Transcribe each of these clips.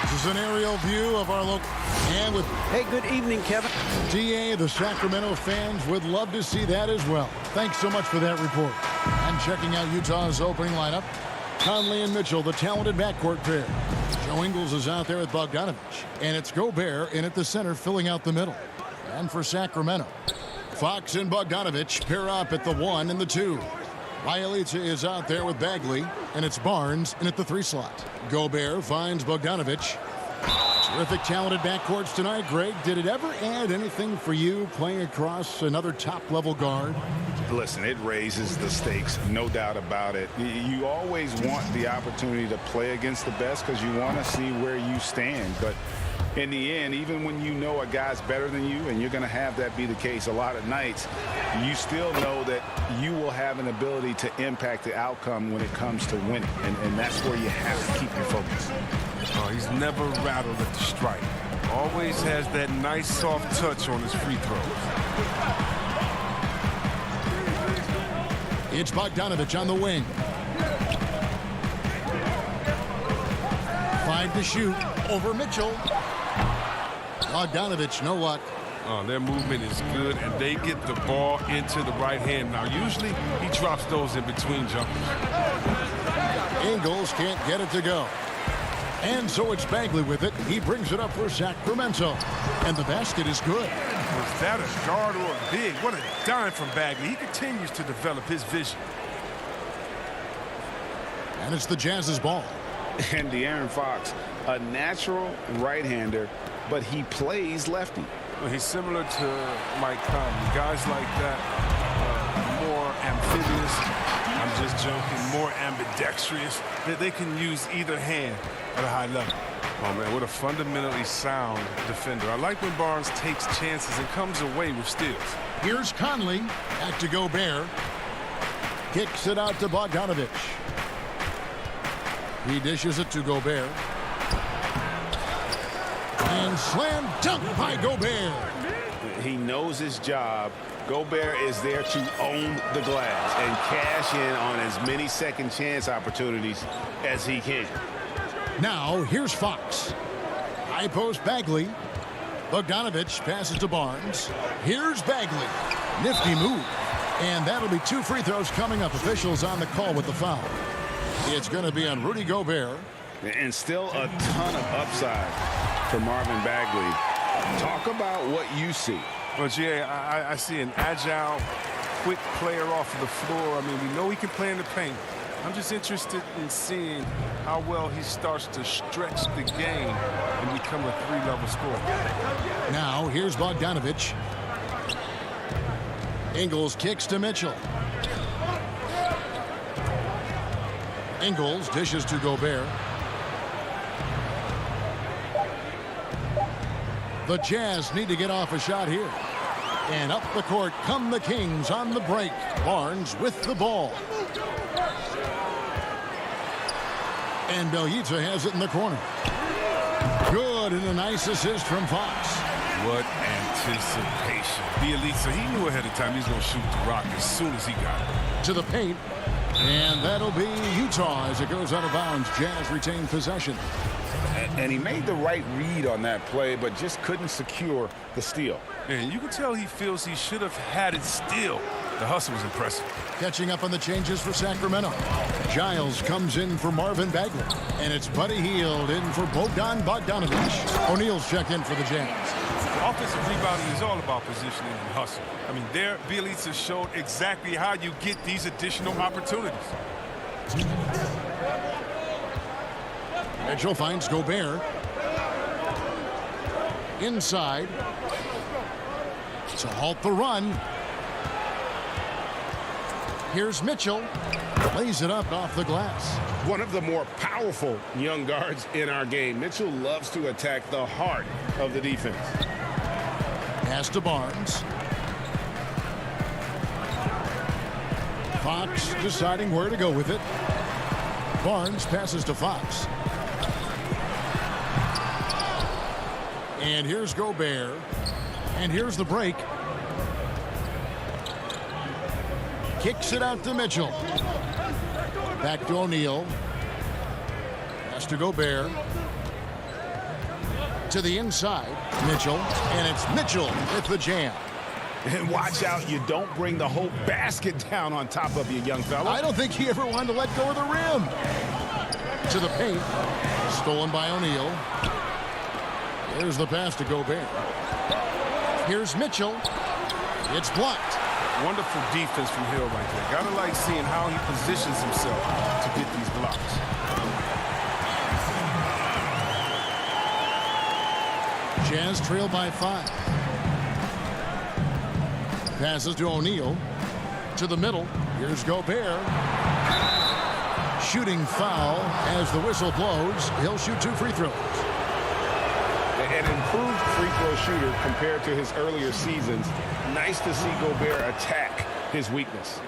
This is an aerial view of our local. And with Hey, good evening, Kevin. DA, the Sacramento fans would love to see that as well. Thanks so much for that report. And checking out Utah's opening lineup, Conley and Mitchell, the talented backcourt pair. Joe Ingles is out there with Bogdanovich. And it's Gobert in at the center, filling out the middle. And for Sacramento, Fox and Bogdanovich pair up at the 1 and the 2. Bielitsa is out there with Bagley, and it's Barnes in at the 3 slot. Gobert finds Bogdanovich. Terrific talented backcourts tonight, Greg. Did it ever add anything for you playing across another top-level guard? Listen, it raises the stakes, no doubt about it. You always want the opportunity to play against the best because you want to see where you stand. But in the end, even when you know a guy's better than you, and you're going to have that be the case a lot of nights, you still know that you will have an ability to impact the outcome when it comes to winning. And that's where you have to keep your focus. Oh, he's never rattled at the strike. Always has that nice soft touch on his free throws. It's Bogdanovich on the wing. 5 to shoot over Mitchell. Bogdanovich, no luck. Oh, their movement is good, and they get the ball into the right hand. Now, usually he drops those in between jumpers. Ingles can't get it to go. And so it's Bagley with it. He brings it up for Sacramento. And the basket is good. Was that a guard or a big? What a dime from Bagley. He continues to develop his vision. And it's the Jazz's ball. And De'Aaron Fox, a natural right-hander, but he plays lefty. Well, he's similar to Mike Conley. Guys like that, more amphibious. I'm just joking. More ambidextrous. They can use either hand at a high level. Oh, man, what a fundamentally sound defender. I like when Barnes takes chances and comes away with steals. Here's Conley. Back to Gobert. Kicks it out to Bogdanovich. He dishes it to Gobert. And slam dunk by Gobert. He knows his job. Gobert is there to own the glass and cash in on as many second chance opportunities as he can. Now, here's Fox. High post Bagley. Bogdanovich passes to Barnes. Here's Bagley. Nifty move. And that'll be 2 free throws coming up. Officials on the call with the foul. It's going to be on Rudy Gobert. And still a ton of upside for Marvin Bagley. Talk about what you see. Well, Jay, I see an agile, quick player off of the floor. I mean, we know he can play in the paint. I'm just interested in seeing how well he starts to stretch the game and become a 3-level scorer. Now, here's Bogdanovich. Ingles kicks to Mitchell. Ingles dishes to Gobert. The Jazz need to get off a shot here. And up the court come the Kings on the break. Barnes with the ball. And Bielitsa has it in the corner. Good, and a nice assist from Fox. What anticipation. Bielitsa, he knew ahead of time he was going to shoot the rock as soon as he got it. To the paint. And that'll be Utah as it goes out of bounds. Jazz retain possession. And he made the right read on that play, but just couldn't secure the steal. And you can tell he feels he should have had it still. The hustle was impressive. Catching up on the changes for Sacramento. Giles comes in for Marvin Bagley. And it's Buddy Hield in for Bogdanovich. O'Neal's checked in for the Jazz. Offensive rebounding is all about positioning and hustle. I mean, there, Bielitsa showed exactly how you get these additional opportunities. Mitchell finds Gobert. Inside. To halt the run. Here's Mitchell. Lays it up off the glass. One of the more powerful young guards in our game. Mitchell loves to attack the heart of the defense. Pass to Barnes. Fox deciding where to go with it. Barnes passes to Fox. And here's Gobert. And here's the break. Kicks it out to Mitchell. Back to O'Neal. Pass to Gobert. To the inside. Mitchell. And it's Mitchell with the jam. And watch out, you don't bring the whole basket down on top of you, young fella. I don't think he ever wanted to let go of the rim. To the paint. Stolen by O'Neal. Here's the pass to Gobert. Here's Mitchell. It's blocked. Wonderful defense from Hill right there. Gotta like seeing how he positions himself to get these blocks. Jazz trail by 5. Passes to O'Neal. To the middle. Here's Gobert. Shooting foul as the whistle blows. He'll shoot 2 free throws. An improved free throw shooter compared to his earlier seasons. Nice to see Gobert attack his weakness.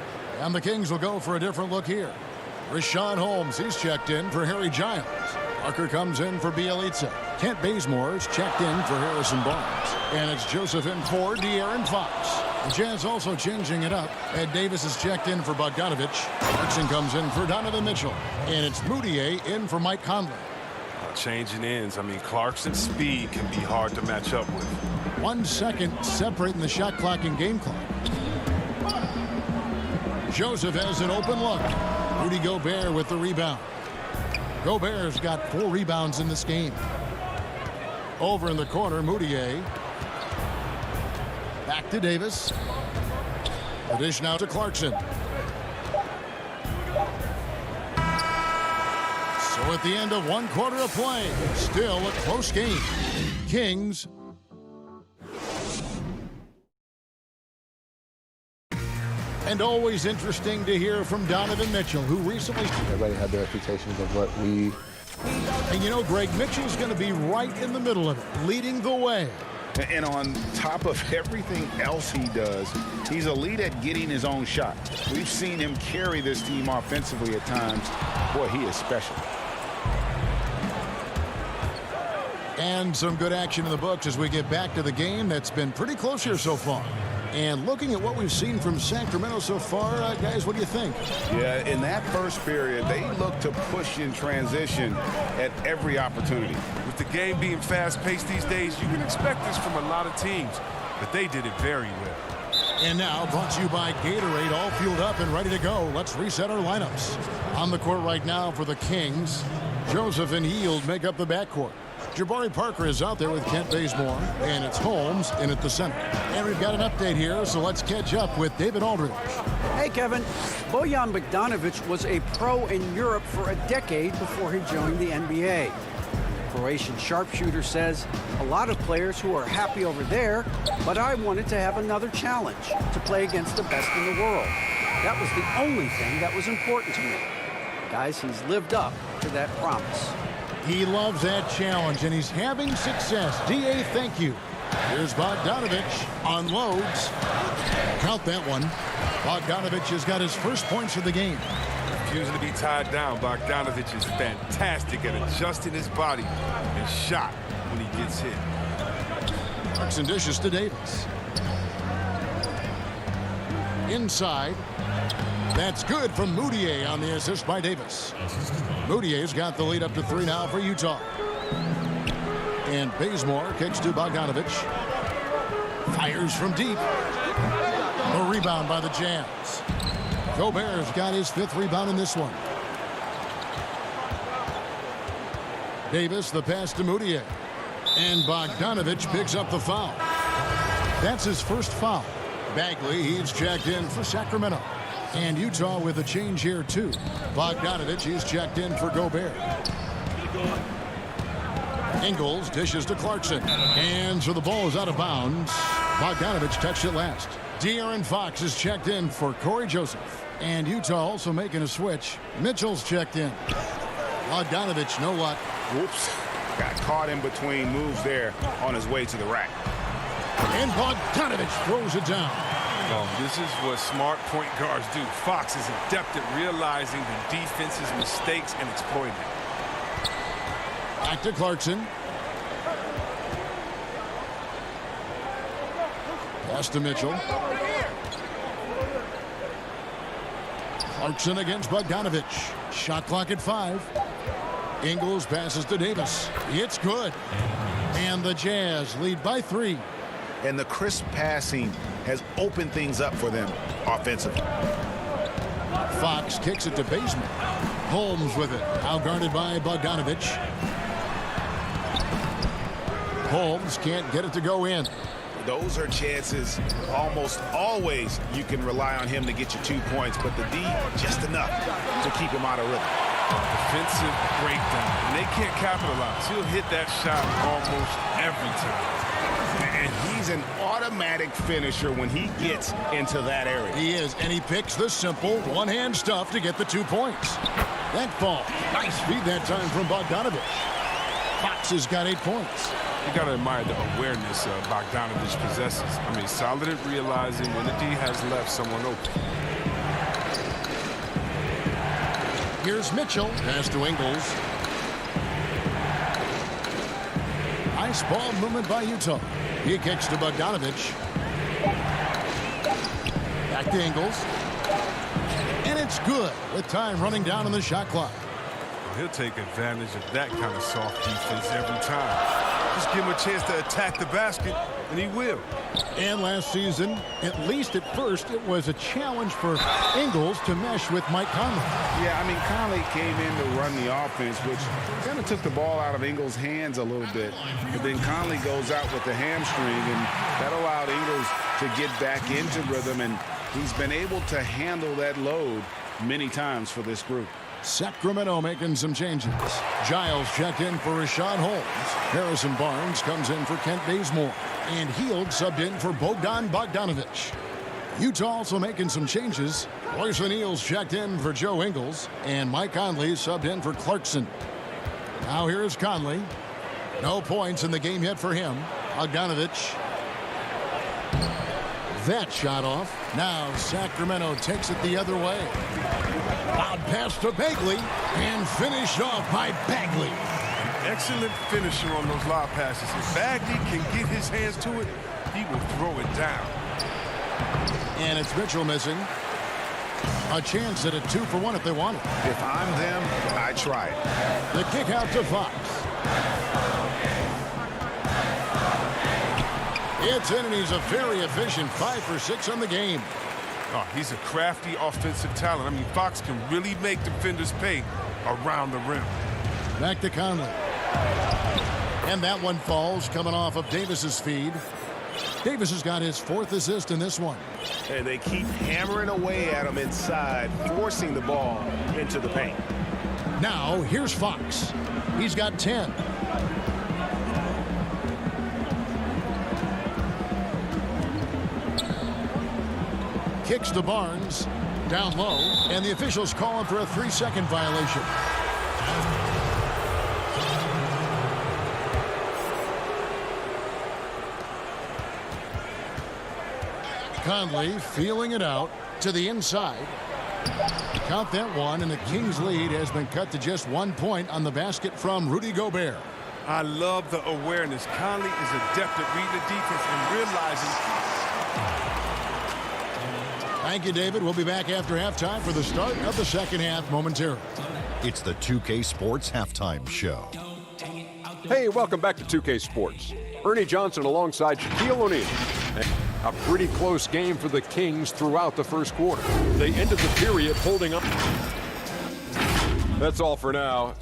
And the Kings will go for a different look here. Rashawn Holmes, he's checked in for Harry Giles. Parker comes in for Bielitsa. Kent Bazemore's checked in for Harrison Barnes. And it's Joseph in for De'Aaron Fox. The Jazz also changing it up. Ed Davis is checked in for Bogdanovich. Clarkson comes in for Donovan Mitchell. And it's Moutier in for Mike Conley. Changing ends. I mean, Clarkson's speed can be hard to match up with. 1 second separating the shot clock and game clock. Joseph has an open look. Rudy Gobert with the rebound. Gobert's got 4 rebounds in this game. Over in the corner, Moutier. Back to Davis. The dish now to Clarkson. So at the end of 1 quarter of play, still a close game. Kings. And always interesting to hear from Donovan Mitchell, who recently... Everybody had their expectations of what we... And you know, Greg, Mitchell's going to be right in the middle of it, leading the way. And on top of everything else he does, he's elite at getting his own shot. We've seen him carry this team offensively at times. Boy, he is special. And some good action in the books as we get back to the game that's been pretty close here so far. And looking at what we've seen from Sacramento so far, guys, what do you think? Yeah, in that first period, they look to push in transition at every opportunity. With the game being fast-paced these days, you can expect this from a lot of teams, but they did it very well. And now, brought to you by Gatorade, all fueled up and ready to go. Let's reset our lineups. On the court right now for the Kings, Joseph and Hield make up the backcourt. Jabari Parker is out there with Kent Bazemore, and it's Holmes in at the center. And we've got an update here, so let's catch up with David Aldridge. Hey, Kevin. Bojan Bogdanovic was a pro in Europe for a decade before he joined the NBA. Croatian sharpshooter says, a lot of players who are happy over there, but I wanted to have another challenge, to play against the best in the world. That was the only thing that was important to me. Guys, he's lived up to that promise. He loves that challenge, and he's having success. D.A., thank you. Here's Bogdanovic. Unloads. Count that one. Bogdanovic has got his first points of the game. Refusing to be tied down, Bogdanovic is fantastic at adjusting his body and shot when he gets hit. Clarkson dishes to Davis. Inside. That's good from Moutier on the assist by Davis. Moutier's got the lead up to 3 now for Utah. And Bazemore kicks to Bogdanovic. Fires from deep. A rebound by the Jazz. Gobert's got his 5th rebound in this one. Davis, the pass to Moutier. And Bogdanovic picks up the foul. That's his first foul. Bagley, he's checked in for Sacramento. And Utah with a change here, too. Bogdanovic, he's checked in for Gobert. Ingles dishes to Clarkson. And so the ball is out of bounds. Bogdanovic touched it last. De'Aaron Fox is checked in for Corey Joseph. And Utah also making a switch. Mitchell's checked in. Bogdanovich, no luck. Whoops. Got caught in between moves there on his way to the rack. And Bogdanovich throws it down. Oh, this is what smart point guards do. Fox is adept at realizing the defense's mistakes and exploiting it. Back to Clarkson. Pass to Mitchell. Clarkson against Bogdanovich. Shot clock at 5. Ingles passes to Davis. It's good. And the Jazz lead by 3. And the crisp passing has opened things up for them offensively. Fox kicks it to Baseman. Holmes with it. Outguarded by Bogdanovich. Holmes can't get it to go in. Those are chances almost always you can rely on him to get you 2 points, but the D just enough to keep him out of rhythm. Defensive breakdown. And they can't capitalize. He'll hit that shot almost every time. And he's an automatic finisher when he gets into that area. He is, and he picks the simple one-hand stuff to get the 2 points. That fall. Nice feed that time from Bogdanovich. Fox has got 8 points. You got to admire the awareness Bogdanovich possesses. I mean, solid at realizing when the D has left someone open. Here's Mitchell. Pass to Ingles. Nice ball movement by Utah. He kicks to Bogdanovich. Back to Ingles. And it's good with time running down on the shot clock. He'll take advantage of that kind of soft defense every time. Just give him a chance to attack the basket, and he will. And last season, at least at first, it was a challenge for Ingles to mesh with Mike Conley. Yeah, I mean, Conley came in to run the offense, which kind of took the ball out of Ingles' hands a little bit. But then Conley goes out with the hamstring, and that allowed Ingles to get back into rhythm, and he's been able to handle that load many times for this group. Sacramento making some changes. Giles checked in for Rashad Holmes. Harrison Barnes comes in for Kent Bazemore. And Hield subbed in for Bogdan Bogdanovich. Utah also making some changes. Royce O'Neal's checked in for Joe Ingles. And Mike Conley subbed in for Clarkson. Now here's Conley. No points in the game yet for him. Bogdanovich. That shot off. Now Sacramento takes it the other way. Loud pass to Bagley and finished off by Bagley. Excellent finisher on those lob passes. If Bagley can get his hands to it, he will throw it down. And it's Mitchell missing. A chance at a 2-for-1 if they want it. If I'm them, I try it. The kick out to Fox. It's in, and he's a very efficient 5 for 6 on the game. Oh, he's a crafty offensive talent. I mean, Fox can really make defenders pay around the rim. Back to Conley. And that one falls coming off of Davis's feed. Davis has got his 4th assist in this one. And they keep hammering away at him inside, forcing the ball into the paint. Now, here's Fox. He's got 10. Kicks to Barnes. Down low. And the officials calling for a 3-second violation. Conley feeling it out to the inside. Count that one, and the Kings' lead has been cut to just 1 point on the basket from Rudy Gobert. I love the awareness. Conley is adept at reading the defense and realizing. Thank you, David. We'll be back after halftime for the start of the second half momentarily. It's the 2K Sports Halftime Show. Hey, welcome back to 2K Sports. Ernie Johnson alongside Shaquille O'Neal. A pretty close game for the Kings throughout the first quarter. They ended the period holding up. That's all for now.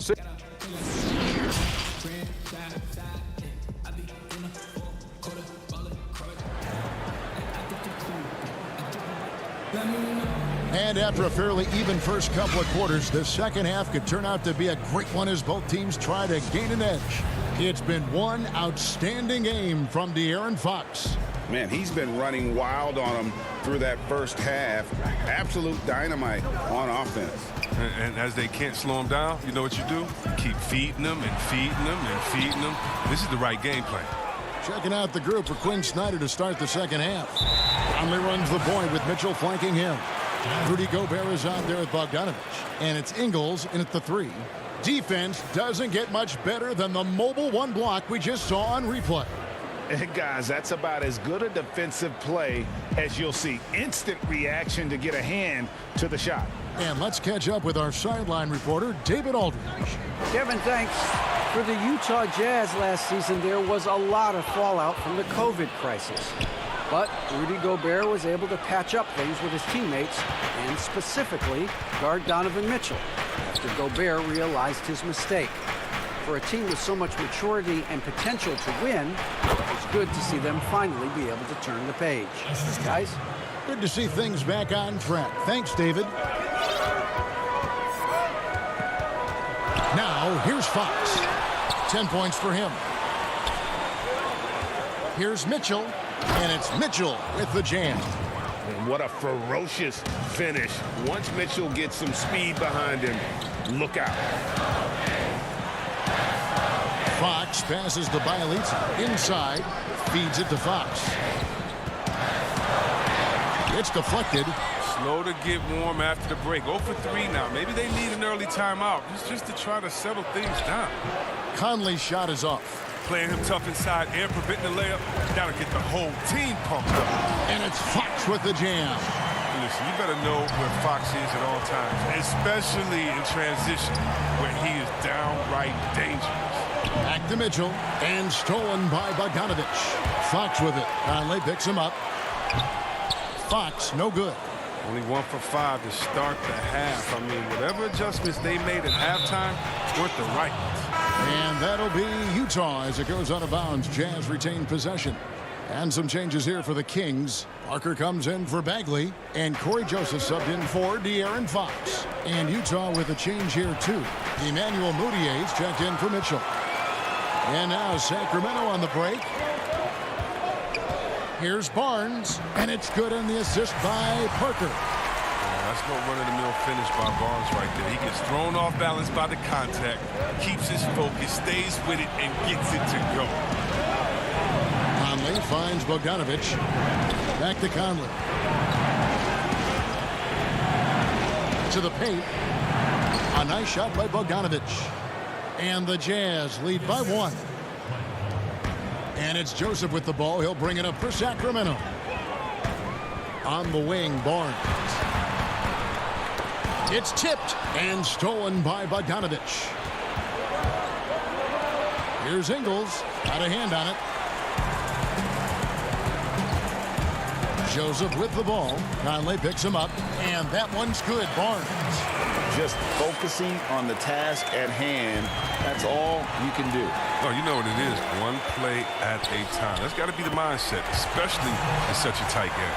And after a fairly even first couple of quarters, the second half could turn out to be a great one as both teams try to gain an edge. It's been one outstanding game from De'Aaron Fox. Man, he's been running wild on them through that first half. Absolute dynamite on offense. And as they can't slow him down, you know what you do? Keep feeding them and feeding them and feeding them. This is the right game plan. Checking out the group for Quinn Snyder to start the second half. Conley runs the point with Mitchell flanking him. Rudy Gobert is out there with Bogdanovich. And it's Ingles in at the 3. Defense doesn't get much better than the mobile one block we just saw on replay. And guys, that's about as good a defensive play as you'll see. Instant reaction to get a hand to the shot. And let's catch up with our sideline reporter, David Aldridge. Kevin, thanks. For the Utah Jazz last season, there was a lot of fallout from the COVID crisis. But Rudy Gobert was able to patch up things with his teammates and specifically guard Donovan Mitchell after Gobert realized his mistake. For a team with so much maturity and potential to win, it's good to see them finally be able to turn the page. Guys? Good to see things back on track. Thanks, David. Now, here's Fox. 10 points for him. Here's Mitchell, and it's Mitchell with the jam. And what a ferocious finish. Once Mitchell gets some speed behind him, look out. Fox passes to Bielitsa. Inside, feeds it to Fox. It's deflected. Slow to get warm after the break. 0 for 3 now. Maybe they need an early timeout just to try to settle things down. Conley's shot is off. Playing him tough inside and preventing the layup. Gotta get the whole team pumped up. And it's Fox with the jam. Listen, you better know where Fox is at all times, especially in transition when he is downright dangerous. Back to Mitchell, and stolen by Bogdanovich. Fox with it. Conley picks him up. Fox, no good. Only 1 for 5 to start the half. I mean, whatever adjustments they made at halftime weren't the right ones. And that'll be Utah as it goes out of bounds. Jazz retain possession. And some changes here for the Kings. Parker comes in for Bagley, and Corey Joseph subbed in for De'Aaron Fox. And Utah with a change here, too. Emmanuel Mudiay's checked in for Mitchell. And now Sacramento on the break. Here's Barnes, and it's good on the assist by Parker. That's no run-of-the-mill finish by Barnes right there. He gets thrown off balance by the contact, keeps his focus, stays with it, and gets it to go. Conley finds Bogdanovich. Back to Conley. To the paint. A nice shot by Bogdanovich. And the Jazz lead by 1. And it's Joseph with the ball. He'll bring it up for Sacramento. On the wing, Barnes. It's tipped and stolen by Bogdanovich. Here's Ingles. Got a hand on it. Joseph with the ball. Conley picks him up. And that one's good. Barnes. Just focusing on the task at hand. That's all you can do. Oh, you know what it is. One play at a time. That's got to be the mindset, especially in such a tight game.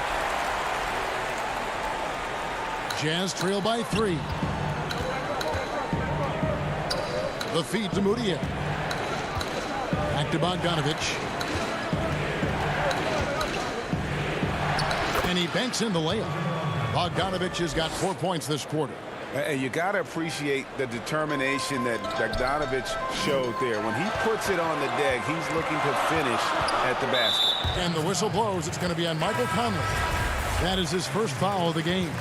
Jazz trail by 3. The feed to Mudiay. Back to Bogdanovich. And he banks in the layup. Bogdanovich has got 4 points this quarter. And you got to appreciate the determination that Bogdanovich showed there. When he puts it on the deck, he's looking to finish at the basket. And the whistle blows. It's going to be on Michael Conley. That is his first foul of the game.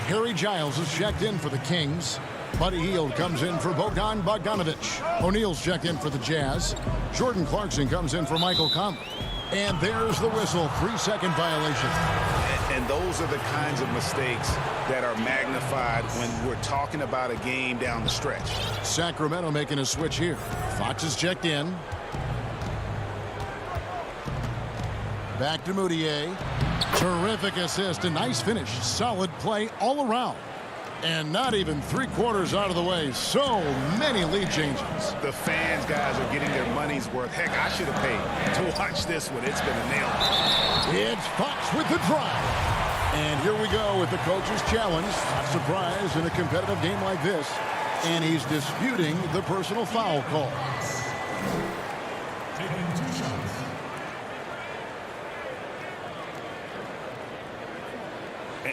Harry Giles is checked in for the Kings. Buddy Hield comes in for Bogdan Bogdanovich. O'Neal's checked in for the Jazz. Jordan Clarkson comes in for Michael Conley. And there's the whistle. 3-second violation. And those are the kinds of mistakes that are magnified when we're talking about a game down the stretch. Sacramento making a switch here. Fox is checked in. Back to Mudiay. Terrific assist. A nice finish. Solid play all around. And not even 3/4 out of the way. So many lead changes. The fans, guys, are getting their money's worth. Heck, I should have paid to watch this one. It's been a nail. It's Fox with the drive. And here we go with the coach's challenge. Not surprised in a competitive game like this. And he's disputing the personal foul call.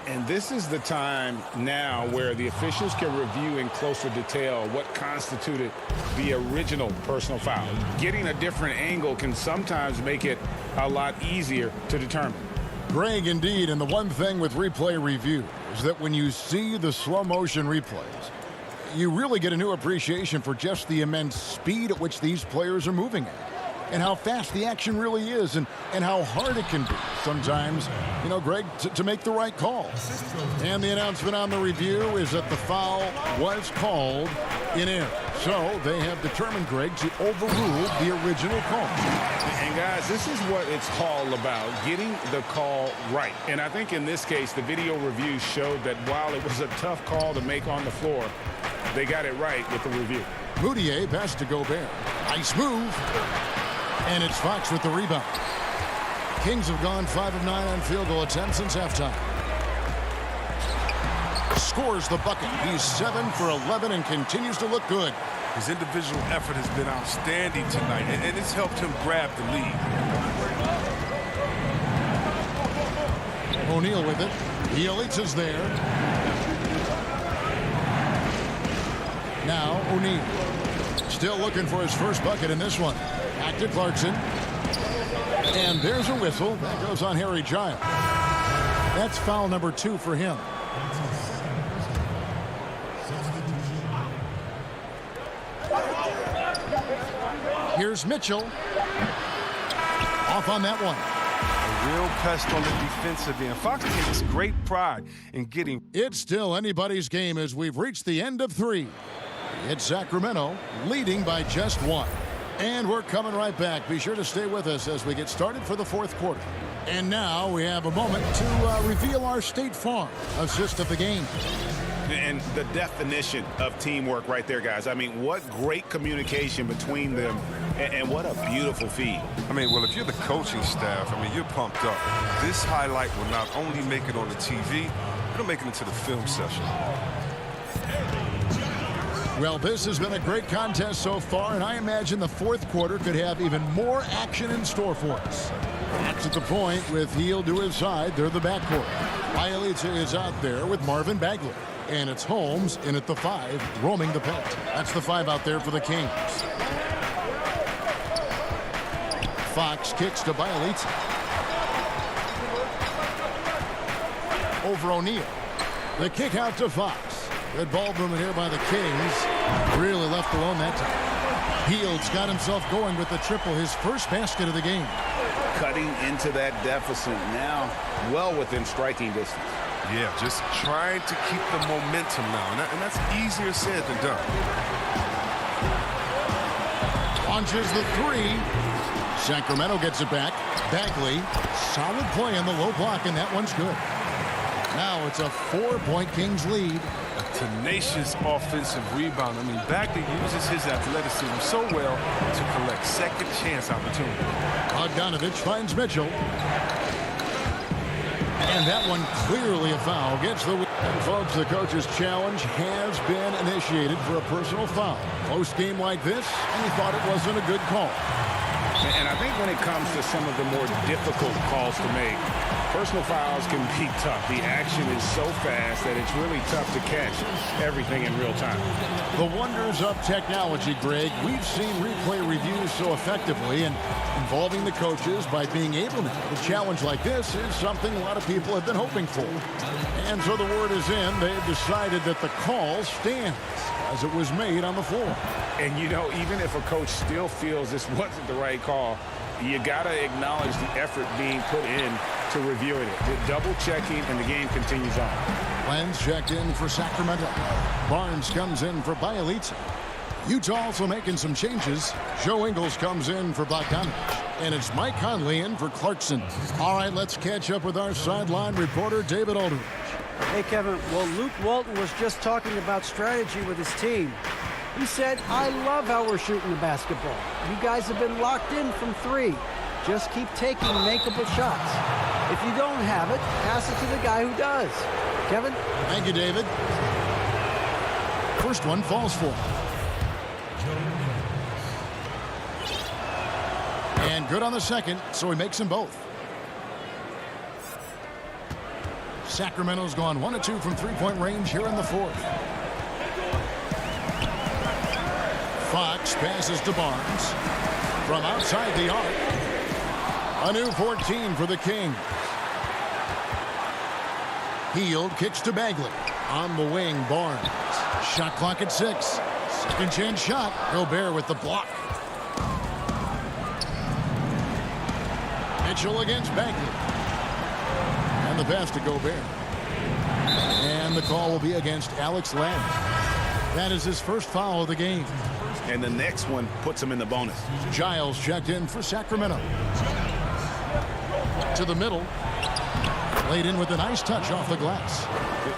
And this is the time now where the officials can review in closer detail what constituted the original personal foul. Getting a different angle can sometimes make it a lot easier to determine. Greg, indeed, and the one thing with replay review is that when you see the slow motion replays, you really get a new appreciation for just the immense speed at which these players are moving at, and how fast the action really is, and how hard it can be sometimes, you know, Greg, to make the right call. And the announcement on the review is that the foul was called in error. So they have determined, Greg, to overrule the original call. And guys, this is what it's all about, getting the call right. And I think in this case, the video review showed that while it was a tough call to make on the floor, they got it right with the review. Moutier pass to Gobert. Nice move. And it's Fox with the rebound. Kings have gone 5 of 9 on field goal attempts since halftime. Scores the bucket. He's 7 for 11 and continues to look good. His individual effort has been outstanding tonight, and it's helped him grab the lead. O'Neal with it. Bielitsa's there. Now O'Neal. Still looking for his first bucket in this one. Back to Clarkson. And there's a whistle. That goes on Harry Giles. That's foul number 2 for him. Here's Mitchell. Off on that one. A real pest on the defensive end. Fox takes great pride in getting. It's still anybody's game as we've reached the end of 3. It's Sacramento leading by just 1. And we're coming right back. Be sure to stay with us as we get started for the 4th quarter. And now we have a moment to reveal our State Farm assist of the game. And the definition of teamwork right there, guys. I mean, what great communication between them, and what a beautiful feed. I mean, well, if you're the coaching staff, I mean, you're pumped up. This highlight will not only make it on the TV, it'll make it into the film session. Well, this has been a great contest so far, and I imagine the 4th quarter could have even more action in store for us. That's at the point with Heel to his side. They're the backcourt. Bielitsa is out there with Marvin Bagley. And it's Holmes in at the 5, roaming the paint. That's the 5 out there for the Kings. Fox kicks to Bielitsa. Over O'Neal. The kick out to Fox. Good ball movement here by the Kings. Really left alone that time. Hield's got himself going with the triple, his first basket of the game. Cutting into that deficit now, well within striking distance. Yeah, just trying to keep the momentum now, and that's easier said than done. Launches the 3. Sacramento gets it back. Bagley, solid play on the low block, and that one's good. Now it's a 4-point Kings lead. A tenacious offensive rebound. I mean, Bagley uses his athleticism so well to collect second chance opportunity. Bogdanovich finds Mitchell. And that one clearly a foul. Gets the win. And folks, the coach's challenge has been initiated for a personal foul. Close game like this, and he thought it wasn't a good call. And I think when it comes to some of the more difficult calls to make, personal fouls can be tough. The action is so fast that it's really tough to catch everything in real time. The wonders of technology, Greg. We've seen replay reviews so effectively, and involving the coaches by being able now to challenge like this is something a lot of people have been hoping for. And so the word is in. They've decided that the call stands as it was made on the floor. And, you know, even if a coach still feels this wasn't the right call, you got to acknowledge the effort being put in to reviewing it. The double checking, and the game continues on. Lenz checked in for Sacramento. Barnes comes in for Bielitsa. Utah also making some changes. Joe Ingles comes in for Bogdanovich. And it's Mike Conley in for Clarkson. All right, let's catch up with our sideline reporter, David Aldridge. Hey, Kevin. Well, Luke Walton was just talking about strategy with his team. He said, I love how we're shooting the basketball. You guys have been locked in from 3. Just keep taking makeable shots. If you don't have it, pass it to the guy who does. Kevin? Thank you, David. First one falls for him. And good on the second, so he makes them both. Sacramento's gone 1 of 2 from three-point range here in the fourth. Fox passes to Barnes. From outside the arc. A new 14 for the Kings. Hield kicks to Bagley. On the wing, Barnes. Shot clock at 6. Second chance shot. Gobert with the block. Mitchell against Bagley. And the pass to Gobert. And the call will be against Alex Len. That is his first foul of the game. And the next one puts him in the bonus. Giles checked in for Sacramento. To the middle. Laid in with a nice touch off the glass.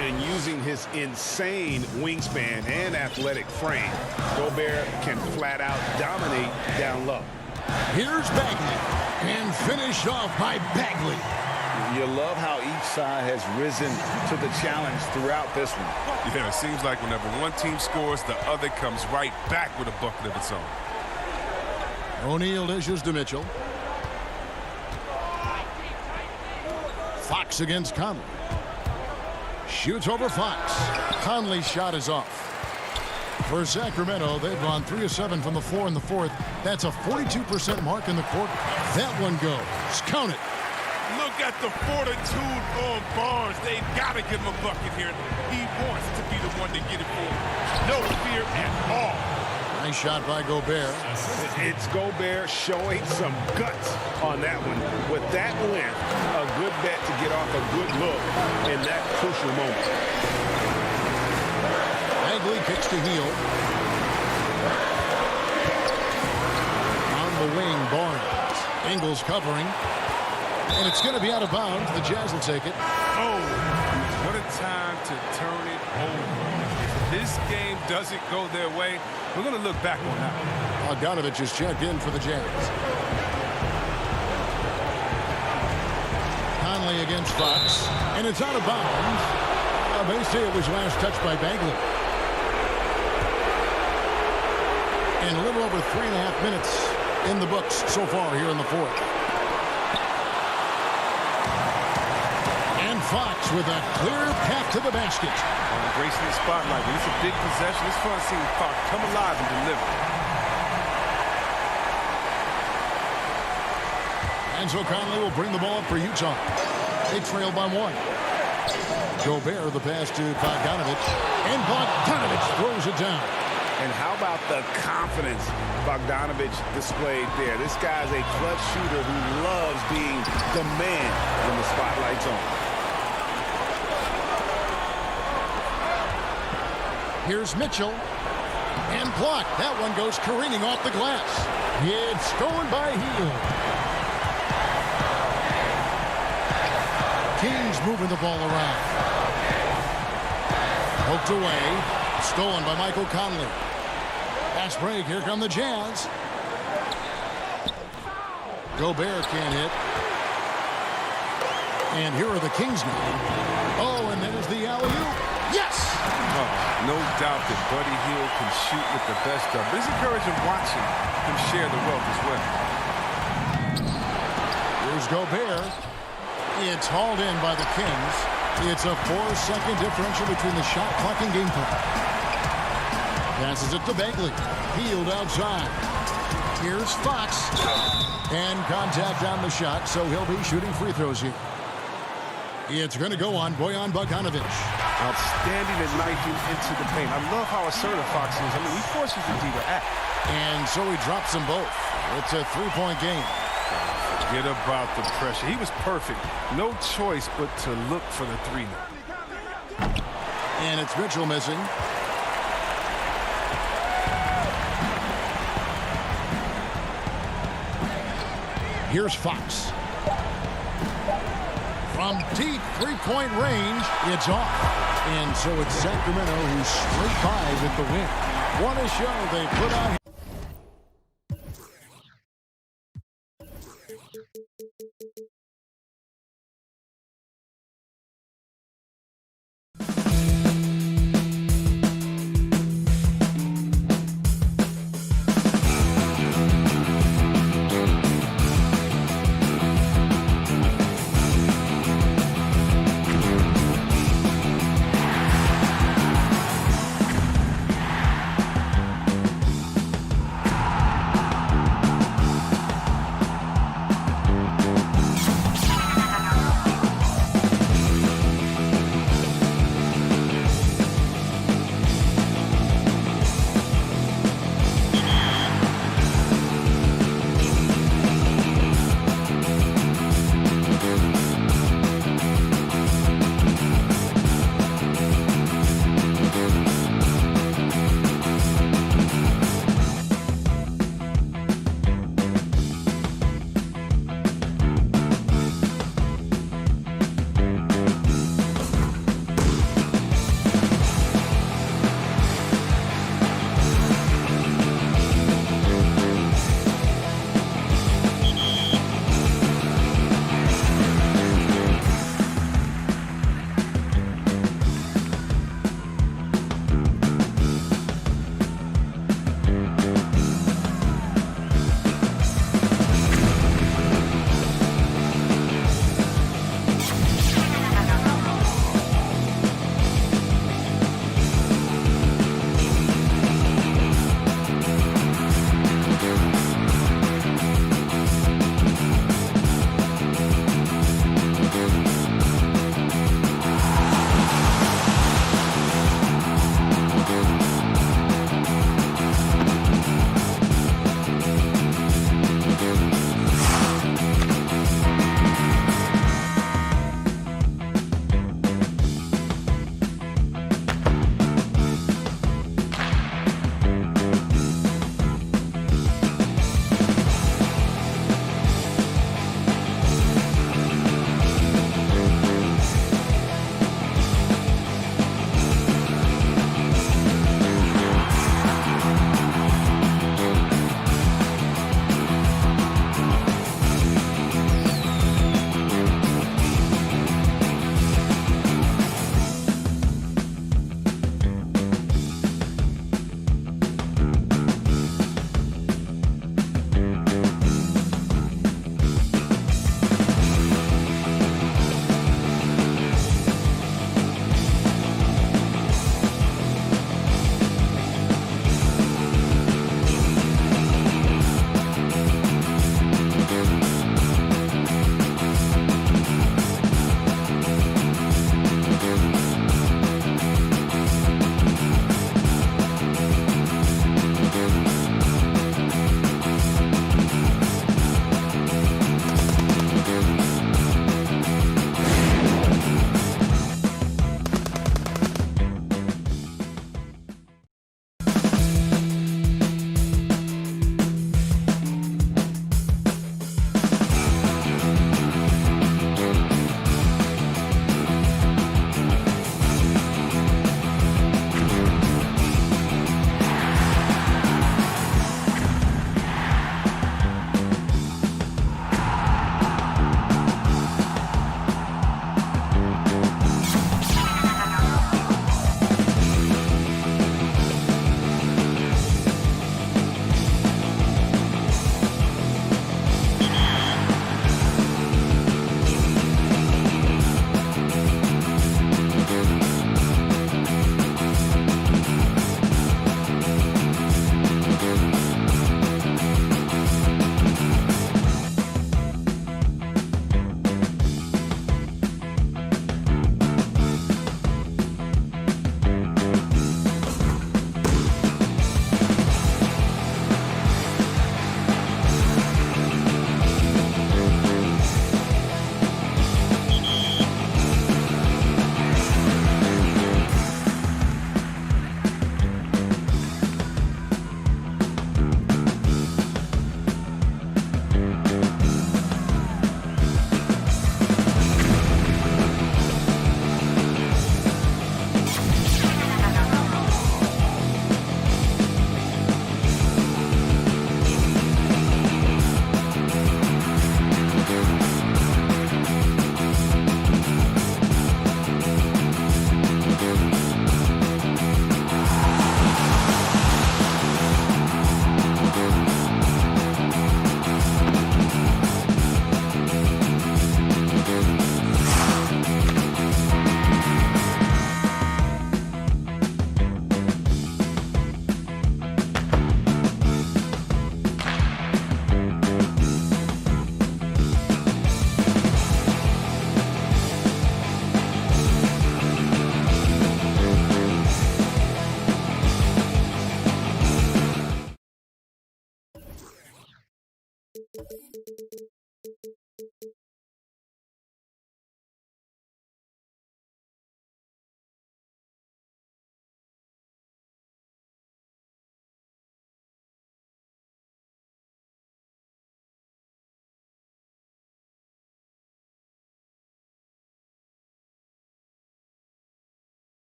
And using his insane wingspan and athletic frame, Gobert can flat out dominate down low. Here's Bagley. And finished off by Bagley. You love how each side has risen to the challenge throughout this one. Yeah, it seems like whenever one team scores, the other comes right back with a bucket of its own. O'Neal dishes to Mitchell. Fox against Conley. Shoots over Fox. Conley's shot is off. For Sacramento, they've gone 3 of 7 from the floor in the fourth. That's a 42% mark in the quarter. That one goes. Count it. Look at the fortitude on Barnes. They've got to give him a bucket here. He wants to be the one to get it for him. No fear at all. Nice shot by Gobert. It's Gobert showing some guts on that one. With that length, a good bet to get off a good look in that crucial moment. Bagley kicks to Hield. On the wing, Barnes. Ingles covering. And it's going to be out of bounds. The Jazz will take it. Oh, what a time to turn it over. If this game doesn't go their way, we're going to look back on that. Bogdanovich is checked in for the Jazz. Conley against Fox. And it's out of bounds. They say it was last touched by Bagley. And a little over 3.5 minutes in the books so far here in the fourth. Fox with a clear path to the basket. Embracing the spotlight. It's a big possession. It's fun seeing Fox come alive and deliver. And so Conley will bring the ball up for Utah. They trail by 1. Gobert the pass to Bogdanovich. And Bogdanovich throws it down. And how about the confidence Bogdanovich displayed there? This guy's a clutch shooter who loves being the man when the spotlight's on. Here's Mitchell. And blocked. That one goes careening off the glass. It's stolen by Hield. Kings moving the ball around. Poked away. Stolen by Michael Conley. Fast break. Here come the Jazz. Gobert can't hit. And here are the Kings now. Oh, and there's the alley-oop. Yes! Oh, no doubt that Buddy Hield can shoot with the best of. It's encouraging watching him share the wealth as well. Here's Gobert. It's hauled in by the Kings. It's a 4-second differential between the shot clock and game clock. Passes it to Bagley. Hield outside. Here's Fox. And contact on the shot, so he'll be shooting free throws here. It's going to go on Bojan Bogdanovich. Outstanding at knifing into the paint. I love how assertive Fox is. I mean, he forces the D to act. And so he drops them both. It's a 3-point game. Forget about the pressure. He was perfect. No choice but to look for the 3 now. And it's Mitchell missing. Here's Fox. From deep 3-point range, it's off. And so it's Sacramento who's straight by with the win. What a show they put on.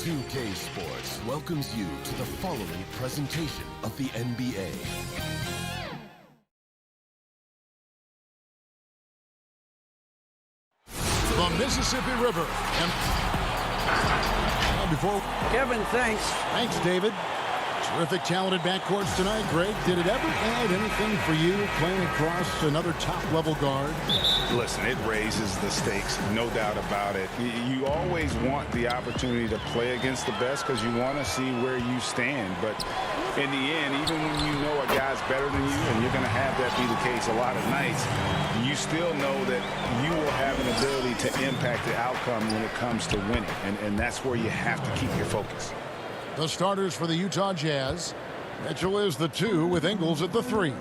2K Sports welcomes you to the following presentation of the NBA. The Mississippi River. And before Kevin, thanks. Thanks, David. Terrific, talented backcourts tonight. Greg, did it ever add anything for you playing across another top-level guard? Listen, it raises the stakes, no doubt about it. You always want the opportunity to play against the best because you want to see where you stand. But in the end, even when you know a guy's better than you, and you're going to have that be the case a lot of nights, you still know that you will have an ability to impact the outcome when it comes to winning. And that's where you have to keep your focus. The starters for the Utah Jazz. Mitchell is the 2 with Ingles at the 3.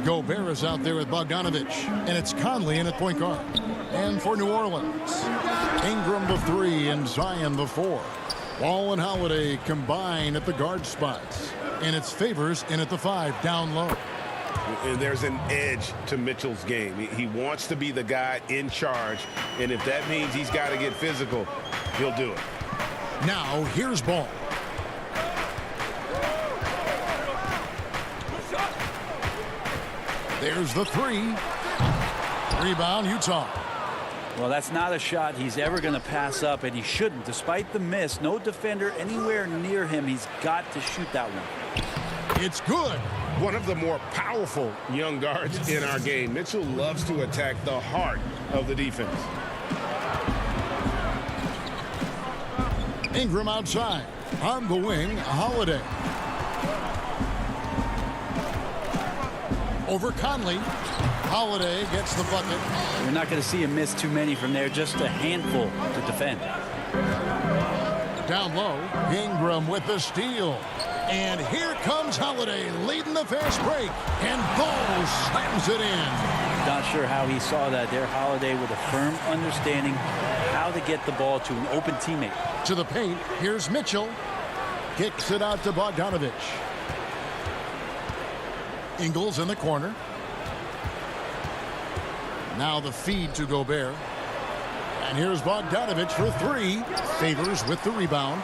Gobert is out there with Bogdanovich. And it's Conley in at point guard. And for New Orleans, Ingram the 3 and Zion the 4. Wall and Holiday combine at the guard spots. And it's Favors in at the 5 down low. And there's an edge to Mitchell's game. He wants to be the guy in charge. And if that means he's got to get physical, he'll do it. Now here's Ball. There's the 3. Rebound, Utah. Well, that's not a shot he's ever going to pass up, and he shouldn't. Despite the miss, no defender anywhere near him. He's got to shoot that one. It's good. One of the more powerful young guards in our game. Mitchell loves to attack the heart of the defense. Ingram outside. On the wing, Holiday. Over Conley. Holiday gets the bucket. You're not going to see him miss too many from there, just a handful to defend. Down low, Ingram with the steal. And here comes Holiday leading the fast break. And Ball slams it in. Not sure how he saw that there. Holiday with a firm understanding how to get the ball to an open teammate. To the paint, here's Mitchell. Kicks it out to Bogdanovich. Ingles in the corner. Now the feed to Gobert. And here's Bogdanovich for 3. Favors with the rebound.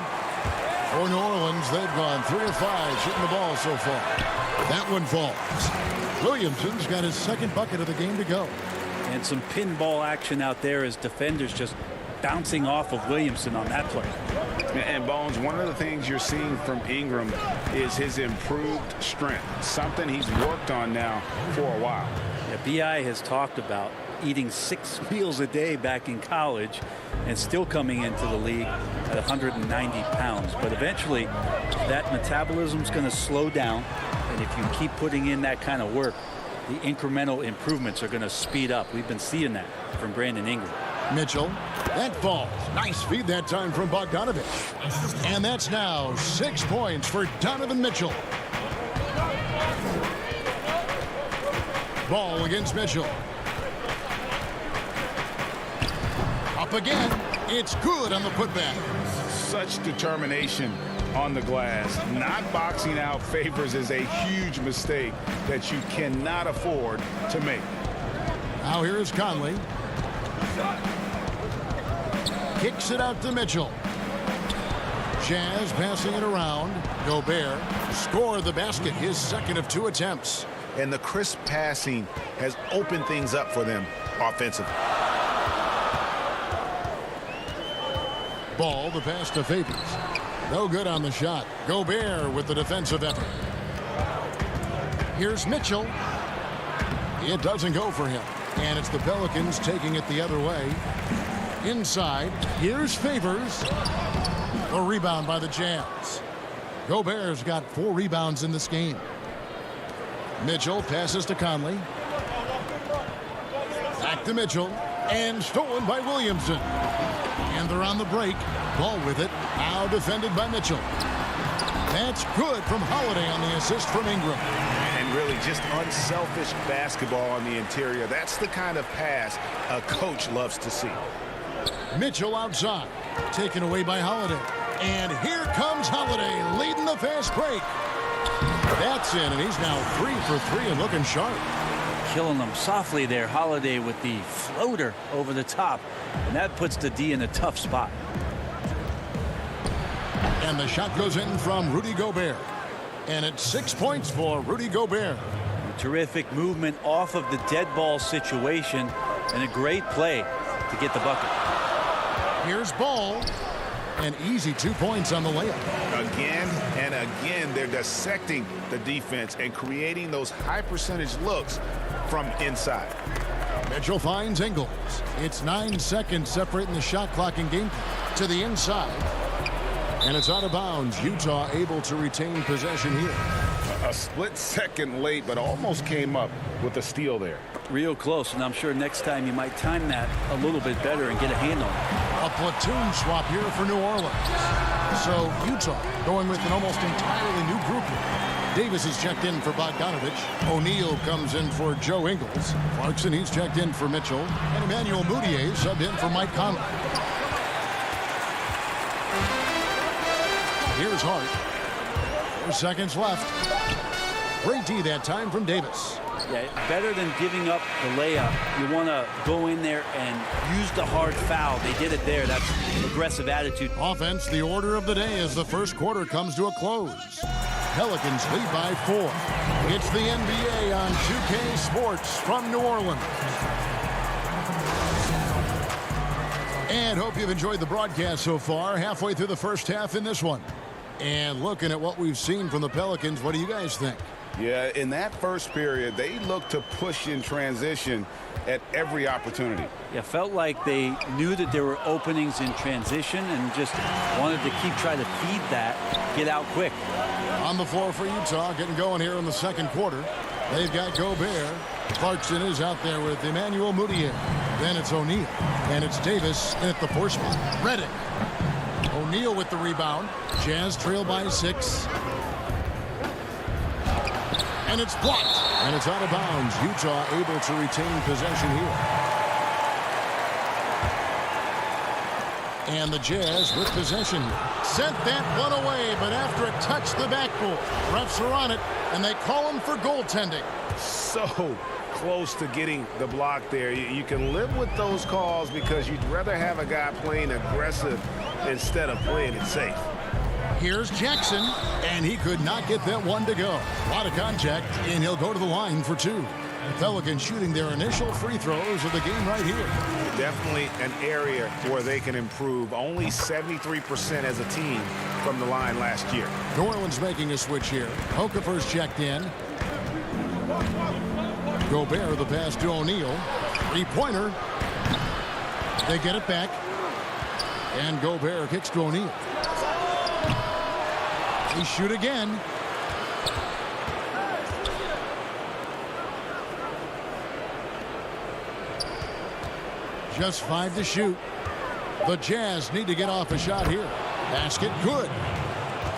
For New Orleans, they've gone 3 of 5 shooting the ball so far. That one falls. Williamson's got his second bucket of the game to go. And some pinball action out there as defenders just bouncing off of Williamson on that play. And Bones, one of the things you're seeing from Ingram is his improved strength, something he's worked on now for a while. Yeah, B.I. has talked about eating 6 meals a day back in college and still coming into the league at 190 pounds. But eventually that metabolism's going to slow down, and if you keep putting in that kind of work, the incremental improvements are going to speed up. We've been seeing that from Brandon Ingram. Mitchell, that falls. Nice feed that time from Bogdanovich. And that's now 6 points for Donovan Mitchell. Ball against Mitchell. Up again. It's good on the putback. Such determination on the glass. Not boxing out Favors is a huge mistake that you cannot afford to make. Now here is Conley. Kicks it out to Mitchell. Jazz passing it around. Gobert scored the basket, his second of 2 attempts. And the crisp passing has opened things up for them offensively. Ball, the pass to Favors. No good on the shot. Gobert with the defensive effort. Here's Mitchell. It doesn't go for him. And it's the Pelicans taking it the other way. Inside, here's Favors. A rebound by the Jazz. Gobert's got 4 rebounds in this game. Mitchell passes to Conley. Back to Mitchell. And stolen by Williamson. And they're on the break. Ball with it. Now defended by Mitchell. That's good from Holiday on the assist from Ingram. And really just unselfish basketball on the interior. That's the kind of pass a coach loves to see. Mitchell outside. Taken away by Holiday. And here comes Holiday leading the fast break. That's in, and he's now 3 for 3 and looking sharp. Killing them softly there. Holiday with the floater over the top. And that puts the D in a tough spot. And the shot goes in from Rudy Gobert. And it's 6 points for Rudy Gobert. Terrific movement off of the dead ball situation and a great play to get the bucket. Here's Ball. An easy 2 points on the layup. Again and again, they're dissecting the defense and creating those high percentage looks from inside. Mitchell finds Ingles. It's 9 seconds separating the shot clock and game to the inside. And it's out of bounds. Utah able to retain possession here. A split second late, but almost came up with a steal there. Real close, and I'm sure next time you might time that a little bit better and get a handle. A platoon swap here for New Orleans. So Utah going with an almost entirely new group here. Davis is checked in for Bogdanovich. O'Neal comes in for Joe Ingles. Clarkson, he's checked in for Mitchell. And Emmanuel Mudiay subbed in for Mike Conley. Here's Hart. 4 seconds left. Great D that time from Davis. Yeah, better than giving up the layup. You want to go in there and use the hard foul. They did it there. That's aggressive attitude. Offense, the order of the day as the first quarter comes to a close. Pelicans lead by 4. It's the NBA on 2K Sports from New Orleans. And hope you've enjoyed the broadcast so far. Halfway through the first half in this one. And looking at what we've seen from the Pelicans, what do you guys think? Yeah, in that first period, they looked to push in transition at every opportunity. Yeah, felt like they knew that there were openings in transition and just wanted to keep trying to feed that, get out quick. On the floor for Utah, getting going here in the second quarter. They've got Gobert. Clarkson is out there with Emmanuel Mudiay. Then it's O'Neal. And it's Davis at the 4 spot. Redick. O'Neal with the rebound. Jazz trail by 6. And it's blocked. And it's out of bounds. Utah able to retain possession here. And the Jazz with possession here. Sent that one away, but after it touched the backboard, refs are on it, and they call him for goaltending. So close to getting the block there. You can live with those calls because you'd rather have a guy playing aggressive instead of playing it safe. Here's Jackson, and he could not get that one to go. A lot of contact, and he'll go to the line for 2. The Pelicans shooting their initial free throws of the game right here. Definitely an area where they can improve. Only 73% as a team from the line last year. New Orleans making a switch here. Okafor's checked in. Gobert the pass to O'Neal. 3-pointer. They get it back. And Gobert kicks to O'Neal. They shoot again. Just 5 to shoot. The Jazz need to get off a shot here. Basket good.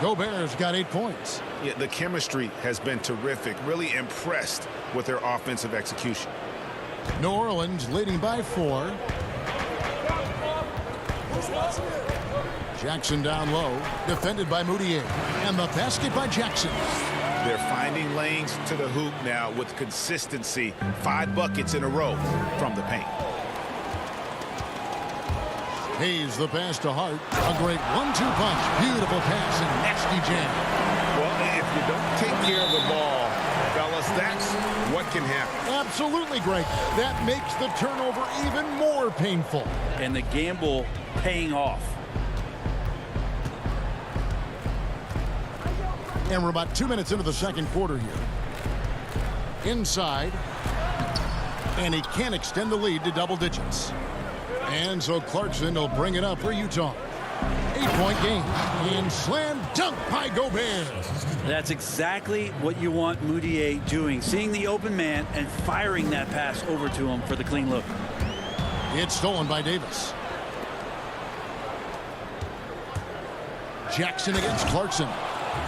Gobert's got 8 points. Yeah, the chemistry has been terrific. Really impressed with their offensive execution. New Orleans leading by 4. Jackson down low, defended by Mudiay, and the basket by Jackson. They're finding lanes to the hoop now with consistency. 5 buckets in a row from the paint. Hayes the pass to Hart. A great 1-2 punch. Beautiful pass and nasty jam. Well, if you don't take care of the ball, fellas, that's what can happen. Absolutely, Greg. That makes the turnover even more painful. And the gamble paying off. And we're about 2 minutes into the second quarter here. Inside. And he can't extend the lead to double digits. And so Clarkson will bring it up for Utah. 8-point game. And slam dunk by Gobert. That's exactly what you want Mudiay doing. Seeing the open man and firing that pass over to him for the clean look. It's stolen by Davis. Jackson against Clarkson.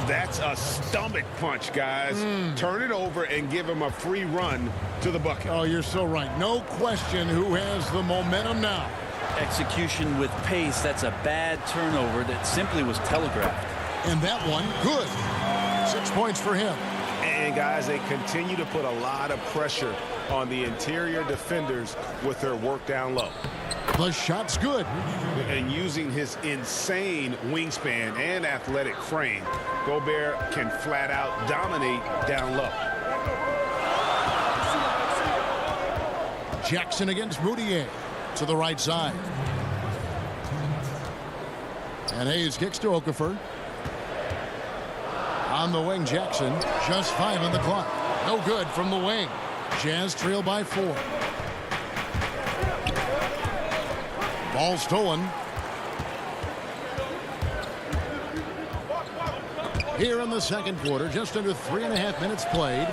That's a stomach punch, guys. Turn it over and give him a free run to the bucket. Oh, you're so right. No question who has the momentum now. Execution with pace. That's a bad turnover that simply was telegraphed. And that one, good. 6 points for him. And, guys, they continue to put a lot of pressure on the interior defenders with their work down low. The shot's good. And using his insane wingspan and athletic frame, Gobert can flat out dominate down low. Jackson against Moutier to the right side. And Hayes kicks to Okafor. On the wing, Jackson. Just 5 on the clock. No good from the wing. Jazz trail by 4. Ball stolen. Here in the second quarter, just under 3.5 minutes played.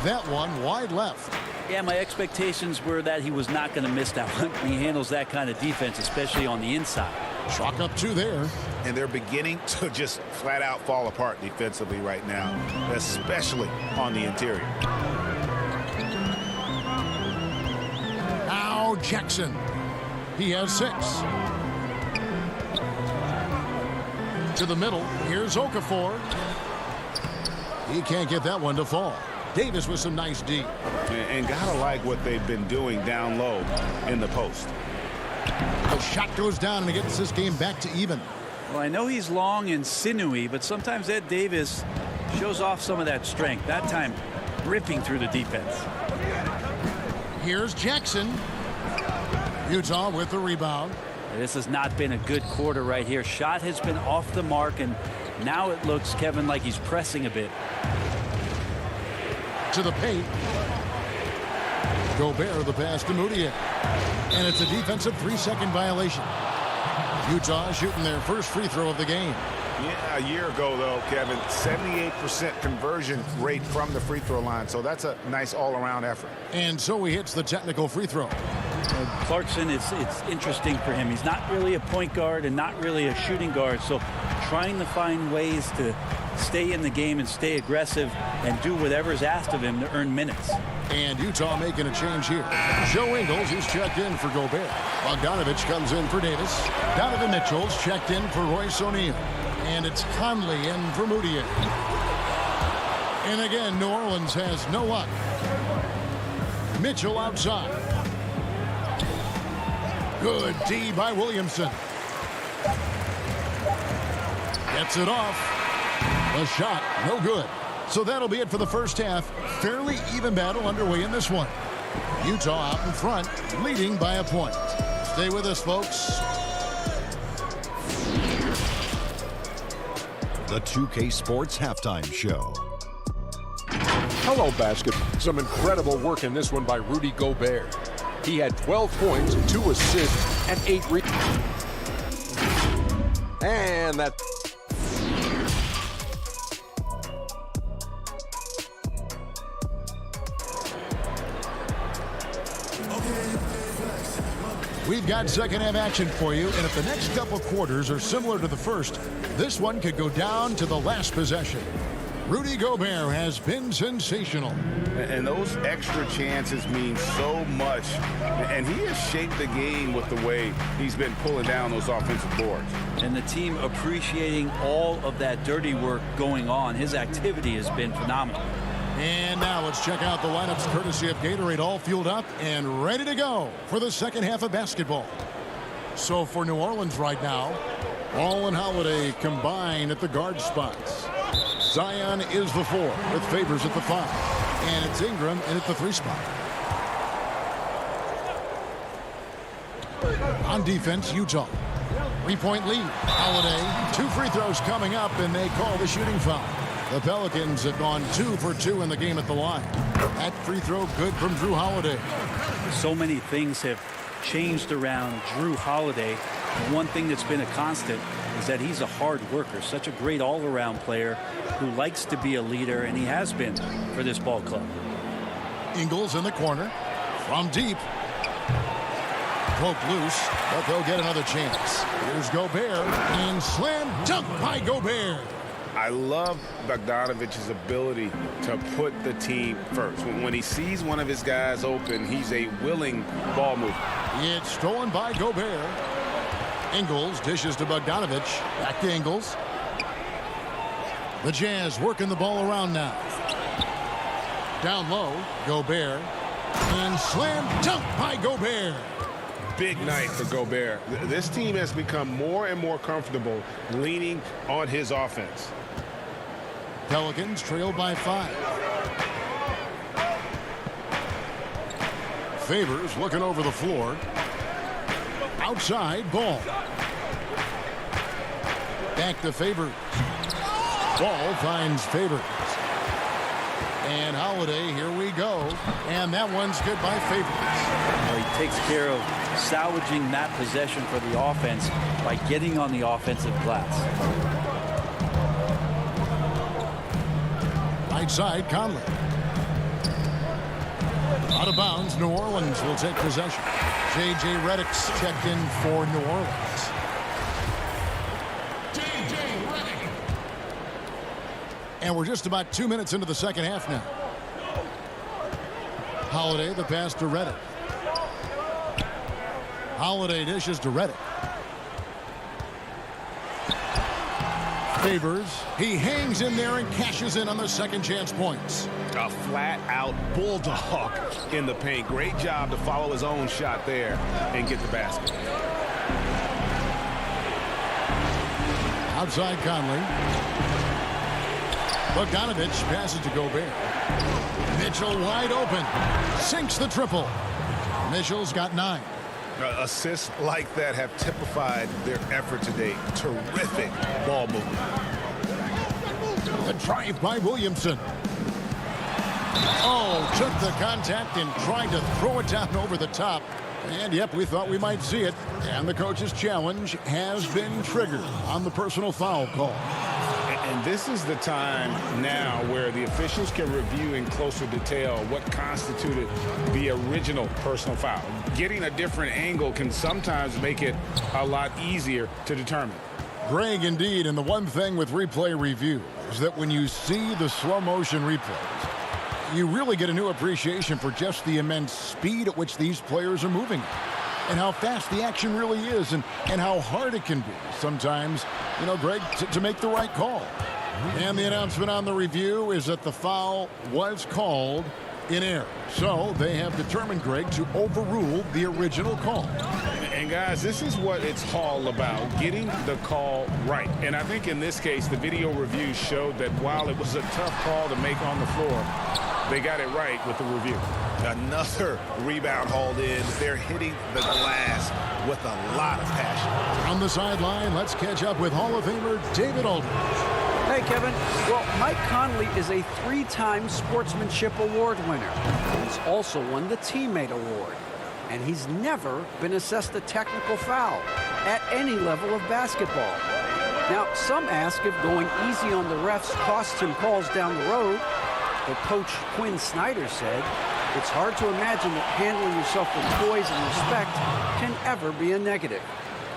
That one wide left. Yeah, my expectations were that he was not going to miss that one. He handles that kind of defense, especially on the inside. Chalk up 2 there. And they're beginning to just flat out fall apart defensively right now, especially on the interior. Now Jackson. He has 6. To the middle. Here's Okafor. He can't get that one to fall. Davis with some nice D. And gotta like what they've been doing down low in the post. The shot goes down and it gets this game back to even. Well, I know he's long and sinewy, but sometimes Ed Davis shows off some of that strength. That time, ripping through the defense. Here's Jackson. Utah with the rebound. This has not been a good quarter right here. Shot has been off the mark, and now it looks, Kevin, like he's pressing a bit. To the paint. Gobert the pass to Moutier. And it's a defensive 3-second violation. Utah shooting their first free throw of the game. Yeah, a year ago, though, Kevin, 78% conversion rate from the free throw line. So that's a nice all-around effort. And so he hits the technical free throw. Clarkson, it's interesting for him. He's not really a point guard and not really a shooting guard. So trying to find ways to stay in the game and stay aggressive and do whatever's asked of him to earn minutes. And Utah making a change here. Joe Ingles is checked in for Gobert. Bogdanovich comes in for Davis. Donovan Mitchell's checked in for Royce O'Neal. And it's Conley in for Moutier. And again, New Orleans has no luck. Mitchell outside. Good D by Williamson. Gets it off. The shot, no good. So that'll be it for the first half. Fairly even battle underway in this one. Utah out in front, leading by a point. Stay with us, folks. The 2K Sports Halftime Show. Hello, basket. Some incredible work in this one by Rudy Gobert. He had 12 points, 2 assists, and 8 rebounds. And that... We've got second half action for you, and if the next couple quarters are similar to the first, this one could go down to the last possession. Rudy Gobert has been sensational. And those extra chances mean so much. And he has shaped the game with the way he's been pulling down those offensive boards. And the team appreciating all of that dirty work going on. His activity has been phenomenal. And now let's check out the lineups courtesy of Gatorade, all fueled up and ready to go for the second half of basketball. So for New Orleans right now, Ball and Holiday combine at the guard spots. Zion is the 4 with Favors at the 5. And it's Ingram in at the 3 spot. On defense, Utah. 3-point lead. Holiday, 2 free throws coming up, and they call the shooting foul. The Pelicans have gone 2 for 2 in the game at the line. That free throw good from Drew Holiday. So many things have changed around Drew Holiday. One thing that's been a constant is that he's a hard worker, such a great all-around player who likes to be a leader, and he has been for this ball club. Ingles in the corner. From deep. Broke loose, but they'll get another chance. Here's Gobert, and slam dunk by Gobert. I love Bogdanovich's ability to put the team first. When he sees one of his guys open, he's a willing ball mover. It's stolen by Gobert. Ingles dishes to Bogdanovich. Back to Ingles. The Jazz working the ball around now. Down low, Gobert. And slam dunk by Gobert. Big night for Gobert. This team has become more and more comfortable leaning on his offense. Pelicans trail by 5. Favors looking over the floor. Outside, Ball. Back to Favors. Ball finds Favors. And Holiday, here we go. And that one's good by Favors. Well, he takes care of salvaging that possession for the offense by getting on the offensive glass. Right side, Conley. Out of bounds, New Orleans will take possession. J.J. Redick's checked in for New Orleans. And we're just about 2 minutes into the second half now. Holiday, the pass to Redick. Holiday dishes to Redick. Favors. He hangs in there and cashes in on the second chance points. A flat-out bulldog in the paint. Great job to follow his own shot there and get the basket. Outside Conley. Bogdanovich passes to Gobert. Mitchell wide open. Sinks the triple. Mitchell's got 9. Assists like that have typified their effort today. Terrific ball movement. The drive by Williamson. Oh, took the contact and tried to throw it down over the top. And, yep, we thought we might see it. And the coach's challenge has been triggered on the personal foul call. And this is the time now where the officials can review in closer detail what constituted the original personal foul. Getting a different angle can sometimes make it a lot easier to determine. Greg, indeed, and the one thing with replay review is that when you see the slow motion replays, you really get a new appreciation for just the immense speed at which these players are moving and how fast the action really is and how hard it can be sometimes, you know, Greg, to make the right call. And the announcement on the review is that the foul was called in error. So they have determined, Greg, to overrule the original call. And guys, this is what it's all about, getting the call right. And I think in this case, the video review showed that while it was a tough call to make on the floor, they got it right with the review. Another rebound hauled in. They're hitting the glass with a lot of passion. On the sideline, let's catch up with Hall of Famer David Aldridge. Hey, Kevin. Well, Mike Conley is a 3-time Sportsmanship Award winner. He's also won the Teammate Award. And he's never been assessed a technical foul at any level of basketball. Now, some ask if going easy on the refs costs him calls down the road. But Coach Quinn Snyder said, it's hard to imagine that handling yourself with poise and respect can ever be a negative.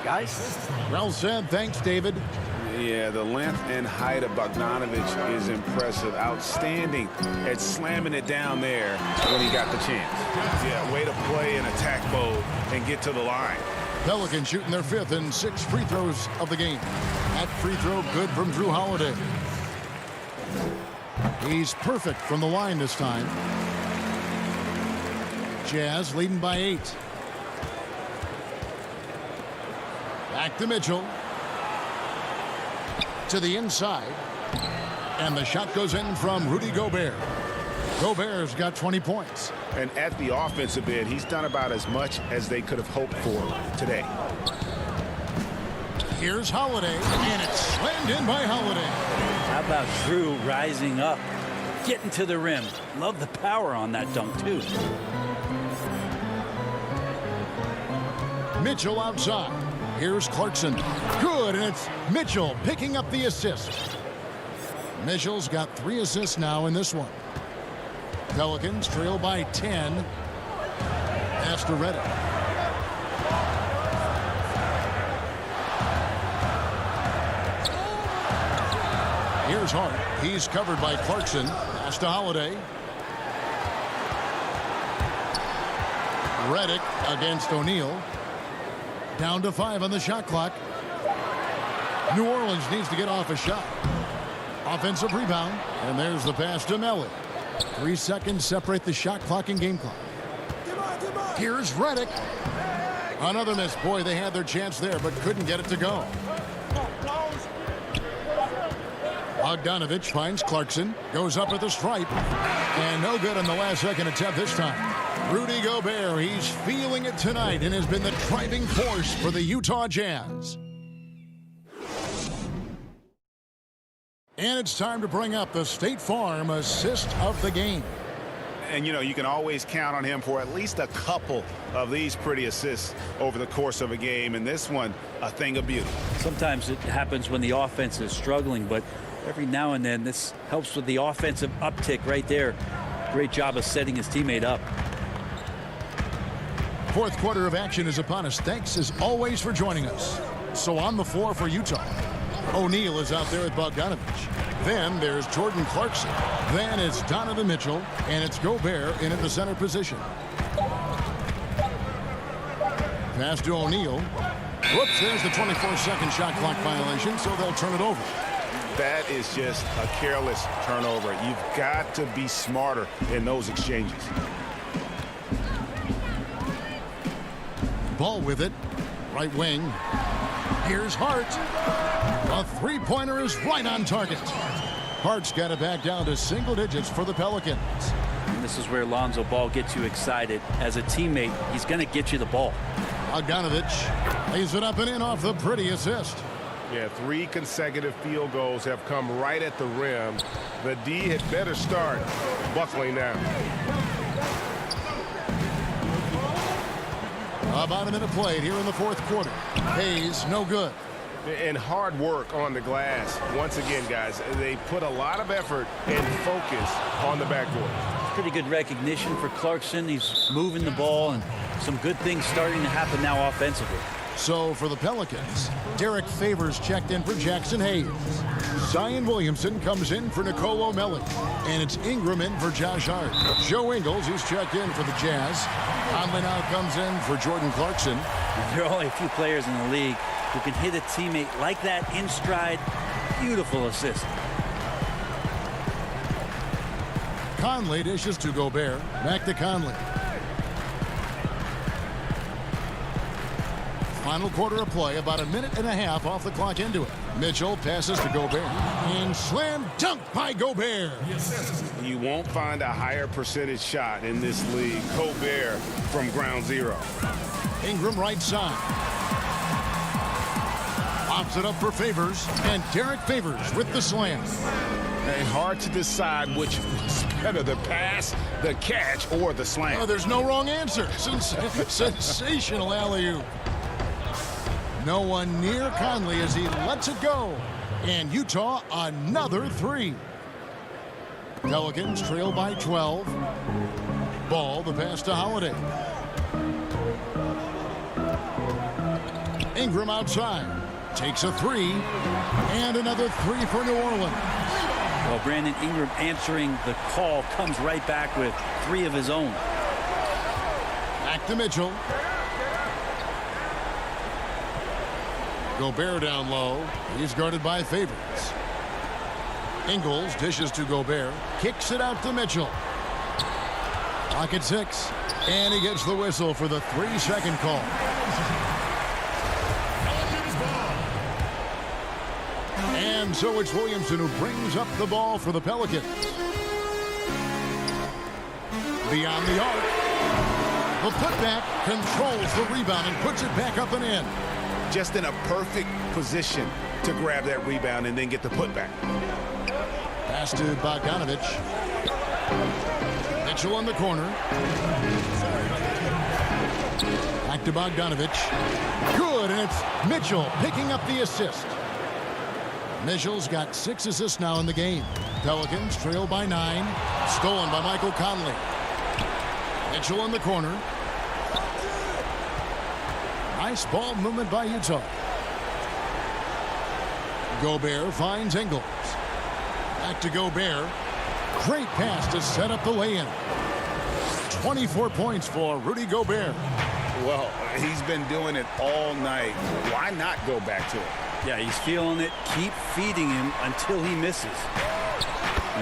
Guys? Well said. Thanks, David. Yeah, the length and height of Bogdanovich is impressive. Outstanding at slamming it down there when he got the chance. Yeah, way to play in attack mode and get to the line. Pelicans shooting their 5th and 6th free throws of the game. That free throw good from Drew Holiday. He's perfect from the line this time. Jazz leading by 8. Back to Mitchell. To the inside. And the shot goes in from Rudy Gobert. Gobert's got 20 points. And at the offensive end, he's done about as much as they could have hoped for today. Here's Holiday, and it's slammed in by Holiday. How about Drew rising up, getting to the rim? Love the power on that dunk, too. Mitchell outside. Here's Clarkson. Good, and it's Mitchell picking up the assist. Mitchell's got 3 assists now in this one. Pelicans trail by 10. Pass to Redick. Here's Hart. He's covered by Clarkson. Pass to Holiday. Redick against O'Neal. Down to 5 on the shot clock. New Orleans needs to get off a shot. Offensive rebound. And there's the pass to Melly. 3 seconds separate the shot clock and game clock. Here's Reddick. Another miss. Boy, they had their chance there, but couldn't get it to go. Bogdanovich finds Clarkson. Goes up at the stripe. And no good on the last second attempt this time. Rudy Gobert, he's feeling it tonight and has been the driving force for the Utah Jazz. And it's time to bring up the State Farm assist of the game. And, you know, you can always count on him for at least a couple of these pretty assists over the course of a game. And this one, a thing of beauty. Sometimes it happens when the offense is struggling, but every now and then this helps with the offensive uptick right there. Great job of setting his teammate up. Fourth quarter of action is upon us. Thanks as always for joining us. So on the floor for Utah, O'Neal is out there with Bogdanovich. Then there's Jordan Clarkson. Then it's Donovan Mitchell, and it's Gobert in at the center position. Pass to O'Neal. Whoops, there's the 24-second shot clock violation, so they'll turn it over. That is just a careless turnover. You've got to be smarter in those exchanges. Ball with it. Right wing. Here's Hart. A three-pointer is right on target. Hart's got it back down to single digits for the Pelicans. And this is where Lonzo Ball gets you excited. As a teammate, he's going to get you the ball. Bogdanovich lays it up and in off the pretty assist. Yeah, 3 consecutive field goals have come right at the rim. The D had better start buckling down. About a minute played here in the fourth quarter. Hayes, no good. And hard work on the glass. Once again, guys, they put a lot of effort and focus on the backboard. Pretty good recognition for Clarkson. He's moving the ball, and some good things starting to happen now offensively. So for the Pelicans, Derek Favors checked in for Jackson Hayes. Zion Williamson comes in for Nicolo Melli. And it's Ingram in for Josh Hart. Joe Ingles, he's checked in for the Jazz. Conley now comes in for Jordan Clarkson. There are only a few players in the league who can hit a teammate like that in stride. Beautiful assist. Conley dishes to Gobert. Back to Conley. Final quarter of play, about a minute and a half off the clock into it. Mitchell passes to Gobert. And slam dunk by Gobert. You won't find a higher percentage shot in this league. Gobert from ground zero. Ingram right side. Pops it up for Favors. And Derek Favors with the slam. Hey, hard to decide which was better, the pass, the catch, or the slam. Oh, there's no wrong answer. Sensational alley-oop. No one near Conley as he lets it go. And Utah, another 3. Pelicans trail by 12. Ball, the pass to Holiday. Ingram outside. Takes a 3. And another 3 for New Orleans. Well, Brandon Ingram answering the call comes right back with 3 of his own. Back to Mitchell. Gobert down low. He's guarded by Favors. Ingles dishes to Gobert. Kicks it out to Mitchell. Clock at 6. And he gets the whistle for the 3-second call. And so it's Williamson who brings up the ball for the Pelicans. Beyond the arc. The putback controls the rebound and puts it back up and in. Just in a perfect position to grab that rebound and then get the putback. Pass to Bogdanovich. Mitchell in the corner. Back to Bogdanovich. Good, and it's Mitchell picking up the assist. Mitchell's got 6 assists now in the game. Pelicans trail by 9. Stolen by Michael Conley. Mitchell in the corner. Nice ball movement by Utah. Gobert finds Ingles. Back to Gobert. Great pass to set up the lay-in. 24 points for Rudy Gobert. Well, he's been doing it all night. Why not go back to it? Yeah, he's feeling it. Keep feeding him until he misses.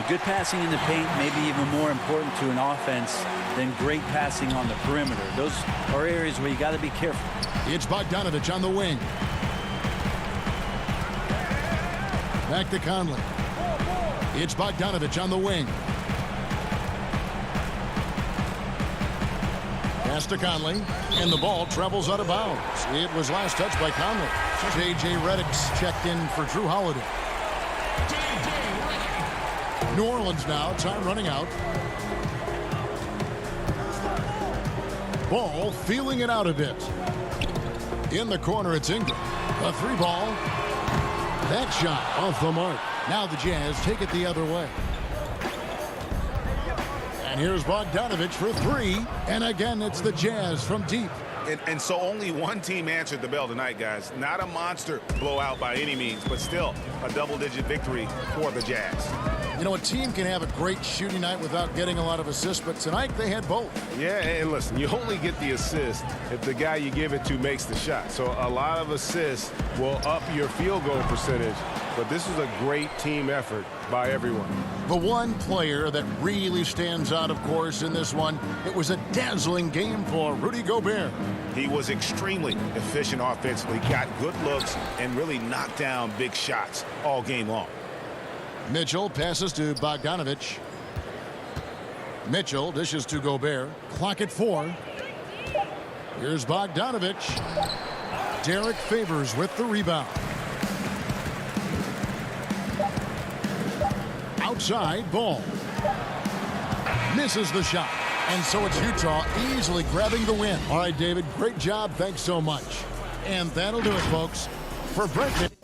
Good passing in the paint may be even more important to an offense than great passing on the perimeter. Those are areas where you got to be careful. It's Bogdanovich on the wing. Back to Conley. It's Bogdanovich on the wing. Pass to Conley, and the ball travels out of bounds. It was last touched by Conley. J.J. Redick's checked in for Drew Holiday. New Orleans now, time running out. Ball feeling it out a bit. In the corner, it's Ingram. A three ball. That shot off the mark. Now the Jazz take it the other way. And here's Bogdanovich for three. And again, it's the Jazz from deep. And so only one team answered the bell tonight, guys. Not a monster blowout by any means, but still a double-digit victory for the Jazz. You know, a team can have a great shooting night without getting a lot of assists, but tonight they had both. Yeah, and listen, you only get the assist if the guy you give it to makes the shot. So a lot of assists will up your field goal percentage, but this is a great team effort by everyone. The one player that really stands out, of course, in this one, it was a dazzling game for Rudy Gobert. He was extremely efficient offensively, got good looks, and really knocked down big shots all game long. Mitchell passes to Bogdanovich. Mitchell dishes to Gobert. Clock at 4. Here's Bogdanovich. Derek Favors with the rebound. Outside, Ball. Misses the shot. And so it's Utah easily grabbing the win. All right, David, great job. Thanks so much. And that'll do it, folks. For Brent.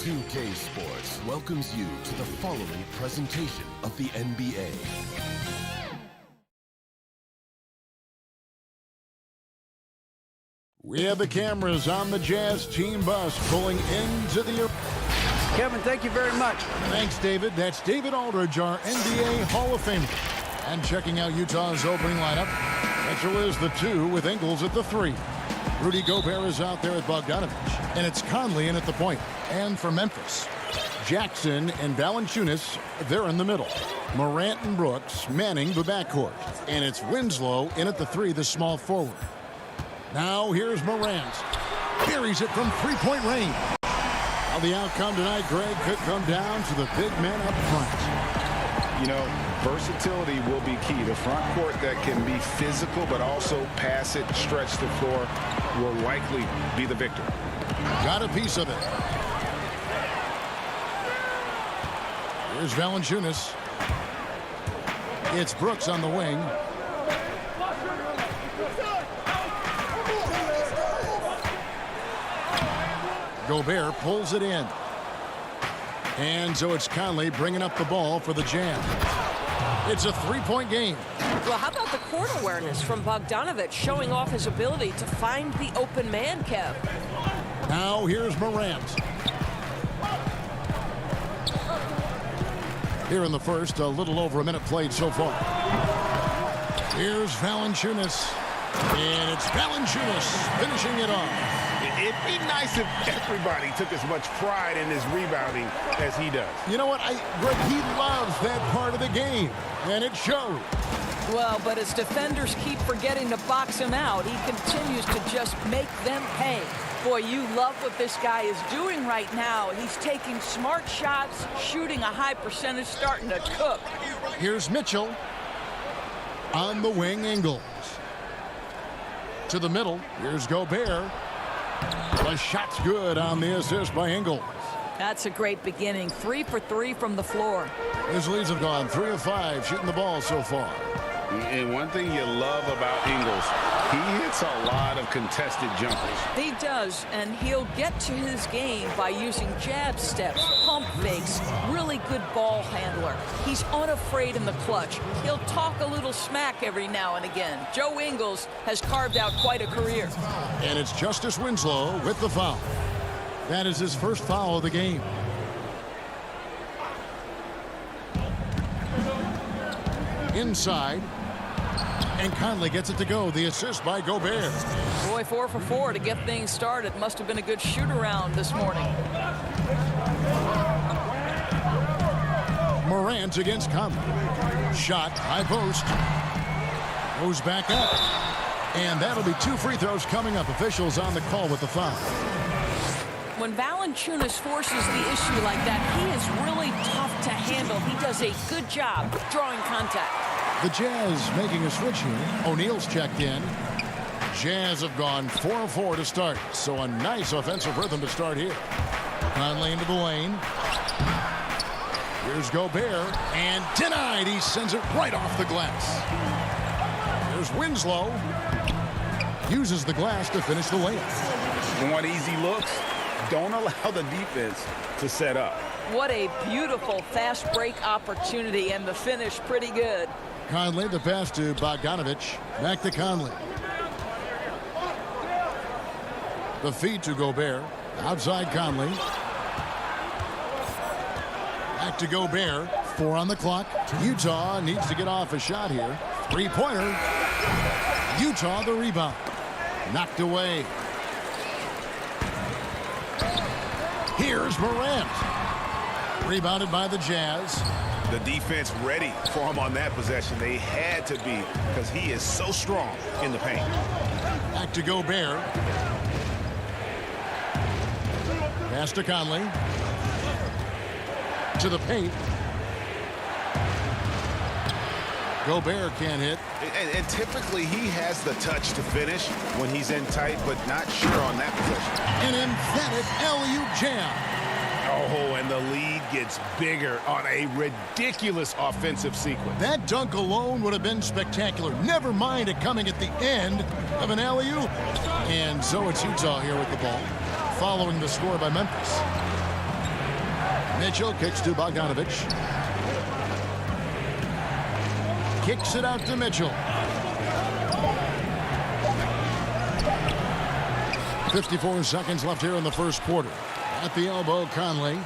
2K Sports welcomes you to the following presentation of the NBA. We have the cameras on the Jazz team bus pulling into the... Kevin, thank you very much. Thanks, David. That's David Aldridge, our NBA Hall of Famer. And checking out Utah's opening lineup, Mitchell is the 2 with Ingles at the 3. Rudy Gobert is out there at Bogdanovich. And it's Conley in at the point. And for Memphis, Jackson and Valanciunas, they're in the middle. Morant and Brooks manning the backcourt. And it's Winslow in at the 3, the small forward. Now here's Morant. Buries it from three-point range. Well, the outcome tonight, Greg, could come down to the big men up front. You know, versatility will be key. The front court that can be physical but also pass it, stretch the floor, will likely be the victor. Got a piece of it. Here's Valanciunas. It's Brooks on the wing. Gobert pulls it in. And so it's Conley bringing up the ball for the Jam. It's a three-point game. Well, how about the court awareness from Bogdanovich showing off his ability to find the open man, Kev? Now here's Morant. Here in the first, a little over a minute played so far. Here's Valanciunas. And it's Valanciunas finishing it off. It'd be nice if everybody took as much pride in his rebounding as he does. You know what, Greg, he loves that part of the game, and it shows. Well, but as defenders keep forgetting to box him out, he continues to just make them pay. Boy, you love what this guy is doing right now. He's taking smart shots, shooting a high percentage, starting to cook. Here's Mitchell. On the wing, Ingles. To the middle, here's Gobert. The shot's good on the assist by Ingles. That's a great beginning. 3 for 3 from the floor. His leads have gone 3 of 5 shooting the ball so far. And one thing you love about Ingles, he hits a lot of contested jumpers. He does, and he'll get to his game by using jab steps, pump fakes, really good ball handler. He's unafraid in the clutch. He'll talk a little smack every now and again. Joe Ingles has carved out quite a career. And it's Justice Winslow with the foul. That is his first foul of the game. Inside. And Conley gets it to go. The assist by Gobert. Boy, 4 for 4 to get things started. Must have been a good shoot-around this morning. Morant against Conley. Shot, high post. Goes back up. And that'll be 2 free throws coming up. Officials on the call with the foul. When Valanciunas forces the issue like that, he is really tough to handle. He does a good job drawing contact. The Jazz making a switch here. O'Neal's checked in. Jazz have gone 4-4 to start. So a nice offensive rhythm to start here. Conley into the lane. Here's Gobert. And denied. He sends it right off the glass. There's Winslow. Uses the glass to finish the layup. Want easy looks? Don't allow the defense to set up. What a beautiful fast break opportunity, and the finish pretty good. Conley, the pass to Bogdanovich. Back to Conley. The feed to Gobert. Outside Conley. Back to Gobert. 4 on the clock. Utah needs to get off a shot here. Three-pointer. Utah the rebound. Knocked away. Here's Morant. Rebounded by the Jazz. The defense ready for him on that possession. They had to be, because he is so strong in the paint. Back to Gobert. Pass to Conley. To the paint. Gobert can't hit. And typically he has the touch to finish when he's in tight, but not sure on that possession. An emphatic alley-oop jam. Oh, and the lead gets bigger on a ridiculous offensive sequence. That dunk alone would have been spectacular. Never mind it coming at the end of an alley-oop. And so it's Utah here with the ball, following the score by Memphis. Mitchell kicks to Bogdanovich. Kicks it out to Mitchell. 54 seconds left here in the first quarter. At the elbow, Conley.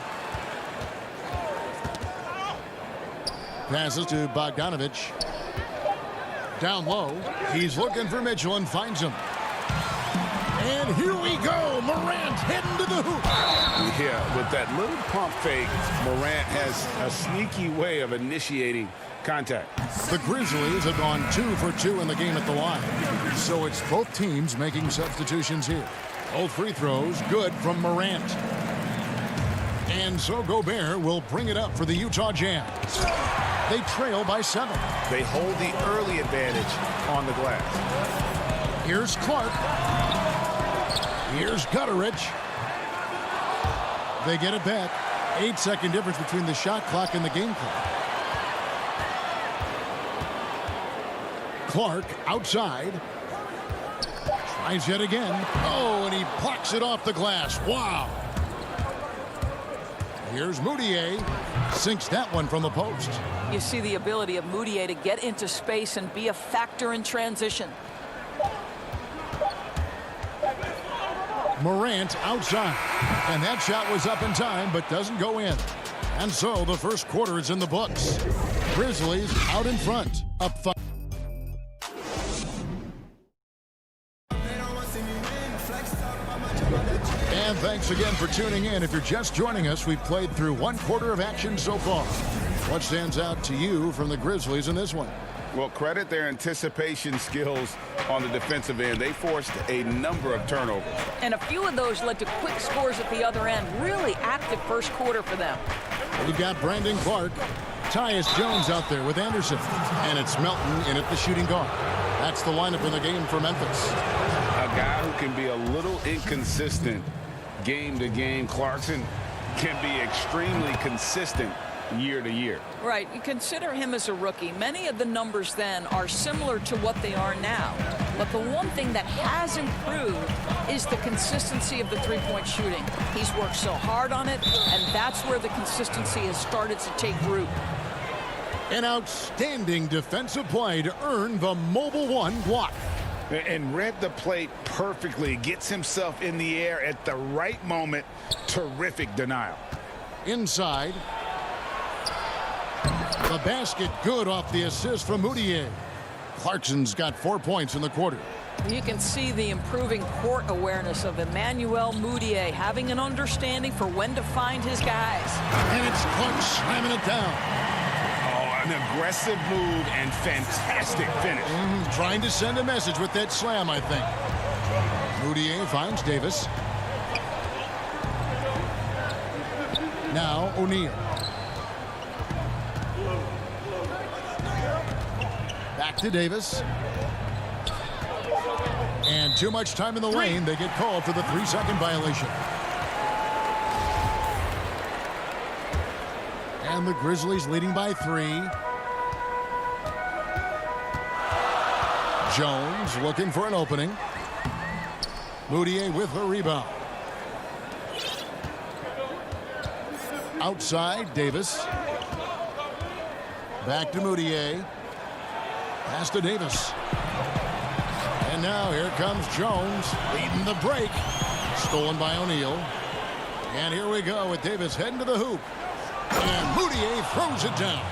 Passes to Bogdanovich. Down low. He's looking for Mitchell and finds him. And here we go. Morant heading to the hoop. Yeah, with that little pump fake, Morant has a sneaky way of initiating contact. The Grizzlies have gone 2 for 2 in the game at the line. So it's both teams making substitutions here. Both free throws good from Morant. And so Gobert will bring it up for the Utah Jazz. They trail by 7. They hold the early advantage on the glass. Here's Clark. Here's Gutteridge. They get it back. 8-second difference between the shot clock and the game clock. Clark outside. Tries yet again. Oh, and he blocks it off the glass. Wow. Here's Moutier. Sinks that one from the post. You see the ability of Moutier to get into space and be a factor in transition. Morant outside. And that shot was up in time, but doesn't go in. And so the first quarter is in the books. Grizzlies out in front. Up 5. And thanks again for tuning in. If you're just joining us, we've played through one quarter of action so far. What stands out to you from the Grizzlies in this one? Well, credit their anticipation skills on the defensive end. They forced a number of turnovers. And a few of those led to quick scores at the other end. Really active first quarter for them. We've got Brandon Clark. Tyus Jones out there with Anderson. And it's Melton in at the shooting guard. That's the lineup in the game for Memphis. A guy who can be a little inconsistent game to game. Clarkson can be extremely consistent year to year. Right. You consider him as a rookie. Many of the numbers then are similar to what they are now. But the one thing that has improved is the consistency of the three-point shooting. He's worked so hard on it, and that's where the consistency has started to take root. An outstanding defensive play to earn the Mobile One block. And read the plate perfectly. Gets himself in the air at the right moment. Terrific denial. Inside. The basket good off the assist from Moutier. Clarkson's got 4 points in the quarter. You can see the improving court awareness of Emmanuel Moutier, having an understanding for when to find his guys. And it's Clark slamming it down. An aggressive move and fantastic finish. Trying to send a message with that slam, I think. Moutier finds Davis. Now O'Neal. Back to Davis. And too much time in the lane. They get called for the 3-second violation. And the Grizzlies leading by 3. Jones looking for an opening. Moutier with the rebound. Outside, Davis. Back to Moutier. Pass to Davis. And now here comes Jones leading the break. Stolen by O'Neal. And here we go with Davis heading to the hoop. And Moutier throws it down.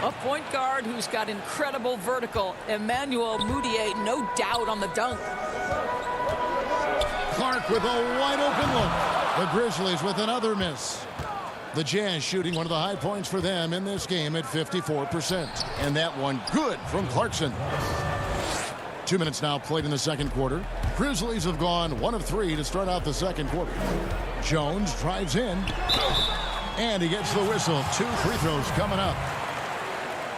A point guard who's got incredible vertical. Emmanuel Moutier, no doubt on the dunk. Clark with a wide open look. The Grizzlies with another miss. The Jazz shooting one of the high points for them in this game at 54%. And that one good from Clarkson. 2 minutes now played in the second quarter. Grizzlies have gone 1 of 3 to start out the second quarter. Jones drives in. And he gets the whistle. 2 free throws coming up.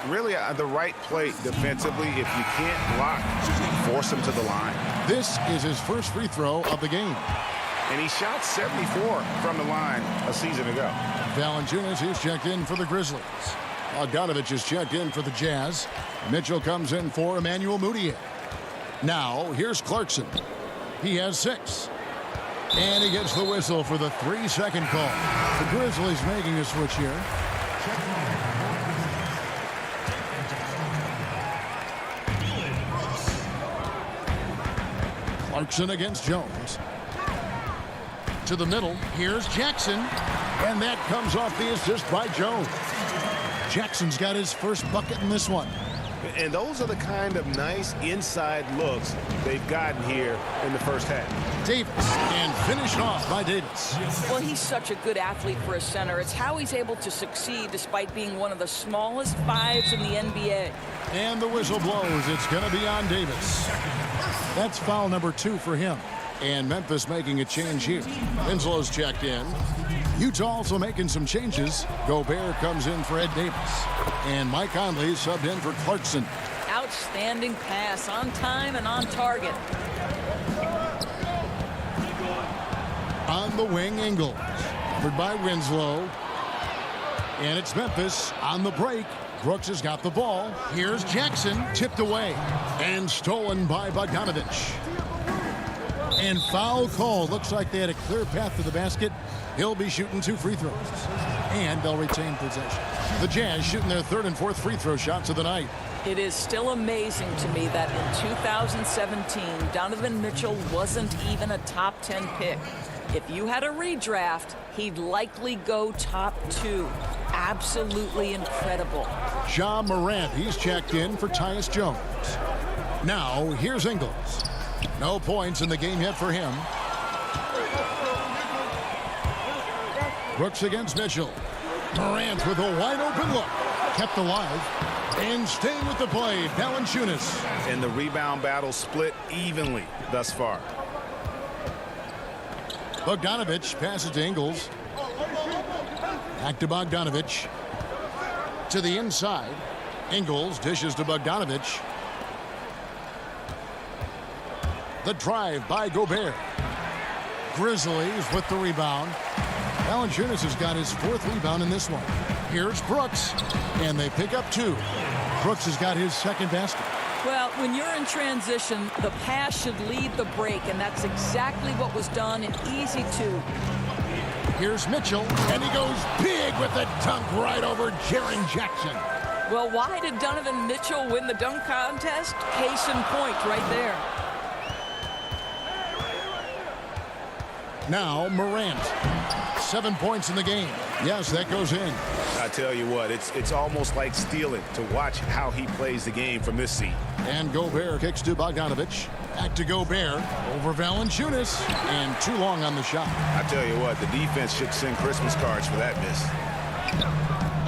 Really the right play defensively. If you can't block, force him to the line. This is his first free throw of the game. And he shot 74 from the line a season ago. Valanciunas, he's checked in for the Grizzlies. Bogdanovich is checked in for the Jazz. Mitchell comes in for Emmanuel Moutier. Now, here's Clarkson. He has 6. And he gets the whistle for the 3-second call. The Grizzlies making a switch here. Clarkson against Jones. To the middle. Here's Jackson. And that comes off the assist by Jones. Jackson's got his first bucket in this one. And those are the kind of nice inside looks they've gotten here in the first half. Davis, and finished off by Davis. Well, he's such a good athlete for a center. It's how he's able to succeed despite being one of the smallest fives in the NBA. And the whistle blows. It's going to be on Davis. That's foul number 2 for him. And Memphis making a change here. Winslow's checked in. Utah also making some changes. Gobert comes in for Ed Davis. And Mike Conley subbed in for Clarkson. Outstanding pass, on time and on target. On the wing, Ingles. Covered by Winslow. And it's Memphis on the break. Brooks has got the ball. Here's Jackson, tipped away. And stolen by Bogdanovich. And foul call. Looks like they had a clear path to the basket. He'll be shooting 2 free throws. And they'll retain possession. The Jazz shooting their 3rd and 4th free throw shots of the night. It is still amazing to me that in 2017, Donovan Mitchell wasn't even a top 10 pick. If you had a redraft, he'd likely go top 2. Absolutely incredible. Ja Morant, he's checked in for Tyus Jones. Now, here's Ingles. No points in the game yet for him. Brooks against Mitchell. Morant with a wide open look. Kept alive. And staying with the play, Valanciunas. And the rebound battle split evenly thus far. Bogdanovich passes to Ingles. Back to Bogdanovich. To the inside. Ingles dishes to Bogdanovich. The drive by Gobert. Grizzlies with the rebound. Valanciunas has got his 4th rebound in this one. Here's Brooks. And they pick up 2. Brooks has got his 2nd basket. Well, when you're in transition, the pass should lead the break, and that's exactly what was done in easy 2. Here's Mitchell, and he goes big with the dunk right over Jaren Jackson. Well, why did Donovan Mitchell win the dunk contest? Case in point right there. Now Morant. 7 points in the game. Yes, that goes in. I tell you what, it's almost like stealing to watch how he plays the game from this seat. And Gobert kicks to Bogdanovich. Back to Gobert. Over Valanciunas. And too long on the shot. I tell you what, the defense should send Christmas cards for that miss.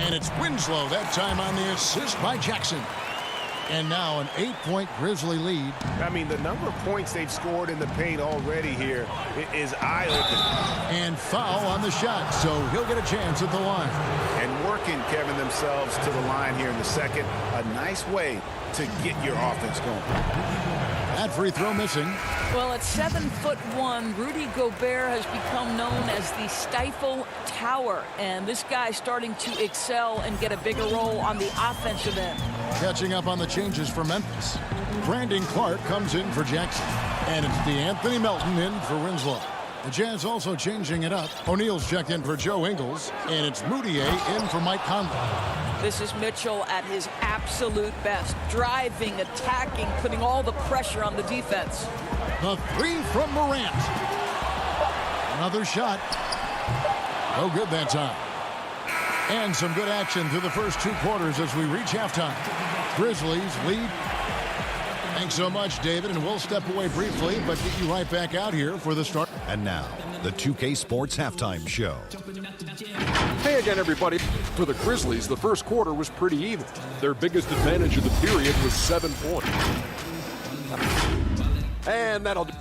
And it's Winslow that time on the assist by Jackson. And now an 8-point Grizzly lead. I mean, the number of points they've scored in the paint already here is eye-opening. And foul on the shot, so he'll get a chance at the line. And working, Kevin, themselves to the line here in the second. A nice way to get your offense going. That free throw missing. Well, at 7'1", Rudy Gobert has become known as the Stifle Tower. And this guy's starting to excel and get a bigger role on the offensive end. Catching up on the changes for Memphis. Brandon Clark comes in for Jackson. And it's DeAnthony Melton in for Winslow. The Jazz also changing it up. O'Neal's checked in for Joe Ingles. And it's Moutier in for Mike Conley. This is Mitchell at his absolute best. Driving, attacking, putting all the pressure on the defense. The 3 from Morant. Another shot. No good that time. And some good action through the first 2 quarters as we reach halftime. Grizzlies lead. Thanks so much, David, and we'll step away briefly, but get you right back out here for the start. And now, the 2K Sports Halftime Show. Hey again, everybody. For the Grizzlies, the first quarter was pretty even. Their biggest advantage of the period was 7 points. And that'll do.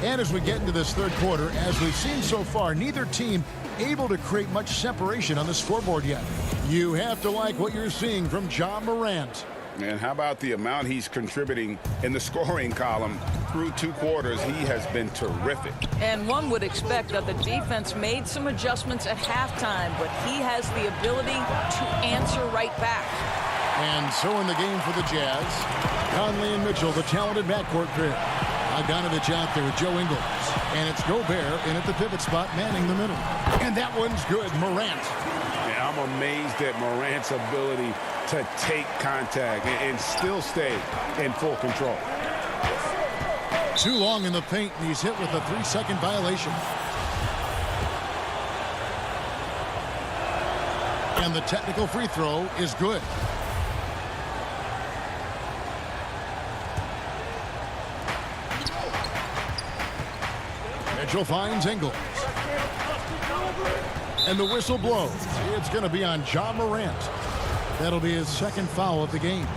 And as we get into this third quarter, as we've seen so far, neither team able to create much separation on the scoreboard yet. You have to like what you're seeing from Ja Morant. And how about the amount he's contributing in the scoring column through 2 quarters? He has been terrific. And one would expect that the defense made some adjustments at halftime, but he has the ability to answer right back. And so in the game for the Jazz, Conley and Mitchell, the talented backcourt pair. Bogdanovich out there with Joe Ingles. And it's Gobert in at the pivot spot, manning the middle. And that one's good. Morant. Yeah, I'm amazed at Morant's ability to take contact and still stay in full control. Too long in the paint, and he's hit with a 3-second violation. And the technical free throw is good. Mitchell finds Ingles. And the whistle blows. It's going to be on Ja Morant. That'll be his 2nd foul of the game.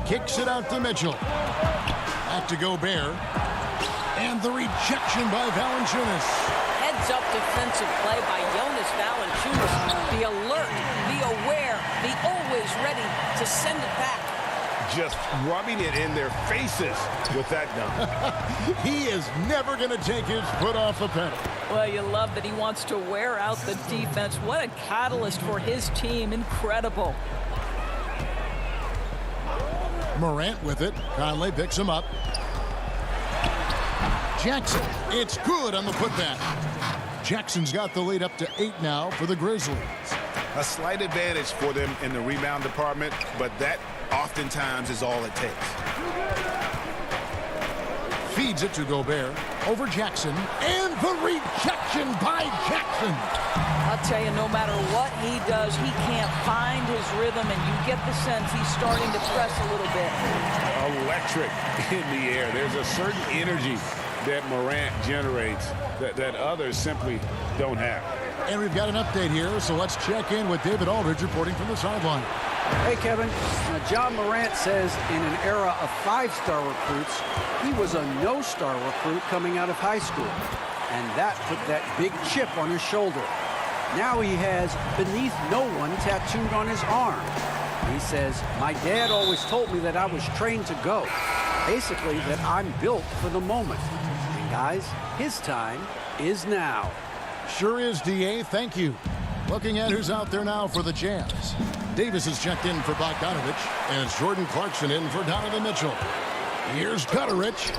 Kicks it out to Mitchell. Back to Gobert. And the rejection by Valanciunas. Heads-up defensive play by Jonas Valanciunas. Be alert, be aware, be always ready to send it back. Just rubbing it in their faces with that dunk. He is never going to take his foot off the pedal. Well, you love that he wants to wear out the defense. What a catalyst for his team. Incredible. Morant with it. Conley picks him up. Jackson. It's good on the putback. Jackson's got the lead up to 8 now for the Grizzlies. A slight advantage for them in the rebound department, but that oftentimes is all it takes. Feeds it to Gobert. Over Jackson. And the rejection by Jackson. I'll tell you, no matter what he does, he can't find his rhythm, and you get the sense he's starting to press a little bit. Electric in the air. There's a certain energy that Morant generates that others simply don't have. And we've got an update here, so let's check in with David Aldridge reporting from the sideline. Hey, Kevin. Ja Morant says in an era of 5-star recruits, he was a no-star recruit coming out of high school. And that put that big chip on his shoulder. Now he has beneath no one tattooed on his arm. He says, my dad always told me that I was trained to go. Basically, that I'm built for the moment. And guys, his time is now. Sure is, D.A. Thank you. Looking at who's out there now for the Jazz. Davis is checked in for Bogdanovich, and it's Jordan Clarkson in for Donovan Mitchell. Here's Gutterich,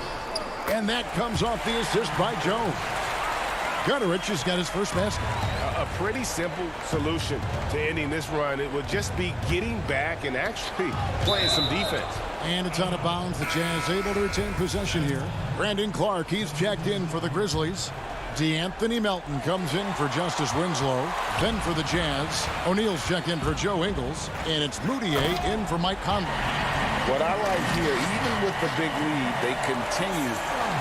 and that comes off the assist by Jones. Gutterich has got his first basket. A pretty simple solution to ending this run. It would just be getting back and actually playing some defense. And it's out of bounds. The Jazz able to retain possession here. Brandon Clark, he's checked in for the Grizzlies. DeAnthony Melton comes in for Justice Winslow. Then for the Jazz, O'Neal's checked in for Joe Ingles. And it's Moutier in for Mike Conley. What I like here, even with the big lead, they continue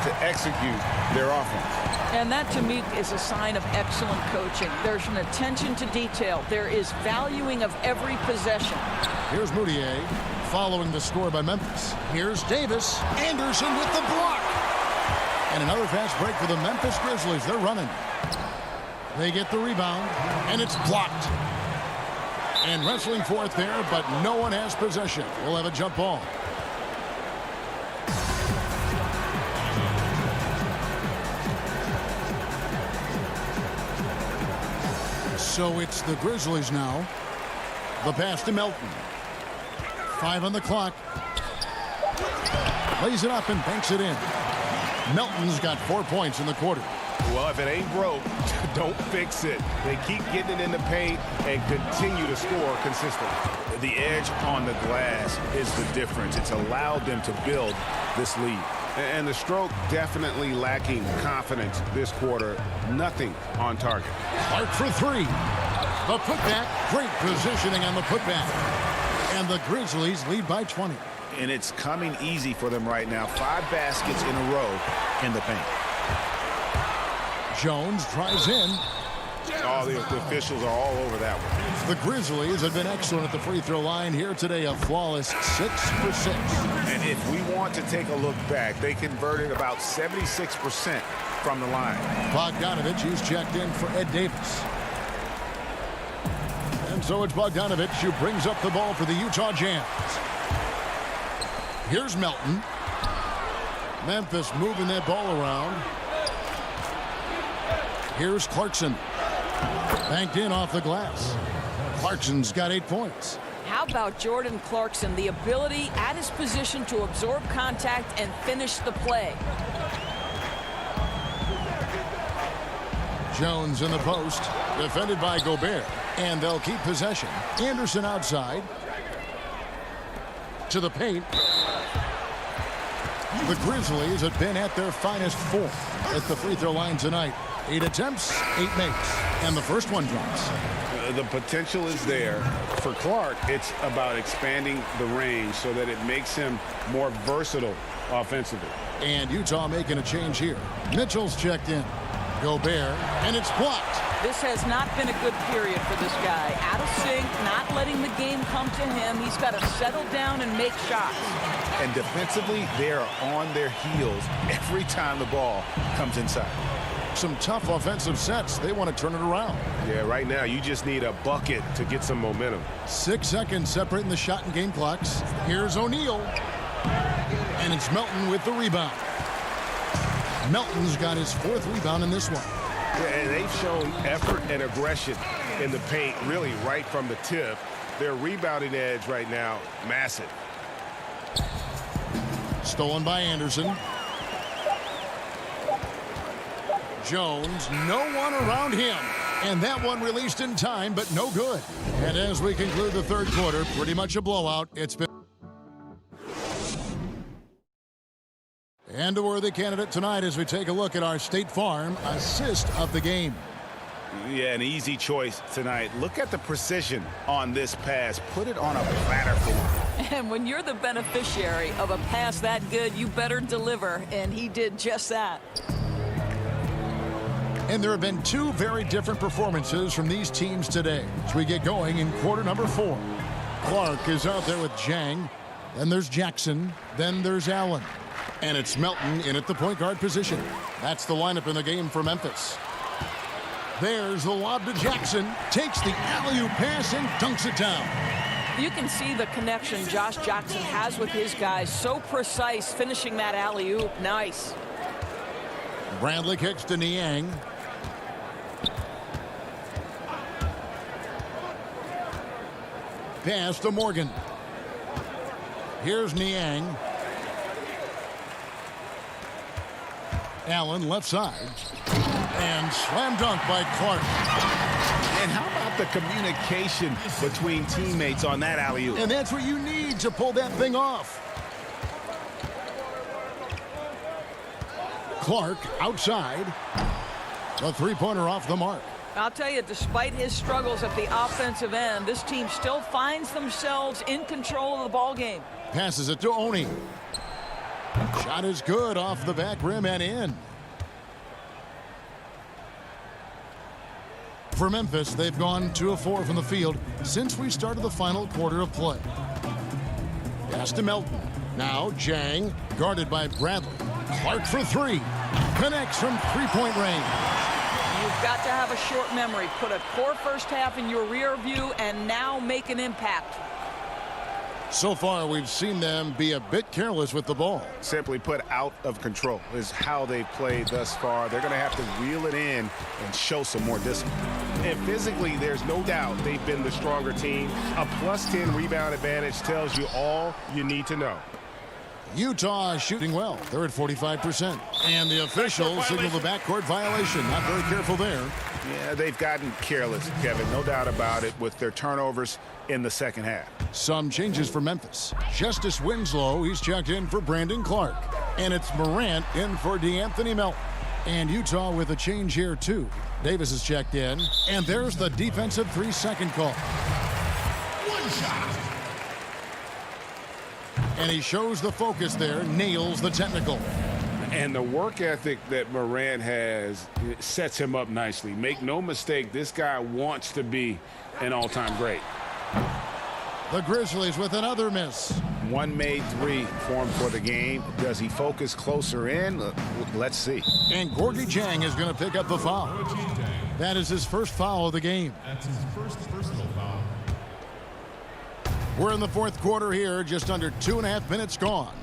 to execute their offense. And that, to me, is a sign of excellent coaching. There's an attention to detail. There is valuing of every possession. Here's Moutier following the score by Memphis. Here's Davis. Anderson with the block. And another fast break for the Memphis Grizzlies. They're running. They get the rebound, and it's blocked. And wrestling for it there, but no one has possession. We'll have a jump ball. So it's the Grizzlies now. The pass to Melton. 5 on the clock. Lays it up and banks it in. Melton's got 4 points in the quarter. Well, if it ain't broke, don't fix it. They keep getting it in the paint and continue to score consistently. The edge on the glass is the difference. It's allowed them to build this lead. And the stroke definitely lacking confidence this quarter. Nothing on target. Clark for 3. The putback. Great positioning on the putback. And the Grizzlies lead by 20. And it's coming easy for them right now. 5 baskets in a row in the paint. Jones drives in. Oh, the officials are all over that one. The Grizzlies have been excellent at the free throw line here today. A flawless 6 for 6. And if we want to take a look back, they converted about 76% from the line. Bogdanovich, he's checked in for Ed Davis. And And so it's Bogdanovich who brings up the ball for the Utah Jazz. Here's Melton. Memphis moving that ball around. Here's Clarkson. Banked in off the glass. Clarkson's got 8 points. How about Jordan Clarkson? The ability at his position to absorb contact and finish the play. Jones in the post. Defended by Gobert. And they'll keep possession. Anderson outside. To the paint. The Grizzlies have been at their finest 4 at the free throw line tonight. 8 attempts, 8 makes. And the first one drops. The potential is there. For Clark, it's about expanding the range so that it makes him more versatile offensively. And Utah making a change here. Mitchell's checked in. Gobert, and it's blocked. This has not been a good period for this guy. Out of sync, not letting the game come to him. He's got to settle down and make shots. And defensively, they are on their heels every time the ball comes inside. Some tough offensive sets. They want to turn it around. Yeah, right now you just need a bucket to get some momentum. 6 seconds separating the shot and game clocks. Here's O'Neal. And it's Melton with the rebound. Melton's got his 4th rebound in this one. Yeah, and they've shown effort and aggression in the paint, really right from the tip. Their rebounding edge right now, massive. Stolen by Anderson. Jones, no one around him. And that one released in time, but no good. And as we conclude the 3rd quarter, pretty much a blowout. It's been... And a worthy candidate tonight as we take a look at our State Farm assist of the game. Yeah, an easy choice tonight. Look at the precision on this pass. Put it on a platter for him. And when you're the beneficiary of a pass that good, you better deliver. And he did just that. And there have been 2 very different performances from these teams today as we get going in quarter number 4. Clark is out there with Jang. Then there's Jackson. Then there's Allen. And it's Melton in at the point guard position. That's the lineup in the game for Memphis. There's the lob to Jackson. Takes the alley-oop pass and dunks it down. You can see the connection Josh Jackson has with his guys. So precise finishing that alley-oop. Nice. Bradley kicks to Niang. Pass to Morgan. Here's Niang. Allen left side. And slam dunk by Clark. And how about the communication between teammates on that alley-oop? And that's what you need to pull that thing off. Clark outside. The 3-pointer off the mark. I'll tell you, despite his struggles at the offensive end, this team still finds themselves in control of the ball game. Passes it to Oni. Shot is good off the back rim and in. For Memphis, they've gone 2 of 4 from the field since we started the final quarter of play. Pass to Melton. Now Jang, guarded by Bradley. Clark for 3. Connects from 3-point range. You've got to have a short memory. Put a poor first half in your rear view and now make an impact. So far, we've seen them be a bit careless with the ball. Simply put, out of control is how they've played thus far. They're going to have to reel it in and show some more discipline. And physically, there's no doubt they've been the stronger team. A +10 rebound advantage tells you all you need to know. Utah is shooting well. They're at 45%. And the officials signal the backcourt violation. Not very careful there. Yeah, they've gotten careless, Kevin. No doubt about it with their turnovers in the second half. Some changes for Memphis. Justice Winslow, he's checked in for Brandon Clark. And it's Morant in for DeAnthony Melton. And Utah with a change here, too. Davis is checked in. And there's the defensive 3-second call. One shot. And he shows the focus there, nails the technical. And the work ethic that Morant has sets him up nicely. Make no mistake, this guy wants to be an all-time great. The Grizzlies with another miss. One made 3 for him for the game. Does he focus closer in? Let's see. And Gorgui Dieng is going to pick up the foul. That is his first foul of the game. That's his first personal foul. We're in the fourth quarter here, just under 2.5 minutes gone.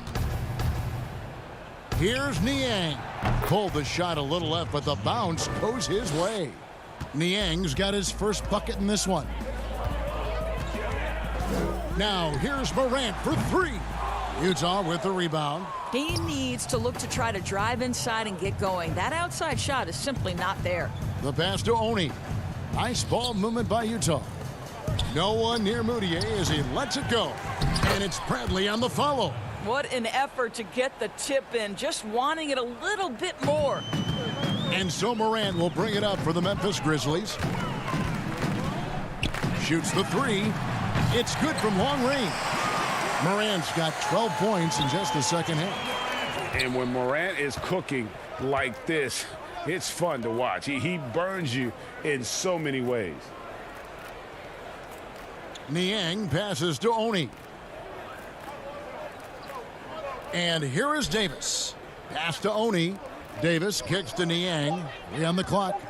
Here's Niang. Pulled the shot a little left, but the bounce goes his way. Niang's got his first bucket in this one. Now here's Morant for three. Utah with the rebound. He needs to look to try to drive inside and get going. That outside shot is simply not there. The pass to Oni. Nice ball movement by Utah. No one near Moutier as he lets it go. And it's Bradley on the follow. What an effort to get the tip in, just wanting it a little bit more. And so Morant will bring it up for the Memphis Grizzlies. Shoots the three. It's good from long range. Morant's got 12 points in just the second half. And when Morant is cooking like this, it's fun to watch. He burns you in so many ways. Niang passes to Oni. And here is Davis. Pass to Oni. Davis kicks to Niang. 3 on the clock.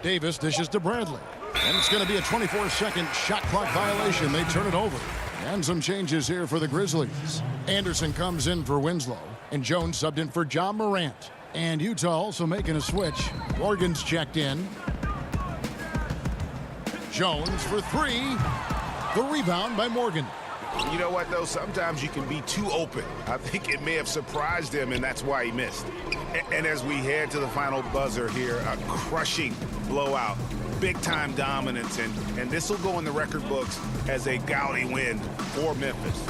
Davis dishes to Bradley. And it's going to be a 24-second shot clock violation. They turn it over. And some changes here for the Grizzlies. Anderson comes in for Winslow. And Jones subbed in for Ja Morant. And Utah also making a switch. Morgan's checked in. Jones for three. The rebound by Morgan. You know what, though? Sometimes you can be too open. I think it may have surprised him, and that's why he missed. And as we head to the final buzzer here, a crushing blowout. Big-time dominance, and this will go in the record books as a gaudy win for Memphis.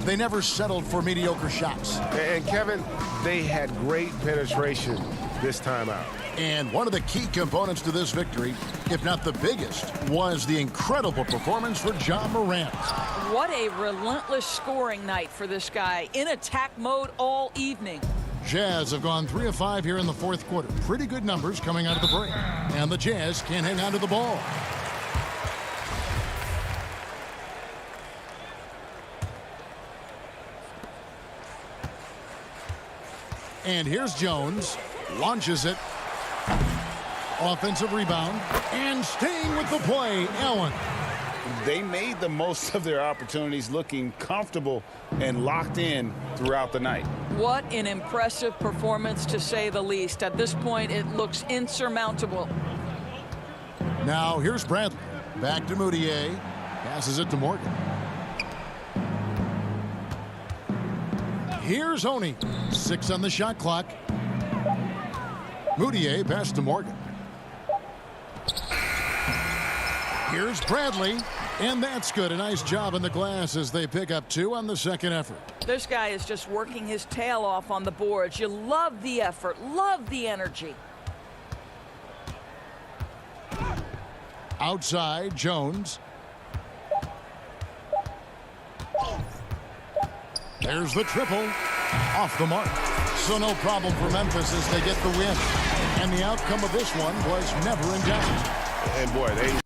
They never settled for mediocre shots. And, Kevin, they had great penetration this time out. And one of the key components to this victory, if not the biggest, was the incredible performance for Ja Morant. What a relentless scoring night for this guy, in attack mode all evening. Jazz have gone 3 of 5 here in the fourth quarter. Pretty good numbers coming out of the break. And the Jazz can't hang on to the ball. And here's Jones. Launches it. Offensive rebound. And staying with the play, Allen. They made the most of their opportunities, looking comfortable and locked in throughout the night. What an impressive performance, to say the least. At this point, it looks insurmountable. Now here's Bradley. Back to Moutier. Passes it to Morgan. Here's Oni. 6 on the shot clock. Moutier pass to Morgan. Here's Bradley. And that's good. A nice job in the glass as they pick up 2 on the second effort. This guy is just working his tail off on the boards. You love the effort, love the energy. Outside, Jones. There's the triple. Off the mark. So no problem for Memphis as they get the win. And the outcome of this one was never in doubt. And boy, they...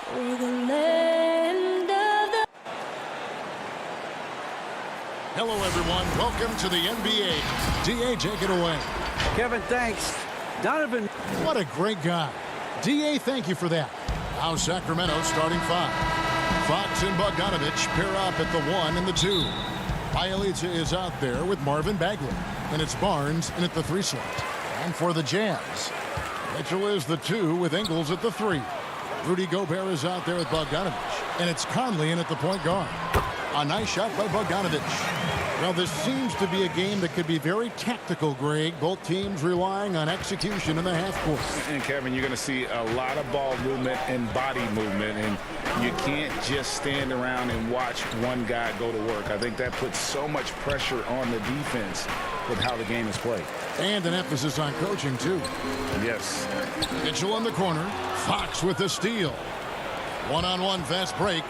Hello, everyone. Welcome to the NBA. D.A., take it away. Kevin, thanks. Donovan. What a great guy. D.A., thank you for that. Now Sacramento starting five. Fox and Bogdanovich pair up at the 1 and the 2. Bielitsa is out there with Marvin Bagley. And it's Barnes in at the 3 slot. And for the Jazz, Mitchell is the 2 with Ingles at the 3. Rudy Gobert is out there with Bogdanovich. And it's Conley in at the point guard. A nice shot by Bogdanovich. Well, this seems to be a game that could be very tactical, Greg. Both teams relying on execution in the half court. And, Kevin, you're going to see a lot of ball movement and body movement, and you can't just stand around and watch one guy go to work. I think that puts so much pressure on the defense with how the game is played. And an emphasis on coaching, too. Yes. Mitchell in the corner. Fox with the steal. One-on-one fast break.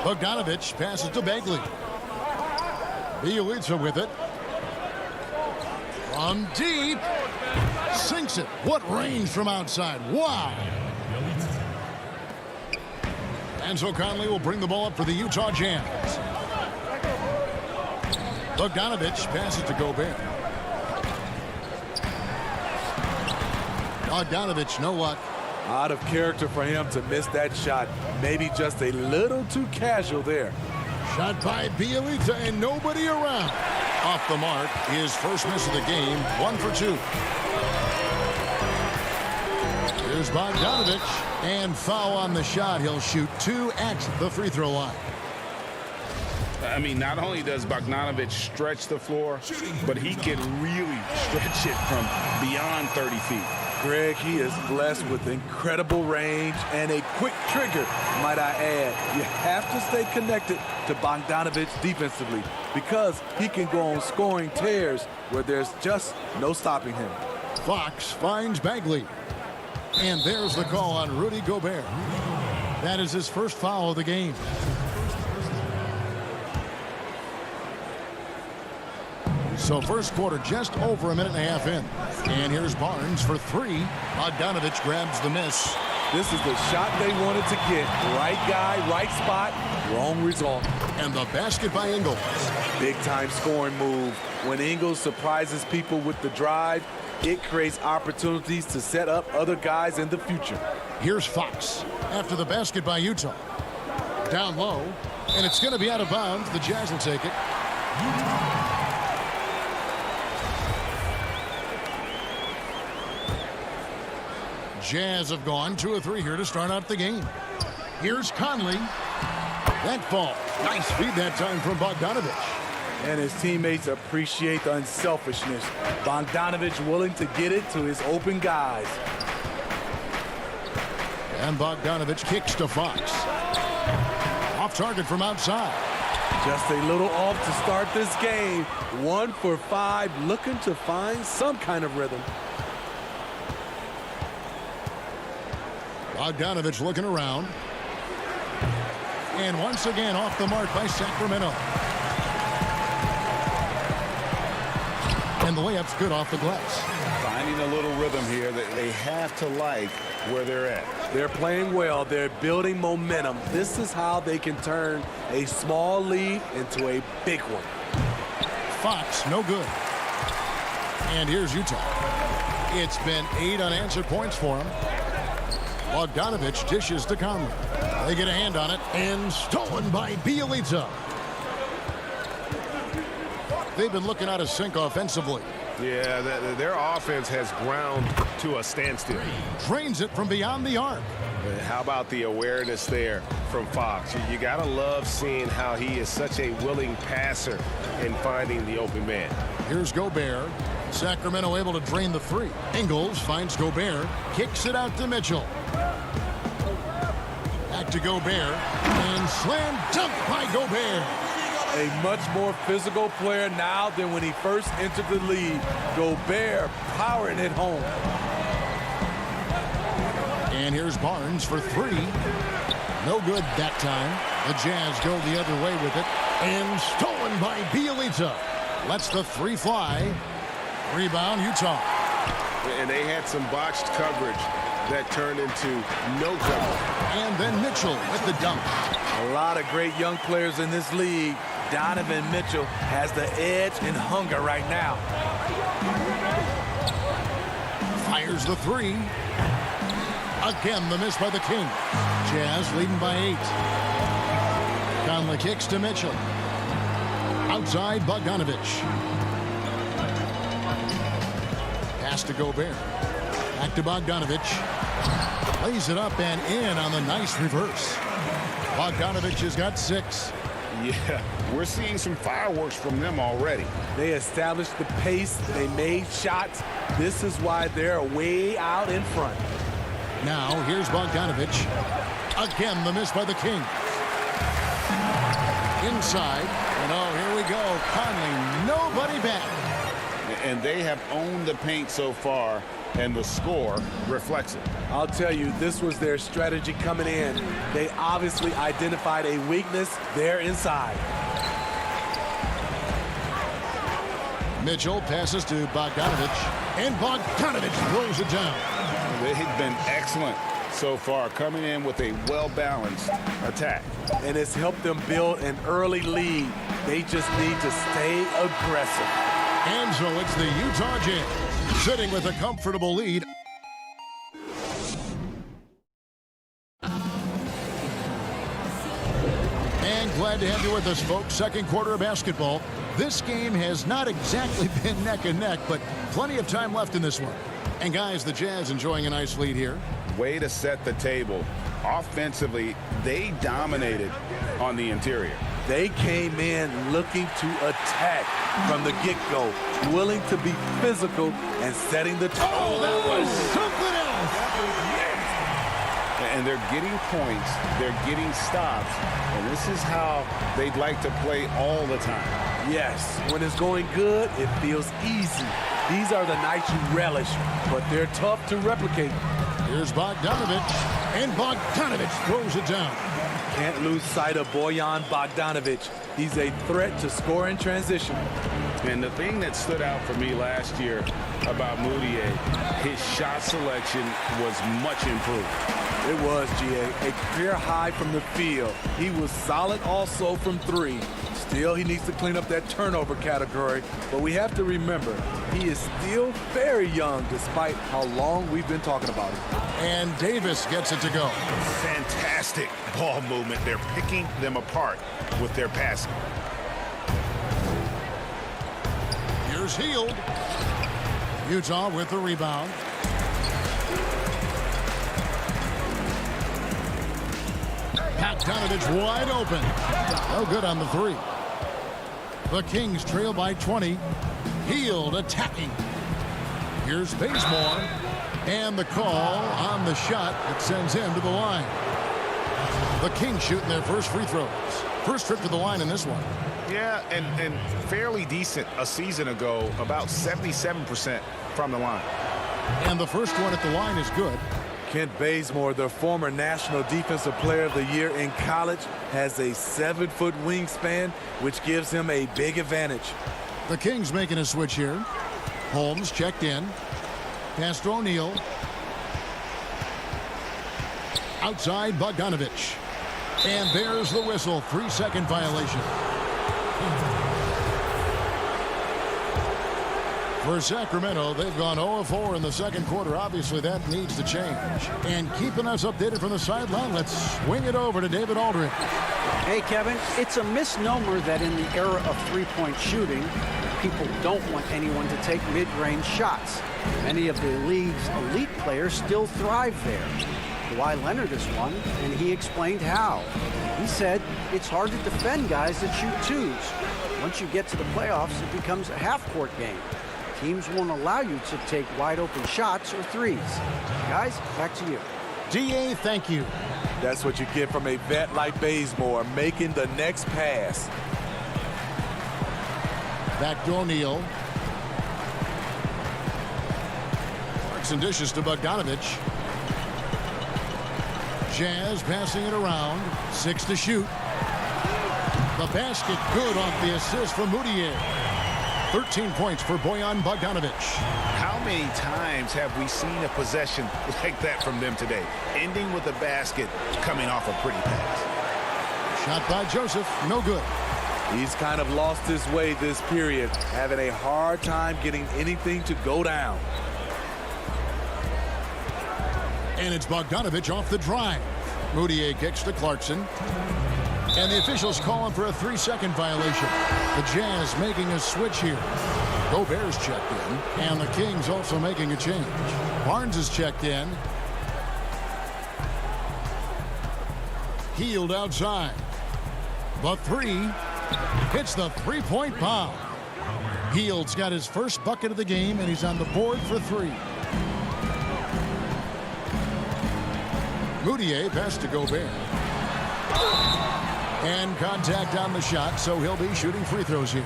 Bogdanovich passes to Bagley. Bielitsa with it. From deep. Sinks it. What range from outside. Wow. And so Conley will bring the ball up for the Utah Jazz. Bogdanovich passes to Gobert. Bogdanovich, no luck. Out of character for him to miss that shot. Maybe just a little too casual there. Shot by Bielitsa and nobody around. Off the mark, his first miss of the game, 1 for 2. Here's Bogdanovich, and foul on the shot. He'll shoot 2 at the free throw line. I mean, not only does Bogdanovich stretch the floor, but he can really stretch it from beyond 30 feet. Greg, he is blessed with incredible range and a quick trigger, might I add. You have to stay connected to Bogdanovich defensively because he can go on scoring tears where there's just no stopping him. Fox finds Bagley. And there's the call on Rudy Gobert. That is his first foul of the game. So first quarter just over a minute and a half in. And here's Barnes for 3. Bogdanovich grabs the miss. This is the shot they wanted to get. Right guy, right spot, wrong result. And the basket by Ingles. Big time scoring move. When Ingles surprises people with the drive, it creates opportunities to set up other guys in the future. Here's Fox after the basket by Utah. Down low, and it's going to be out of bounds. The Jazz will take it. Jazz have gone 2 of 3 here to start out the game. Here's Conley. That ball. Nice feed that time from Bogdanovich. And his teammates appreciate the unselfishness. Bogdanovich willing to get it to his open guys. And Bogdanovich kicks to Fox. Off target from outside. Just a little off to start this game. 1 for 5, looking to find some kind of rhythm. Bogdanovich looking around. And once again off the mark by Sacramento. And the layup's good off the glass. Finding a little rhythm here that they have to like where they're at. They're playing well. They're building momentum. This is how they can turn a small lead into a big one. Fox, no good. And here's Utah. It's been 8 unanswered points for him. Bogdanovich dishes to Conley. They get a hand on it, and stolen by Bielitsa. They've been looking out of sync offensively. Yeah, their offense has ground to a standstill. Drains it from beyond the arc. How about the awareness there from Fox? You got to love seeing how he is such a willing passer in finding the open man. Here's Gobert. Sacramento able to drain the 3. Ingles finds Gobert. Kicks it out to Mitchell. Back to Gobert. And slam dunk by Gobert. A much more physical player now than when he first entered the league. Gobert powering it home. And here's Barnes for 3. No good that time. The Jazz go the other way with it. And stolen by Bielitsa. Lets the 3 fly. Rebound, Utah. And they had some botched coverage that turned into no cover. And then Mitchell with the dunk. A lot of great young players in this league. Donovan Mitchell has the edge and hunger right now. Fires the three. Again, the miss by the Kings. Jazz leading by 8. Conley kicks to Mitchell. Outside, Bogdanovich. Pass to Gobert. Back to Bogdanovich. Lays it up and in on the nice reverse. Bogdanovich has got 6. Yeah, we're seeing some fireworks from them already. They established the pace. They made shots. This is why they're way out in front. Now, here's Bogdanovich. Again, the miss by the Kings. Inside. And oh, here we go. Conley, nobody back. And they have owned the paint so far, and the score reflects it. I'll tell you, this was their strategy coming in. They obviously identified a weakness there inside. Mitchell passes to Bogdanovich, and Bogdanovich throws it down. They've been excellent so far, coming in with a well-balanced attack. And it's helped them build an early lead. They just need to stay aggressive. And so it's the Utah Jazz sitting with a comfortable lead. And glad to have you with us, folks. Second quarter of basketball. This game has not exactly been neck and neck, but plenty of time left in this one. And guys, the Jazz enjoying a nice lead here. Way to set the table. Offensively, they dominated on the interior. They came in looking to attack from the get-go, willing to be physical and setting the tone. Oh, that was something else. And they're getting points, they're getting stops, and this is how they'd like to play all the time. Yes, when it's going good, it feels easy. These are the nights you relish, but they're tough to replicate. Here's Bogdanovich, and Bogdanovich throws it down. Can't lose sight of Bojan Bogdanovich. He's a threat to score in transition. And the thing that stood out for me last year about Moutier, his shot selection was much improved. It was, GA, a career high from the field. He was solid also from 3. Still, he needs to clean up that turnover category, but we have to remember, he is still very young despite how long we've been talking about him. And Davis gets it to go. Fantastic ball movement. They're picking them apart with their passing. Here's Hield. Utah with the rebound. Bogdanovich wide open. No good on the 3. The Kings trail by 20. Hield attacking. Here's Bazemore. And the call on the shot that sends him to the line. The Kings shooting their first free throws. First trip to the line in this one. Yeah, and fairly decent a season ago, about 77% from the line. And the first one at the line is good. Kent Bazemore, the former National Defensive Player of the Year in college, has a 7-foot wingspan, which gives him a big advantage. The Kings making a switch here. Holmes checked in. Pass to O'Neal. Outside, Bogdanovich. And there's the whistle. 3-second violation. For Sacramento, they've gone 0-4 in the second quarter. Obviously, that needs to change. And keeping us updated from the sideline, let's swing it over to David Aldridge. Hey, Kevin, it's a misnomer that in the era of three-point shooting, people don't want anyone to take mid-range shots. Many of the league's elite players still thrive there. Kawhi Leonard is one, and he explained how. He said it's hard to defend guys that shoot twos. Once you get to the playoffs, it becomes a half-court game. Teams won't allow you to take wide-open shots or threes. Guys, back to you. DA, thank you. That's what you get from a vet like Bazemore, making the next pass. Back to O'Neal. Clarkson dishes to Bogdanovich. Jazz passing it around. 6 to shoot. The basket good off the assist from Moutier. 13 points for Bojan Bogdanovic. How many times have we seen a possession like that from them today? Ending with a basket, coming off a pretty pass. Shot by Joseph, no good. He's kind of lost his way this period, having a hard time getting anything to go down. And it's Bogdanovic off the drive. Moutier kicks to Clarkson. And the officials call him for a 3-second violation. The Jazz making a switch here. Gobert's checked in. And the Kings also making a change. Barnes is checked in. Hield outside. The three hits the three-point bomb. Hield's got his first bucket of the game, and he's on the board for 3. Moutier pass to Gobert. And contact on the shot, so he'll be shooting free throws here.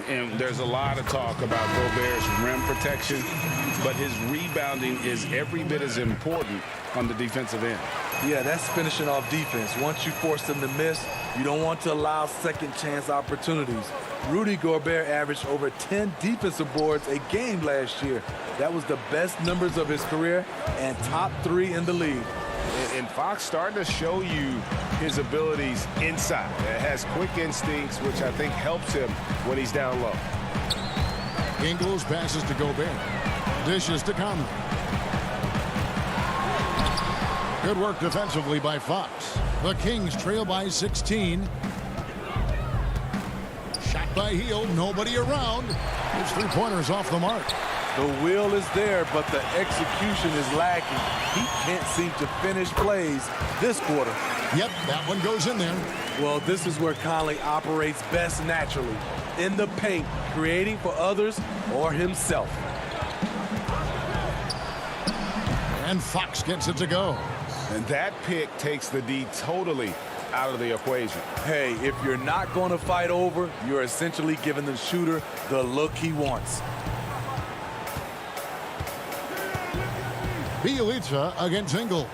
And there's a lot of talk about Gobert's rim protection, but his rebounding is every bit as important on the defensive end. Yeah, that's finishing off defense. Once you force them to miss, you don't want to allow second chance opportunities. Rudy Gobert averaged over 10 defensive boards a game last year. That was the best numbers of his career and top 3 in the league. And Fox starting to show you his abilities inside. It has quick instincts, which I think helps him when he's down low. Ingles passes to Gobert. Dishes to Conley. Good work defensively by Fox. The Kings trail by 16. Shot by Hield. Nobody around. His three-pointer's off the mark. The will is there, but the execution is lacking. He can't seem to finish plays this quarter. Yep, that one goes in there. Well, this is where Conley operates best naturally. In the paint, creating for others or himself. And Fox gets it to go. And that pick takes the D totally out of the equation. Hey, if you're not going to fight over, you're essentially giving the shooter the look he wants. Bielitsa against Ingles.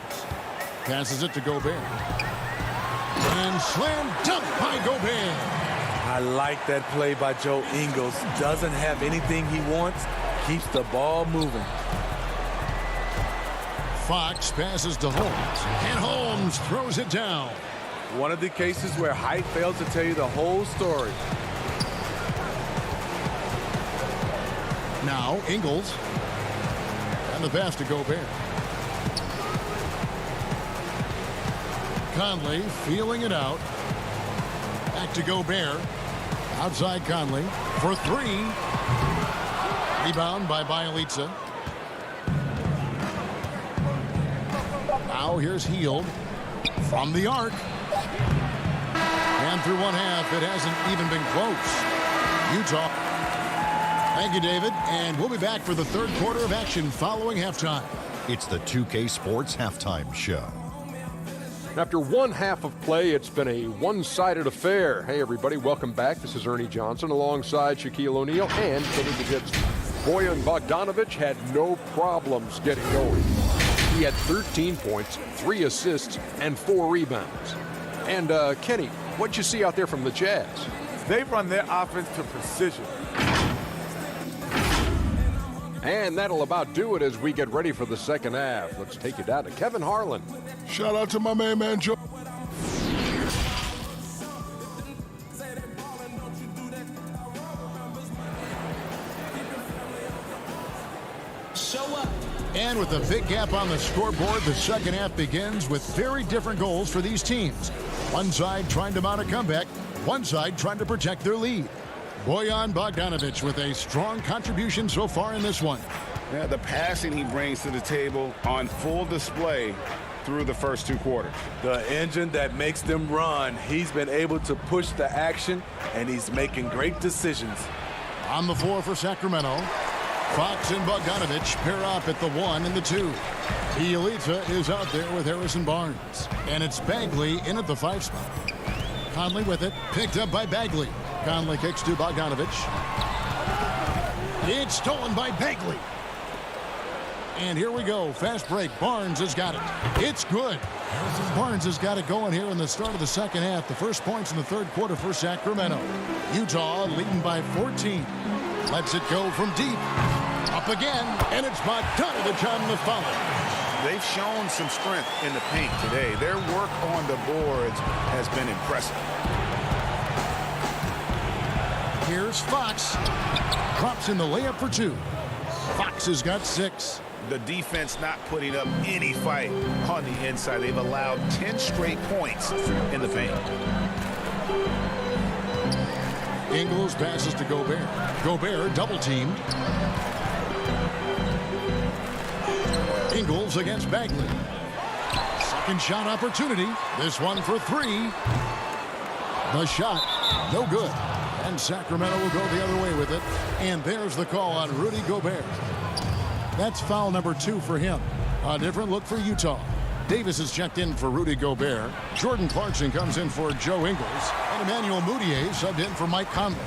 Passes it to Gobert. And slam dunk by Gobert. I like that play by Joe Ingles. Doesn't have anything he wants. Keeps the ball moving. Fox passes to Holmes. And Holmes throws it down. One of the cases where height fails to tell you the whole story. Now Ingles. And the pass to Gobert. Conley feeling it out. Back to Gobert. Outside Conley for 3. Rebound by Bielitsa. Now here's Hield from the arc. And through one half, it hasn't even been close. Utah. Thank you, David. And we'll be back for the third quarter of action following halftime. It's the 2K Sports Halftime Show. After one half of play, it's been a one-sided affair. Hey, everybody, welcome back. This is Ernie Johnson alongside Shaquille O'Neal and Kenny Bogutski. Bojan Bogdanovic had no problems getting going. He had 13 points, 3 assists, and 4 rebounds. And, Kenny, what'd you see out there from the Jazz? They run their offense to precision. And that'll about do it as we get ready for the second half. Let's take you down to Kevin Harlan. Shout out to my man Joe. And with a big gap on the scoreboard, the second half begins with very different goals for these teams. One side trying to mount a comeback, one side trying to protect their lead. Bojan Bogdanovic with a strong contribution so far in this one. Yeah, the passing he brings to the table on full display through the first 2 quarters. The engine that makes them run. He's been able to push the action, and he's making great decisions. On the floor for Sacramento, Fox and Bogdanovic pair up at the 1 and the 2. Bielitsa is out there with Harrison Barnes. And it's Bagley in at the 5 spot. Conley with it, picked up by Bagley. Conley kicks to Bogdanovic. It's stolen by Bagley. And here we go. Fast break. Barnes has got it. It's good. Barnes has got it going here in the start of the second half. The first points in the third quarter for Sacramento. Utah leading by 14. Lets it go from deep. Up again. And it's Bogdanovich on the foul. They've shown some strength in the paint today. Their work on the boards has been impressive. Here's Fox. Drops in the layup for 2. Fox has got 6. The defense not putting up any fight on the inside. They've allowed 10 straight points in the paint. Ingles passes to Gobert. Gobert double teamed. Ingles against Bagley. Second shot opportunity. This one for 3. The shot, no good. And Sacramento will go the other way with it. And there's the call on Rudy Gobert. That's foul number 2 for him. A different look for Utah. Davis is checked in for Rudy Gobert. Jordan Clarkson comes in for Joe Ingles. And Emmanuel Mudiay subbed in for Mike Conley.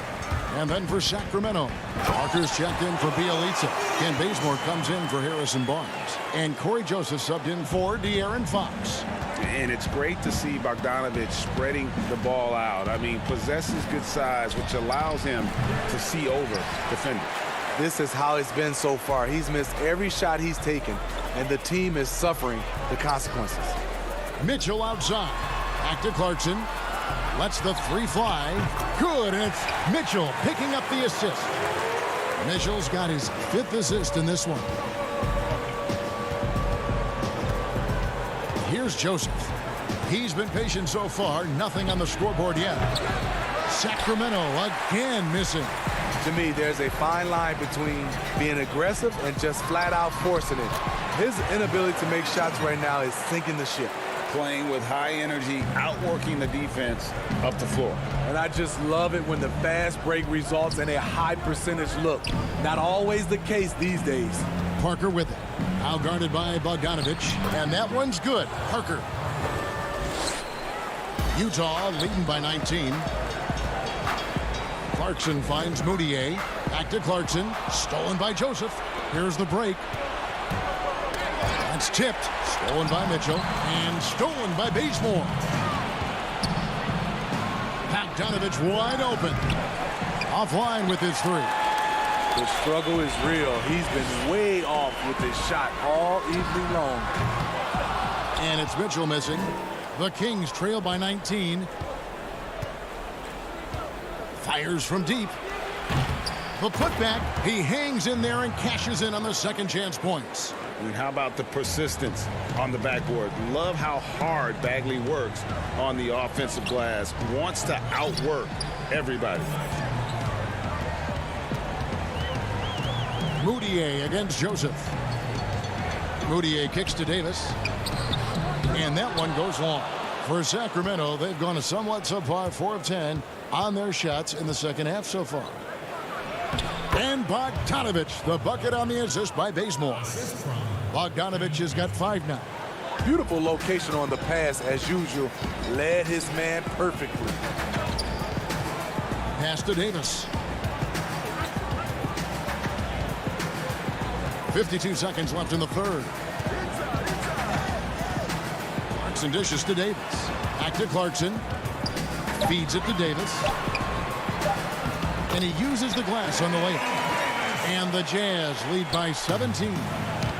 And then for Sacramento, Parker's checked in for Bielitsa. Ken Bazemore comes in for Harrison Barnes. And Corey Joseph subbed in for De'Aaron Fox. And it's great to see Bogdanovich spreading the ball out. I mean, possesses good size, which allows him to see over defenders. This is how it's been so far. He's missed every shot he's taken, and the team is suffering the consequences. Mitchell outside. Back to Clarkson. Lets the 3 fly. Good, and it's Mitchell picking up the assist. Mitchell's got his 5th assist in this one. Here's Joseph. He's been patient so far. Nothing on the scoreboard yet. Sacramento again missing. To me, there's a fine line between being aggressive and just flat out forcing it. His inability to make shots right now is sinking the ship. Playing with high energy, outworking the defense up the floor. And I just love it when the fast break results in a high percentage look. Not always the case these days. Parker with it. Now guarded by Bogdanovich. And that one's good. Parker. Utah leading by 19. Clarkson finds Mudiay. Back to Clarkson. Stolen by Joseph. Here's the break. That's tipped. Stolen by Mitchell. And stolen by Bazemore. Bogdanovich wide open. Offline with his 3. The struggle is real. He's been way off with his shot all evening long. And it's Mitchell missing. The Kings trail by 19. Fires from deep. The putback. He hangs in there and cashes in on the second chance points. And how about the persistence on the backboard? Love how hard Bagley works on the offensive glass. Wants to outwork everybody. Mudiay against Joseph. Mudiay kicks to Davis. And that one goes long. For Sacramento, they've gone a somewhat subpar 4 of 10 on their shots in the second half so far. And Bogdanovich, the bucket on the assist by Bazemore. Bogdanovich has got 5 now. Beautiful location on the pass as usual. Led his man perfectly. Pass to Davis. 52 seconds left in the third. Clarkson dishes to Davis. Back to Clarkson. Feeds it to Davis. And he uses the glass on the layup. And the Jazz lead by 17.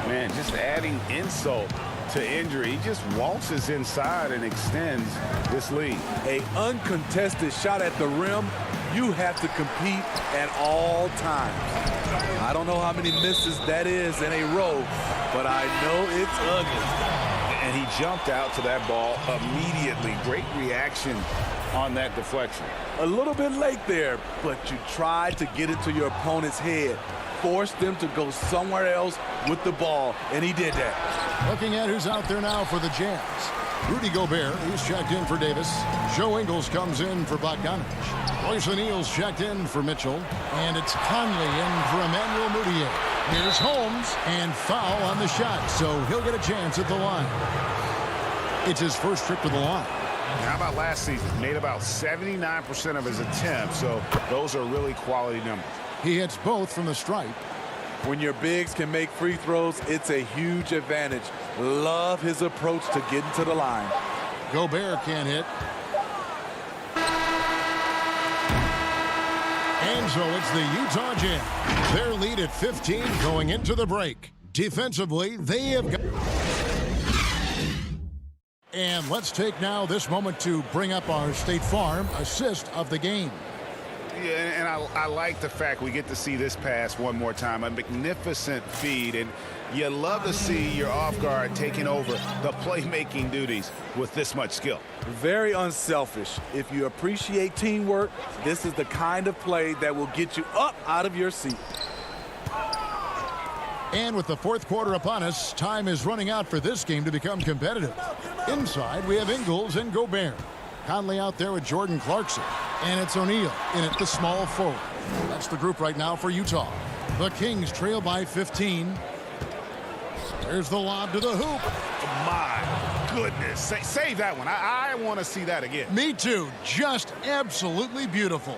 Man, just adding insult to injury. He just waltzes inside and extends this lead. A uncontested shot at the rim. You have to compete at all times. I don't know how many misses that is in a row, but I know it's ugly. And he jumped out to that ball immediately. Great reaction on that deflection. A little bit late there, but you tried to get it to your opponent's head. Force them to go somewhere else with the ball, and he did that. Looking at who's out there now for the Jazz. Rudy Gobert, who's checked in for Davis. Joe Ingles comes in for Bogdanovich. Royce O'Neal's checked in for Mitchell. And it's Conley in for Emmanuel Mudiay. Here's Holmes, and foul on the shot, so he'll get a chance at the line. It's his first trip to the line. How about last season? Made about 79% of his attempts, so those are really quality numbers. He hits both from the stripe. When your bigs can make free throws, it's a huge advantage. Love his approach to getting to the line. Gobert can't hit. And so it's the Utah Jazz. Their lead at 15 going into the break. Defensively, they have got... And let's take now this moment to bring up our State Farm assist of the game. Yeah, and I like the fact we get to see this pass one more time. A magnificent feed, and you love to see your off guard taking over the playmaking duties with this much skill. Very unselfish. If you appreciate teamwork, this is the kind of play that will get you up out of your seat. And with the fourth quarter upon us, time is running out for this game to become competitive. Inside, we have Ingles and Gobert. Conley out there with Jordan Clarkson. And it's O'Neal in at the small forward. That's the group right now for Utah. The Kings trail by 15. There's the lob to the hoop. My goodness. Save that one. I want to see that again. Me too. Just absolutely beautiful.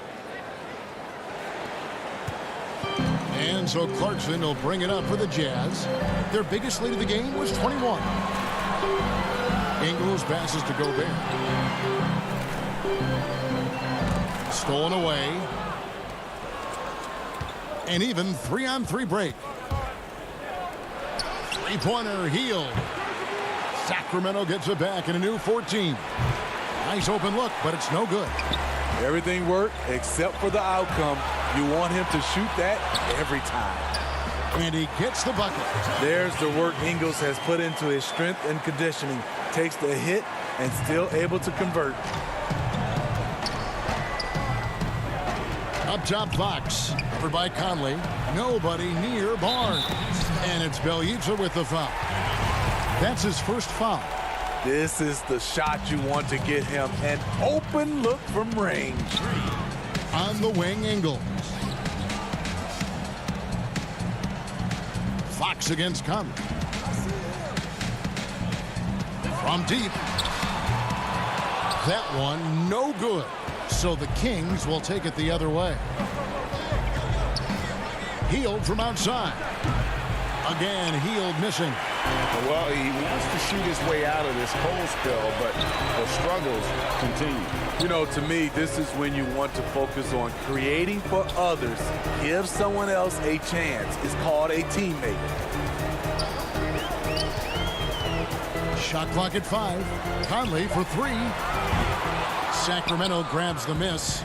And so Clarkson will bring it up for the Jazz. Their biggest lead of the game was 21. Ingles passes to Gobert. Stolen away. And even 3-on-3 break. Three-pointer Hield. Sacramento gets it back in a new 14. Nice open look, but it's no good. Everything worked except for the outcome. You want him to shoot that every time. And he gets the bucket. There's the work Ingles has put into his strength and conditioning. Takes the hit and still able to convert. Up top, Fox. Covered by Conley. Nobody near Barnes. And it's Bjelica with the foul. That's his first foul. This is the shot you want to get him. An open look from range. On the wing, Ingles. Fox against Conley. From deep. That one, no good. So the Kings will take it the other way. Hield from outside. Again, Hield missing. Well, he wants to shoot his way out of this cold spell, but the struggles continue. You know, to me, this is when you want to focus on creating for others. Give someone else a chance. It's called a teammate. Shot clock at 5. Conley for 3. Sacramento grabs the miss.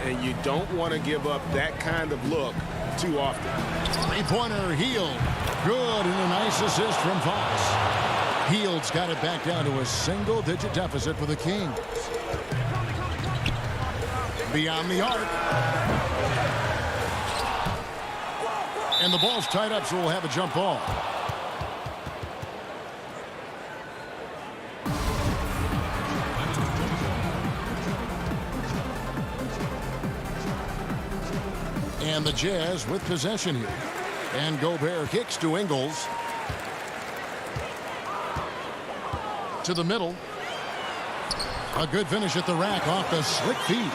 And you don't want to give up that kind of look too often. Three-pointer Hield. Good, and a nice assist from Fox. Hield's got it back down to a single-digit deficit for the Kings. Beyond the arc. And the ball's tied up, so we'll have a jump ball. And the Jazz with possession here. And Gobert kicks to Ingles. To the middle. A good finish at the rack off the slick feed.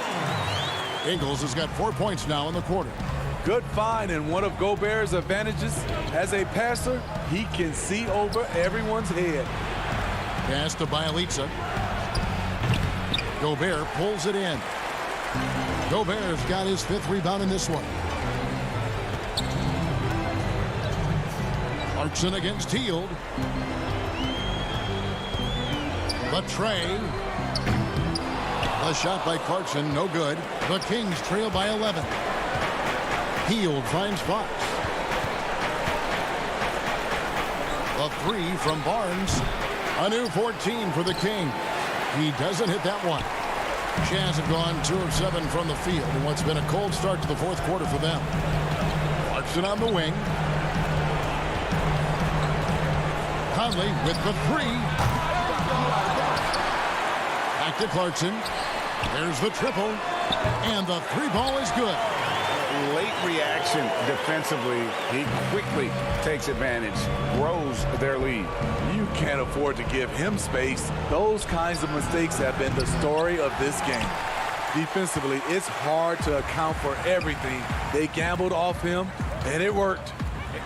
Ingles has got 4 points now in the quarter. Good find, and one of Gobert's advantages as a passer, he can see over everyone's head. Pass to Bjelica. Gobert pulls it in. Gobert's got his 5th rebound in this one. Clarkson against Hield. The tray. The shot by Clarkson, no good. The Kings trail by 11. Hield finds Fox. The 3 from Barnes. A new 14 for the King. He doesn't hit that one. Jazz have gone 2 of 7 from the field in what's been a cold start to the fourth quarter for them. Clarkson on the wing. Conley with the 3. Back to Clarkson. There's the triple. And the 3 ball is good. Late reaction defensively. He quickly takes advantage, grows their lead. You can't afford to give him space. Those kinds of mistakes have been the story of this game. Defensively, it's hard to account for everything. They gambled off him, and it worked.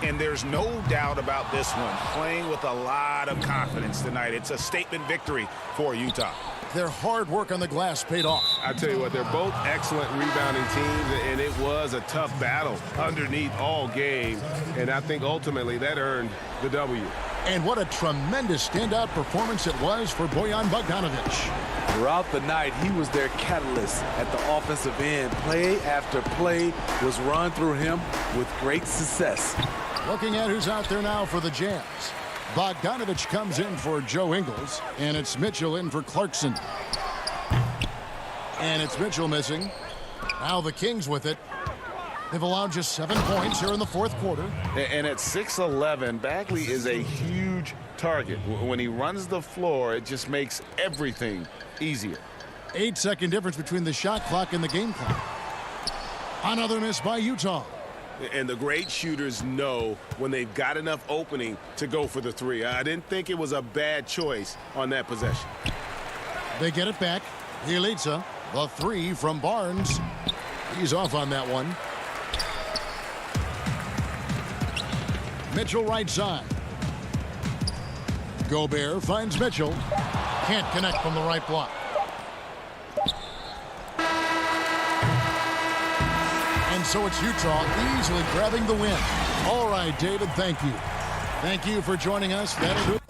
And there's no doubt about this one. Playing with a lot of confidence tonight. It's a statement victory for Utah. Their hard work on the glass paid off. I tell you what, they're both excellent rebounding teams, and it was a tough battle underneath all game. And I think ultimately that earned the W. And what a tremendous standout performance it was for Bojan Bogdanovic. Throughout the night, he was their catalyst at the offensive end. Play after play was run through him with great success. Looking at who's out there now for the Jazz. Bogdanovic comes in for Joe Ingles, and it's Mitchell in for Clarkson. And it's Mitchell missing. Now the Kings with it. They've allowed just 7 points here in the fourth quarter. And at 6'11", Bagley is a huge target. When he runs the floor, it just makes everything easier. 8-second difference between the shot clock and the game clock. Another miss by Utah. And the great shooters know when they've got enough opening to go for the three. I didn't think it was a bad choice on that possession. They get it back. Bielitsa, the three from Barnes. He's off on that one. Mitchell right side. Gobert finds Mitchell. Can't connect from the right block. And so it's Utah easily grabbing the win. All right, David, thank you. Thank you for joining us. That'll do it.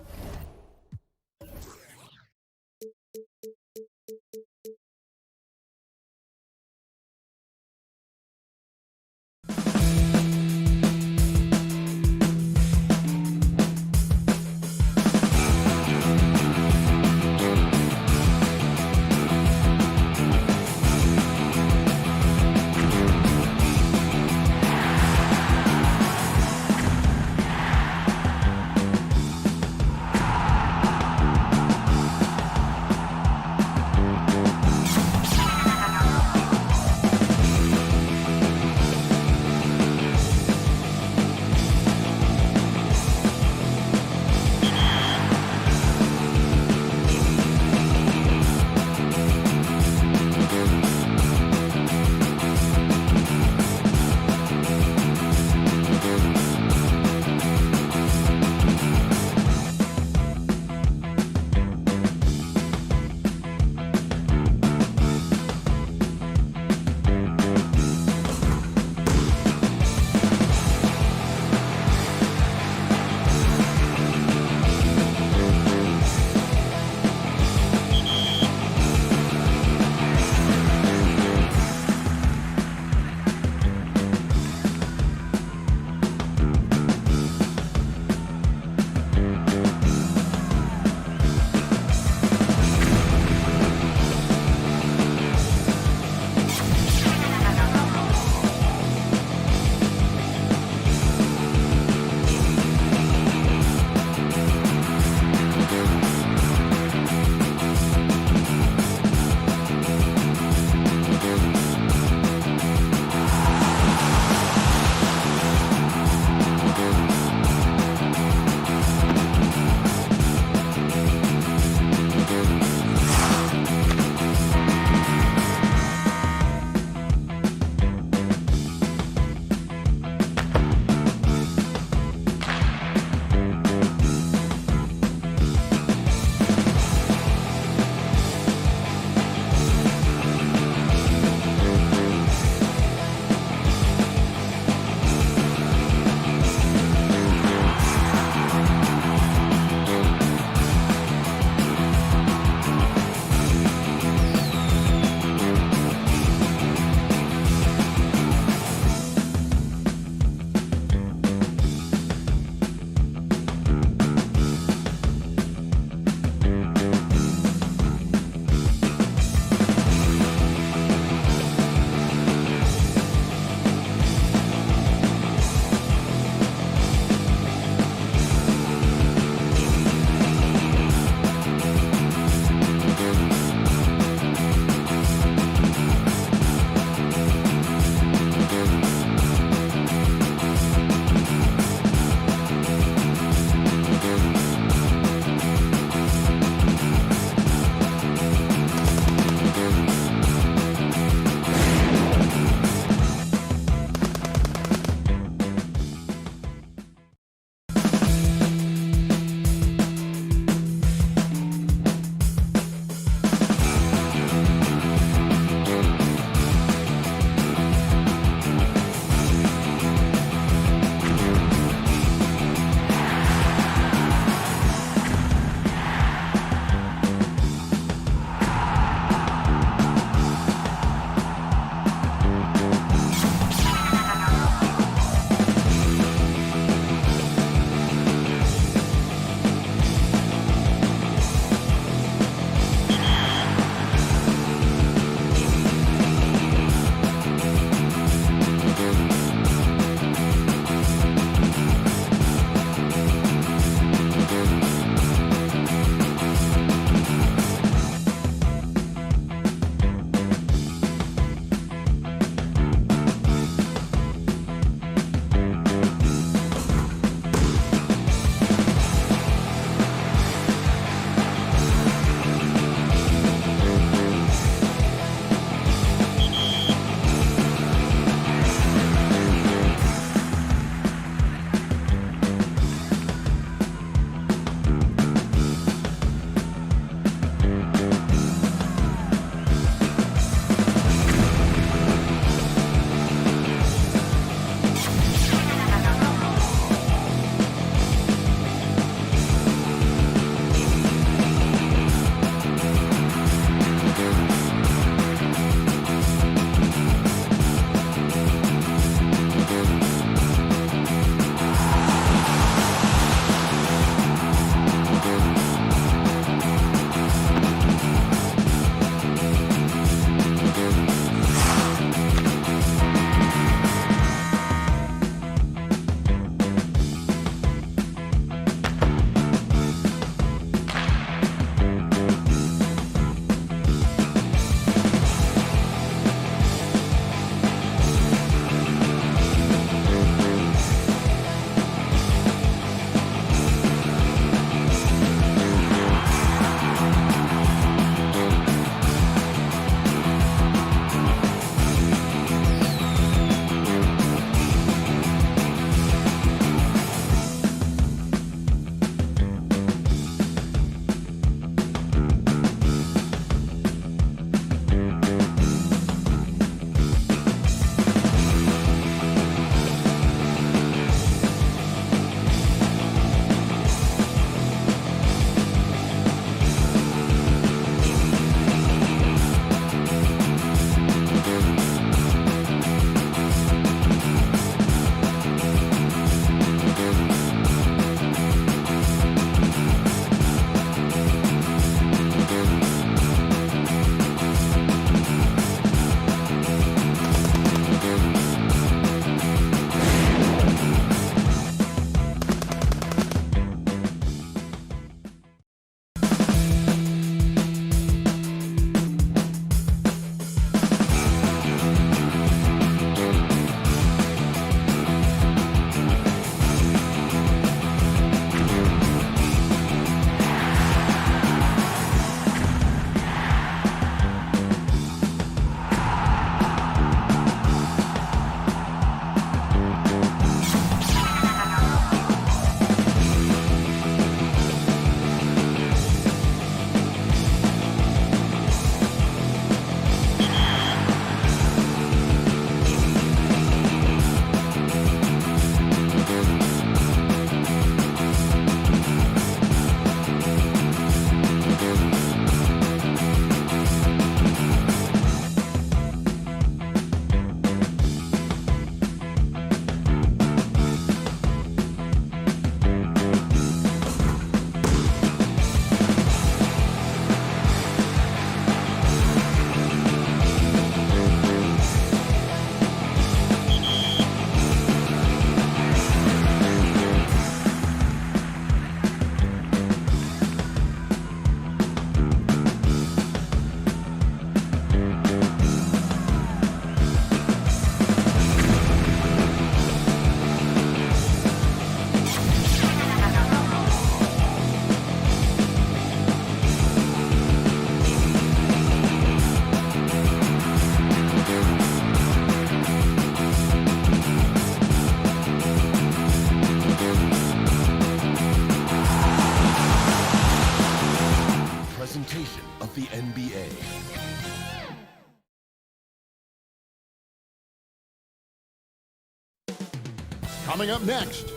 Coming up next,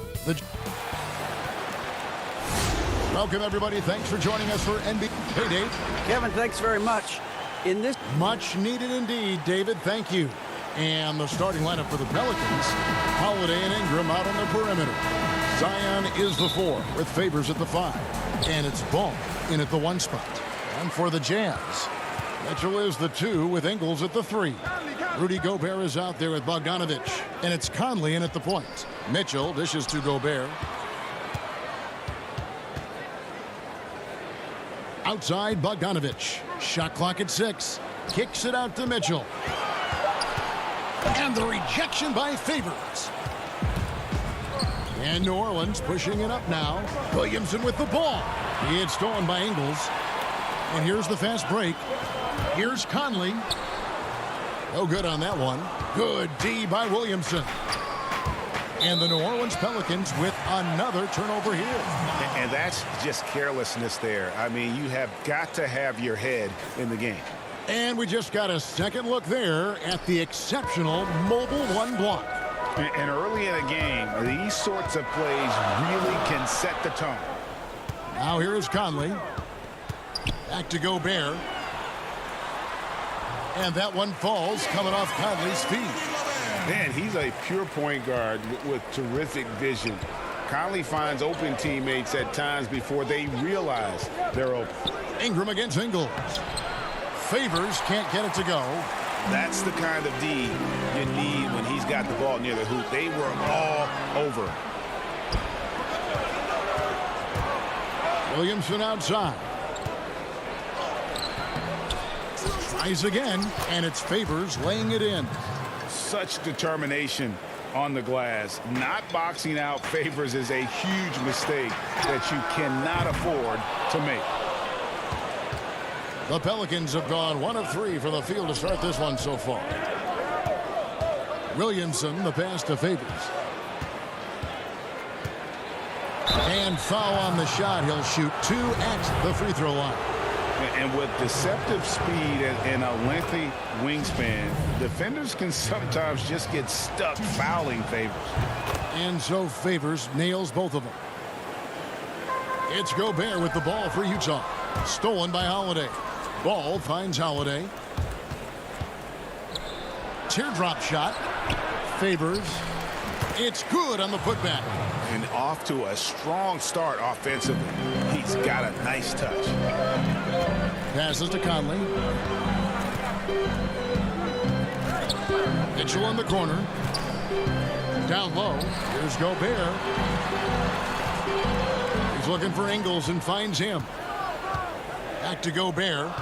welcome everybody. Thanks for joining us for NBA. Hey, Dave. Kevin, thanks very much. In this much needed indeed, David. Thank you. And the starting lineup for the Pelicans: Holiday and Ingram out on the perimeter. Zion is the 4 with Favors at the 5, and it's Ball in at the 1 spot. And for the Jazz, Mitchell is the 2 with Ingles at the 3. Rudy Gobert is out there with Bogdanovich, and it's Conley in at the point. Mitchell dishes to Gobert. Outside, Bogdanovich. Shot clock at 6. Kicks it out to Mitchell. And the rejection by Favors. And New Orleans pushing it up now. Williamson with the ball. He had stolen by Ingles. And here's the fast break. Here's Conley. No good on that one. Good D by Williamson. And the New Orleans Pelicans with another turnover here. And that's just carelessness there. I mean, you have got to have your head in the game. And we just got a second look there at the exceptional mobile 1 block. And early in a game, these sorts of plays really can set the tone. Now here is Conley. Back to Gobert. And that one falls coming off Conley's feet. Man, he's a pure point guard with terrific vision. Conley finds open teammates at times before they realize they're open. Ingram against Ingles. Favors can't get it to go. That's the kind of D you need when he's got the ball near the hoop. They were all over. Williamson outside. Tries again, and it's Favors laying it in. Such determination on the glass. Not boxing out Favors is a huge mistake that you cannot afford to make. The Pelicans have gone 1 of 3 from the field to start this one so far. Williamson, the pass to Favors. And foul on the shot. He'll shoot 2 at the free throw line. And with deceptive speed and a lengthy wingspan, defenders can sometimes just get stuck fouling Favors. And so Favors nails both of them. It's Gobert with the ball for Utah. Stolen by Holiday. Ball finds Holiday. Teardrop shot. Favors. It's good on the putback. And off to a strong start offensively. He's got a nice touch. Passes to Conley. Mitchell in the corner. Down low. Here's Gobert. He's looking for Ingles and finds him. Back to Gobert.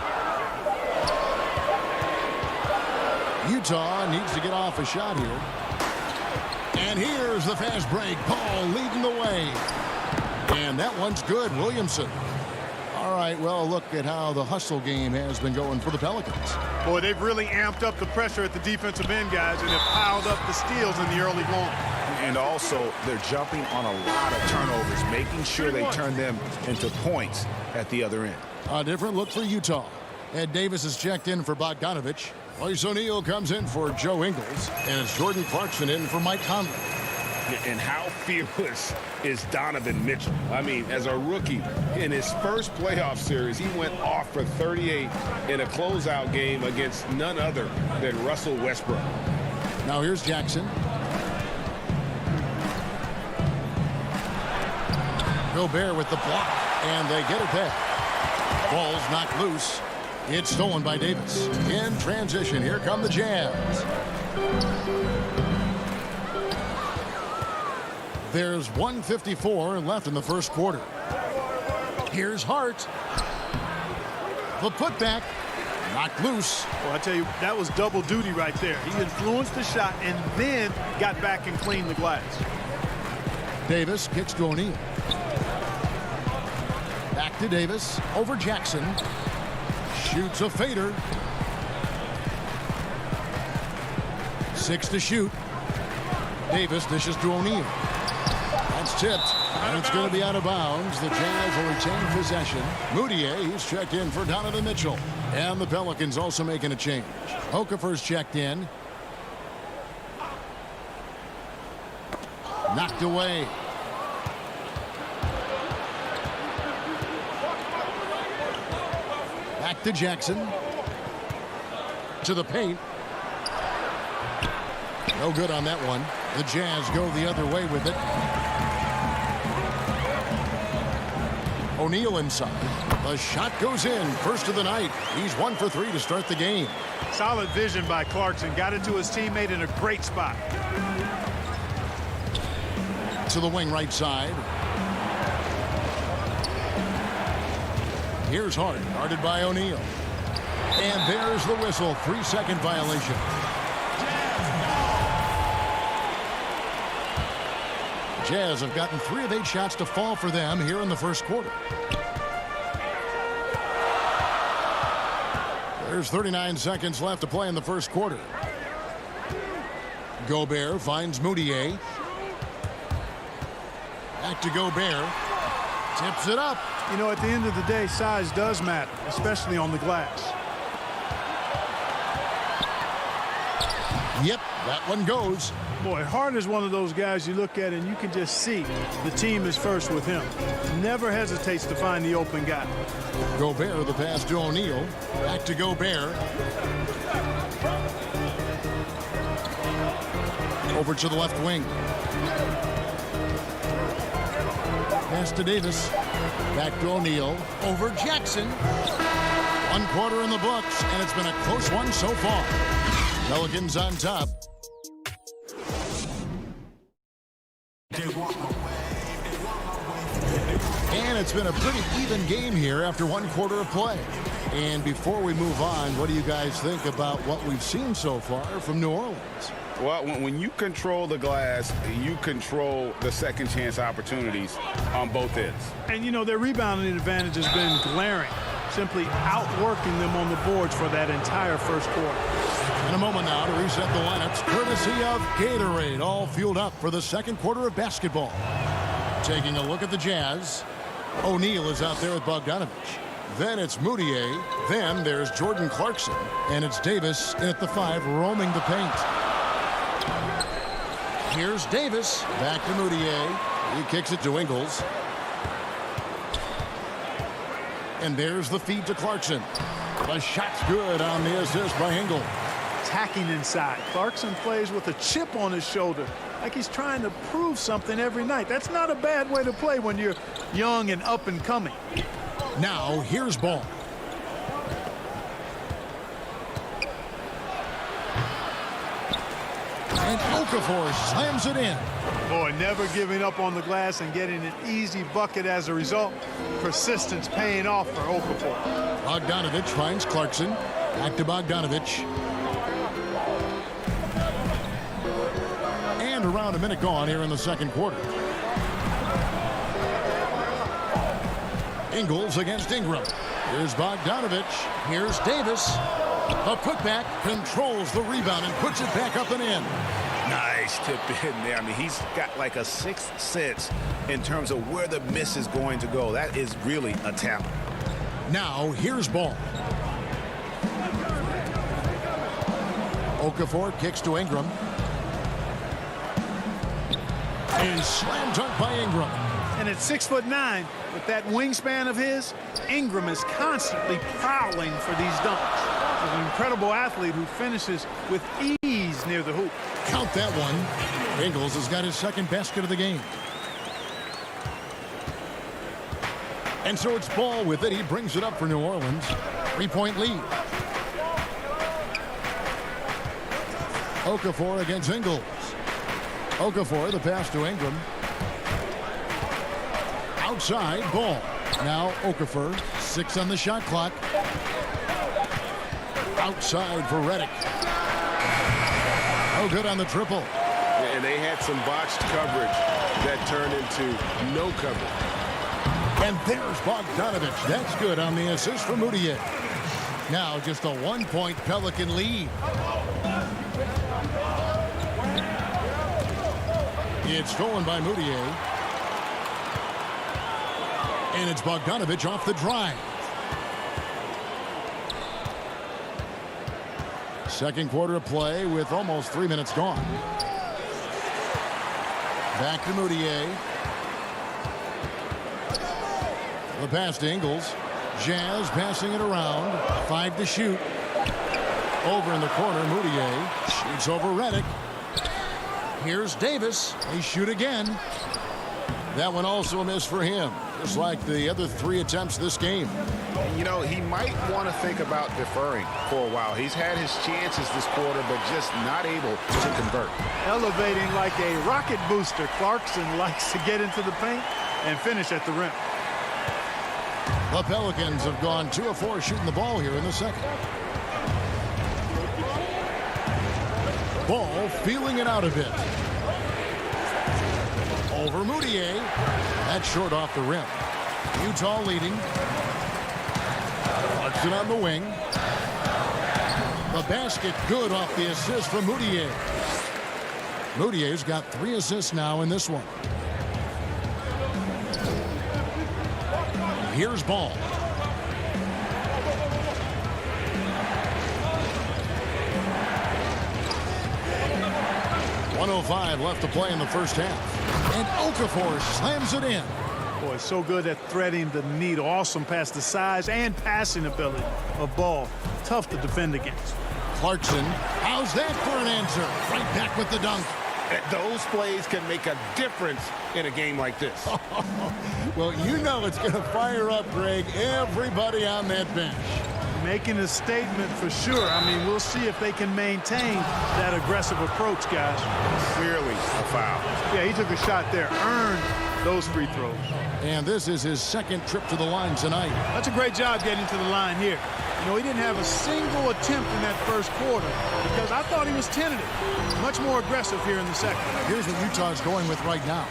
Utah needs to get off a shot here. And here's the fast break. Paul leading the way. And that one's good. Williamson. All right, well, look at how the hustle game has been going for the Pelicans. Boy, they've really amped up the pressure at the defensive end, guys, and have piled up the steals in the early going. And also, they're jumping on a lot of turnovers, making sure they turn them into points at the other end. A different look for Utah. Ed Davis is checked in for Bogdanovich. Royce O'Neal comes in for Joe Ingles. And it's Jordan Clarkson in for Mike Conley. And how fearless is Donovan Mitchell? I mean, as a rookie, in his first playoff series, he went off for 38 in a closeout game against none other than Russell Westbrook. Now here's Jackson. Gobert with the block, and they get it back. Ball's knocked loose. It's stolen by Davis. In transition, here come the Jazz. There's 1:54 left in the first quarter. Here's Hart. The putback, knocked loose. Well, I tell you, that was double duty right there. He influenced the shot and then got back and cleaned the glass. Davis kicks to O'Neal. Back to Davis, over Jackson. Shoots a fader. 6 to shoot. Davis dishes to O'Neal. That's tipped, and it's going to be out of bounds. The Jazz will retain possession. Moutier, he's checked in for Donovan Mitchell. And the Pelicans also making a change. Okafor's checked in. Knocked away. Back to Jackson. To the paint. No good on that one. The Jazz go the other way with it. O'Neal inside. The shot goes in. First of the night. He's 1 for 3 to start the game. Solid vision by Clarkson. Got it to his teammate in a great spot. To the wing right side. Here's Hart, guarded by O'Neal. And there's the whistle. 3-second violation. Jazz have gotten 3 of 8 shots to fall for them here in the first quarter. There's 39 seconds left to play in the first quarter. Gobert finds Moutier. Back to Gobert. Tips it up. You know, at the end of the day, size does matter, especially on the glass. Yep, that one goes. Boy, Hart is one of those guys you look at and you can just see the team is first with him. Never hesitates to find the open guy. Gobert, the pass to O'Neal. Back to Gobert. Over to the left wing. Pass to Davis. Back to O'Neal. Over Jackson. 1 quarter in the books, and it's been a close one so far. Pelicans on top. And it's been a pretty even game here after 1 quarter of play. And before we move on, what do you guys think about what we've seen so far from New Orleans? Well, when you control the glass, you control the second chance opportunities on both ends. And, you know, their rebounding advantage has been glaring, simply outworking them on the boards for that entire first quarter. In a moment now to reset the lineups, courtesy of Gatorade, all fueled up for the second quarter of basketball. Taking a look at the Jazz, O'Neal is out there with Bogdanovich. Then it's Moutier. Then there's Jordan Clarkson. And it's Davis in at the 5, roaming the paint. Here's Davis. Back to Moutier. He kicks it to Ingles. And there's the feed to Clarkson. The shot's good on the assist by Ingles. Attacking inside. Clarkson plays with a chip on his shoulder, like he's trying to prove something every night. That's not a bad way to play when you're young and up and coming. Now, here's Ball. And Okafor slams it in. Boy, never giving up on the glass and getting an easy bucket as a result. Persistence paying off for Okafor. Bogdanovich finds Clarkson. Back to Bogdanovich. And around a minute gone here in the second quarter. Ingles against Ingram. Here's Bogdanovich. Here's Davis. A putback, controls the rebound and puts it back up and in. Nice tip in there. I mean, he's got like a sixth sense in terms of where the miss is going to go. That is really a talent. Now, here's Ball. Okafor kicks to Ingram. And slam dunk by Ingram. And at 6'9", with that wingspan of his, Ingram is constantly prowling for these dunks. He's an incredible athlete who finishes with ease near the hoop. Count that one. Ingles has got his second basket of the game. And so it's Ball with it. He brings it up for New Orleans. 3-point lead. Okafor against Ingles. Okafor, the pass to Ingram. Outside, Ball. Now Okafor, 6 on the shot clock. Outside for Redick. Oh, good on the triple. And they had some botched coverage that turned into no coverage. And there's Bogdanovich. That's good on the assist for Moutier. Now just a 1-point Pelican lead. It's stolen by Moutier. And it's Bogdanovich off the drive. Second quarter of play with almost 3 minutes gone. Back to Moutier. The pass to Ingles. Jazz passing it around. 5 to shoot. Over in the corner, Moutier shoots over Redick. Here's Davis. They shoot again. That one also a miss for him, just like the other 3 attempts this game. You know, he might want to think about deferring for a while. He's had his chances this quarter, but just not able to convert. Elevating like a rocket booster. Clarkson likes to get into the paint and finish at the rim. The Pelicans have gone 2 of 4 shooting the ball here in the second. Ball feeling it out a bit. Over Moutier. That's short off the rim. Utah leading. Hudson on the wing. The basket good off the assist from Moutier. Moutier's got 3 assists now in this one. Here's Ball. .105 left to play in the first half. And Okafor slams it in. Boy, so good at threading the needle. Awesome past the size and passing ability of Ball. Tough to defend against. Clarkson, how's that for an answer? Right back with the dunk. Those plays can make a difference in a game like this. Well, you know it's going to fire up, Greg, everybody on that bench. Making a statement for sure. I mean, we'll see if they can maintain that aggressive approach, guys. Clearly a foul. Yeah, he took a shot there. Earned those free throws. And this is his second trip to the line tonight. That's a great job getting to the line here. You know, he didn't have a single attempt in that first quarter because I thought he was tentative. Much more aggressive here in the second. Here's what Utah's going with right now.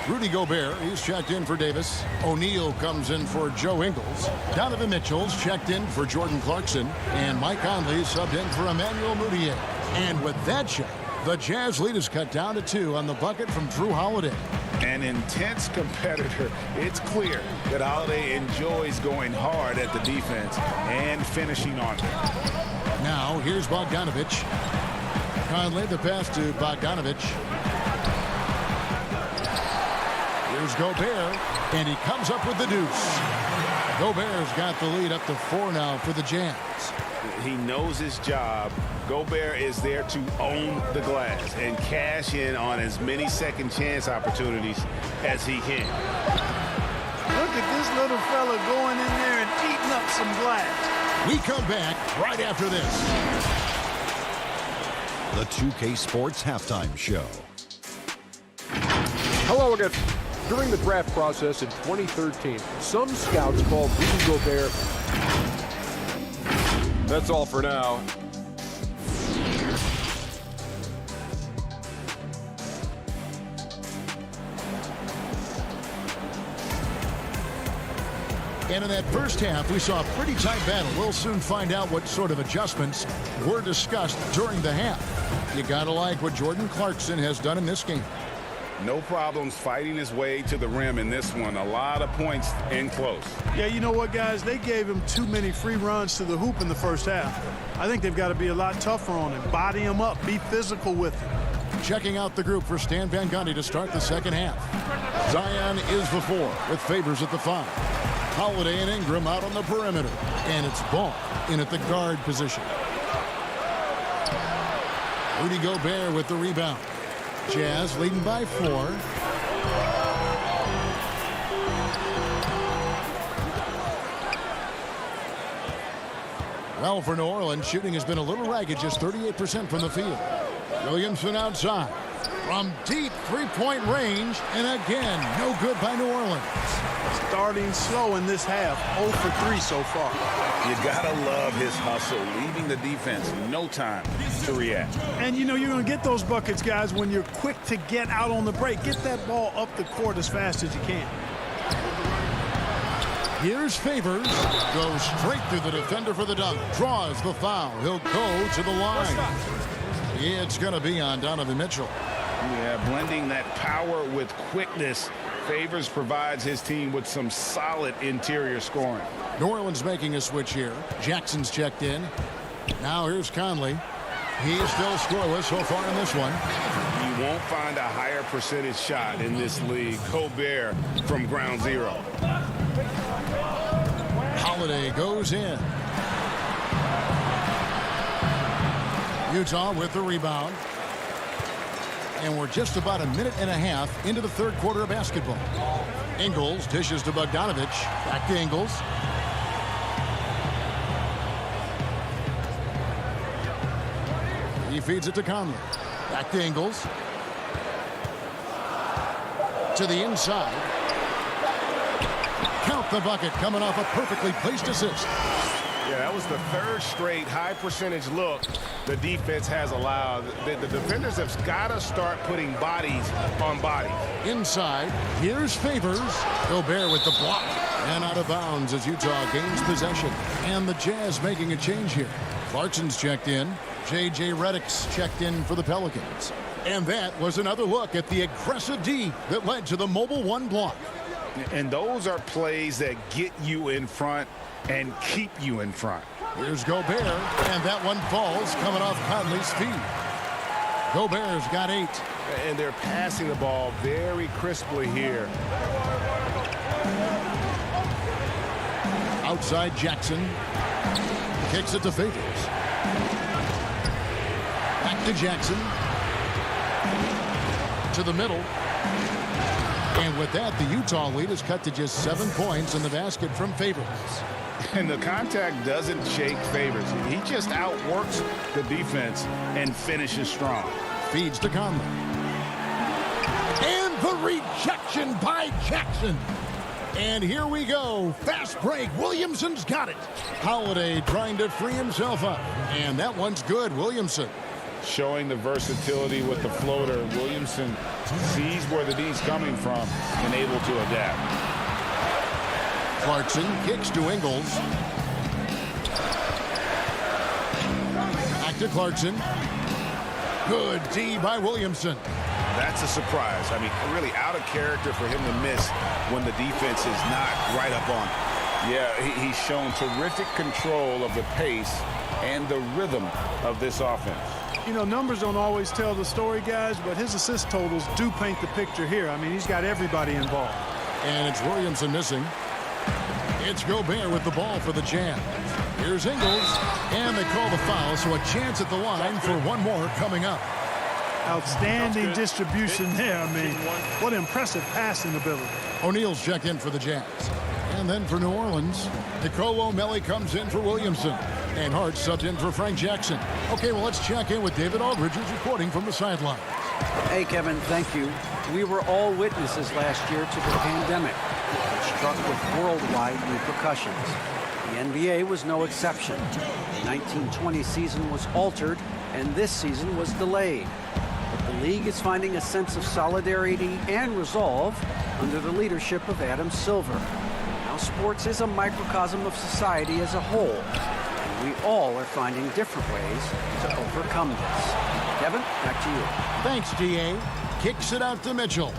Rudy Gobert, he's checked in for Davis. O'Neal comes in for Joe Ingles. Donovan Mitchell's checked in for Jordan Clarkson. And Mike Conley subbed in for Emmanuel Moutier. And with that shot, the Jazz lead is cut down to 2 on the bucket from Drew Holiday. An intense competitor. It's clear that Holiday enjoys going hard at the defense and finishing on it. Now, here's Bogdanovich. Conley, the pass to Bogdanovich. Here's Gobert, and he comes up with the deuce. Gobert's got the lead up to 4 now for the Jazz. He knows his job. Gobert is there to own the glass and cash in on as many second chance opportunities as he can. Look at this little fella going in there and eating up some glass. We come back right after this. The 2K Sports Halftime Show. Hello again. During the draft process in 2013, some scouts called Rudy Gobert. That's all for now. And in that first half, we saw a pretty tight battle. We'll soon find out what sort of adjustments were discussed during the half. You gotta like what Jordan Clarkson has done in this game. No problems fighting his way to the rim in this one. A lot of points in close. Yeah, you know what, guys? They gave him too many free runs to the hoop in the first half. I think they've got to be a lot tougher on him. Body him up. Be physical with him. Checking out the group for Stan Van Gundy to start the second half. Zion is the 4 with Favors at the 5. Holiday and Ingram out on the perimeter. And it's Ball in at the guard position. Rudy Gobert with the rebound. Jazz leading by 4. Well, for New Orleans, shooting has been a little ragged, just 38% from the field. Williamson outside. From deep three-point range, and again, no good by New Orleans. Starting slow in this half, 0 for 3 so far. You gotta love his hustle, leaving the defense no time to react. And you know you're going to get those buckets, guys, when you're quick to get out on the break. Get that ball up the court as fast as you can. Here's Favors. Goes straight through the defender for the dunk. Draws the foul. He'll go to the line. It's going to be on Donovan Mitchell. Yeah, blending that power with quickness. Favors provides his team with some solid interior scoring. New Orleans making a switch here. Jackson's checked in. Now here's Conley. He's still scoreless so far in this one. You won't find a higher percentage shot in this league. Gobert from ground zero. Holiday goes in. Utah with the rebound. And we're just about a minute and a half into the third quarter of basketball. Ingles dishes to Bogdanovich. Back to Ingles. He feeds it to Conley. Back to Ingles. To the inside. Count the bucket coming off a perfectly placed assist. Yeah, that was the third straight high percentage look the defense has allowed. The defenders have got to start putting bodies on bodies. Inside, here's Favors. Gobert with the block. And out of bounds as Utah gains possession. And the Jazz making a change here. Clarkson's checked in. J.J. Redick's checked in for the Pelicans. And that was another look at the aggressive D that led to the mobile one block. And those are plays that get you in front and keep you in front. Here's Gobert, and that one falls coming off Conley's feet. Gobert's got 8. And they're passing the ball very crisply here. Outside Jackson. Kicks it to Favors. Back to Jackson. To the middle. And with that, the Utah lead is cut to just 7 points in the basket from Favors. And the contact doesn't shake Favors. He just outworks the defense and finishes strong. Feeds to Conley. And the rejection by Jackson. And here we go. Fast break. Williamson's got it. Holiday trying to free himself up. And that one's good. Williamson. Showing the versatility with the floater. Williamson sees where the D's coming from and able to adapt. Clarkson kicks to Ingles. Back to Clarkson. Good D by Williamson. That's a surprise. I mean, really out of character for him to miss when the defense is not right up on him. Yeah, he's shown terrific control of the pace and the rhythm of this offense. You know, numbers don't always tell the story, guys, but his assist totals do paint the picture here. I mean, he's got everybody involved. And it's Williamson missing. It's Gobert with the ball for the Jazz. Here's Ingles, and they call the foul, so a chance at the line for one more coming up. Outstanding distribution there. I mean, what impressive passing ability. O'Neal's checked in for the Jazz. And then for New Orleans, Nicolo O'Malley comes in for Williamson. And Hart subbed in for Frank Jackson. Okay, well, let's check in with David Aldridge, who's reporting from the sideline. Hey, Kevin, thank you. We were all witnesses last year to the pandemic, which struck with worldwide repercussions. The NBA was no exception. The 1920 season was altered, and this season was delayed. But the league is finding a sense of solidarity and resolve under the leadership of Adam Silver. Now, sports is a microcosm of society as a whole. We all are finding different ways to overcome this. Kevin, back to you. Thanks, D.A. Kicks it out to Mitchell.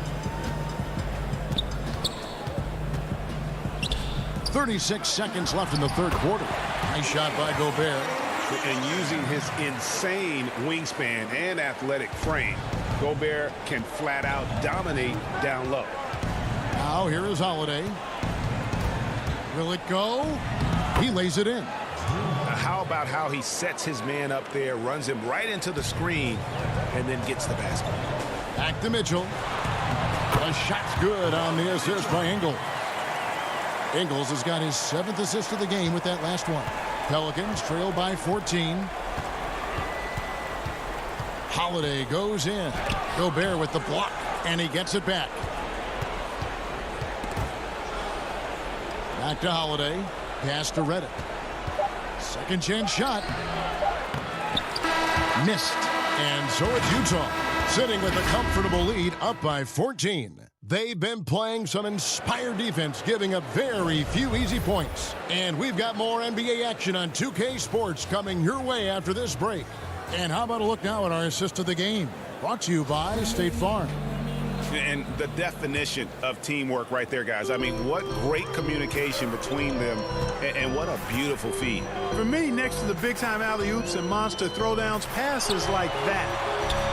36 seconds left in the third quarter. Nice shot by Gobert. And using his insane wingspan and athletic frame, Gobert can flat out dominate down low. Now here is Holiday. Will it go? He lays it in. How about how he sets his man up there, runs him right into the screen, and then gets the basket. Back to Mitchell. The shot's good on the assist by Ingles. Ingles has got his 7th assist of the game with that last one. Pelicans trail by 14. Holiday goes in. Gobert with the block, and he gets it back. Back to Holiday. Pass to Redick. Second chance shot. Missed. And so it's Utah, sitting with a comfortable lead up by 14. They've been playing some inspired defense, giving up very few easy points. And we've got more NBA action on 2K Sports coming your way after this break. And how about a look now at our assist of the game? Brought to you by State Farm. And the definition of teamwork right there, guys. I mean, what great communication between them, and what a beautiful feed. For me, next to the big-time alley-oops and monster throwdowns, passes like that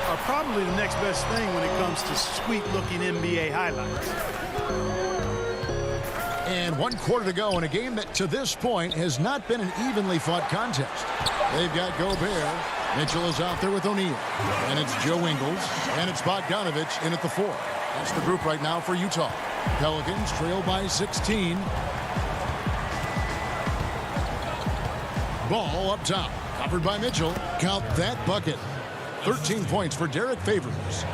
are probably the next best thing when it comes to sweet-looking NBA highlights. And 1 quarter to go in a game that, to this point, has not been an evenly fought contest. They've got Gobert. Mitchell is out there with O'Neal. And it's Joe Ingles. And it's Bogdanovich in at the 4. That's the group right now for Utah. Pelicans trail by 16. Ball up top. Covered by Mitchell. Count that bucket. 13 points for Derek Favors.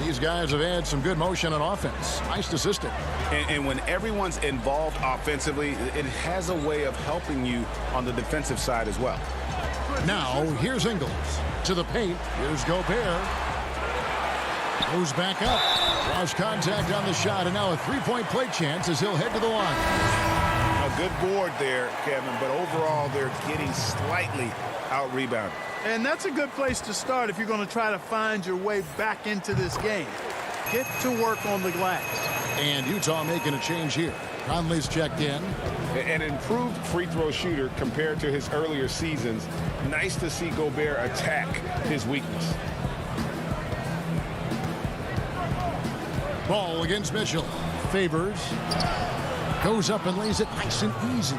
These guys have had some good motion on offense. Nice assistant. And when everyone's involved offensively, it has a way of helping you on the defensive side as well. Now, here's Ingles. To the paint. Here's Gobert. Goes back up. Draws contact on the shot, and now a three-point play chance as he'll head to the line. A good board there, Kevin, but overall they're getting slightly out-rebounded. And that's a good place to start if you're going to try to find your way back into this game. Get to work on the glass. And Utah making a change here. Conley's checked in. An improved free throw shooter compared to his earlier seasons. Nice to see Gobert attack his weakness. Ball against Mitchell. Favors. Goes up and lays it nice and easy.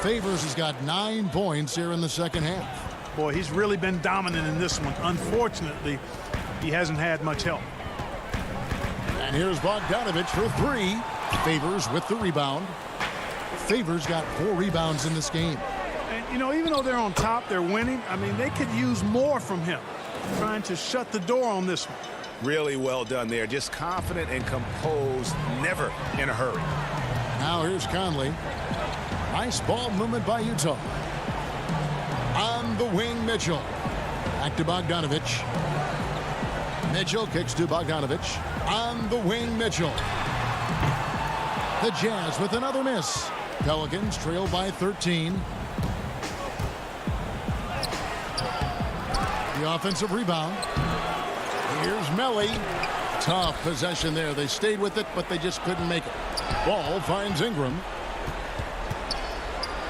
Favors has got 9 points here in the second half. Boy, he's really been dominant in this one. Unfortunately, he hasn't had much help. And here's Bogdanovich for 3. Favors with the rebound. Favors got 4 rebounds in this game. And, you know, even though they're on top, they're winning. I mean, they could use more from him. Trying to shut the door on this one. Really well done there. Just confident and composed, never in a hurry. Now here's Conley. Nice ball movement by Utah. On the wing, Mitchell. Back to Bogdanovich. Mitchell kicks to Bogdanovich. On the wing, Mitchell. The Jazz with another miss. Pelicans trail by 13. The offensive rebound. Here's Melly. Tough possession there. They stayed with it, but they just couldn't make it. Ball finds Ingram.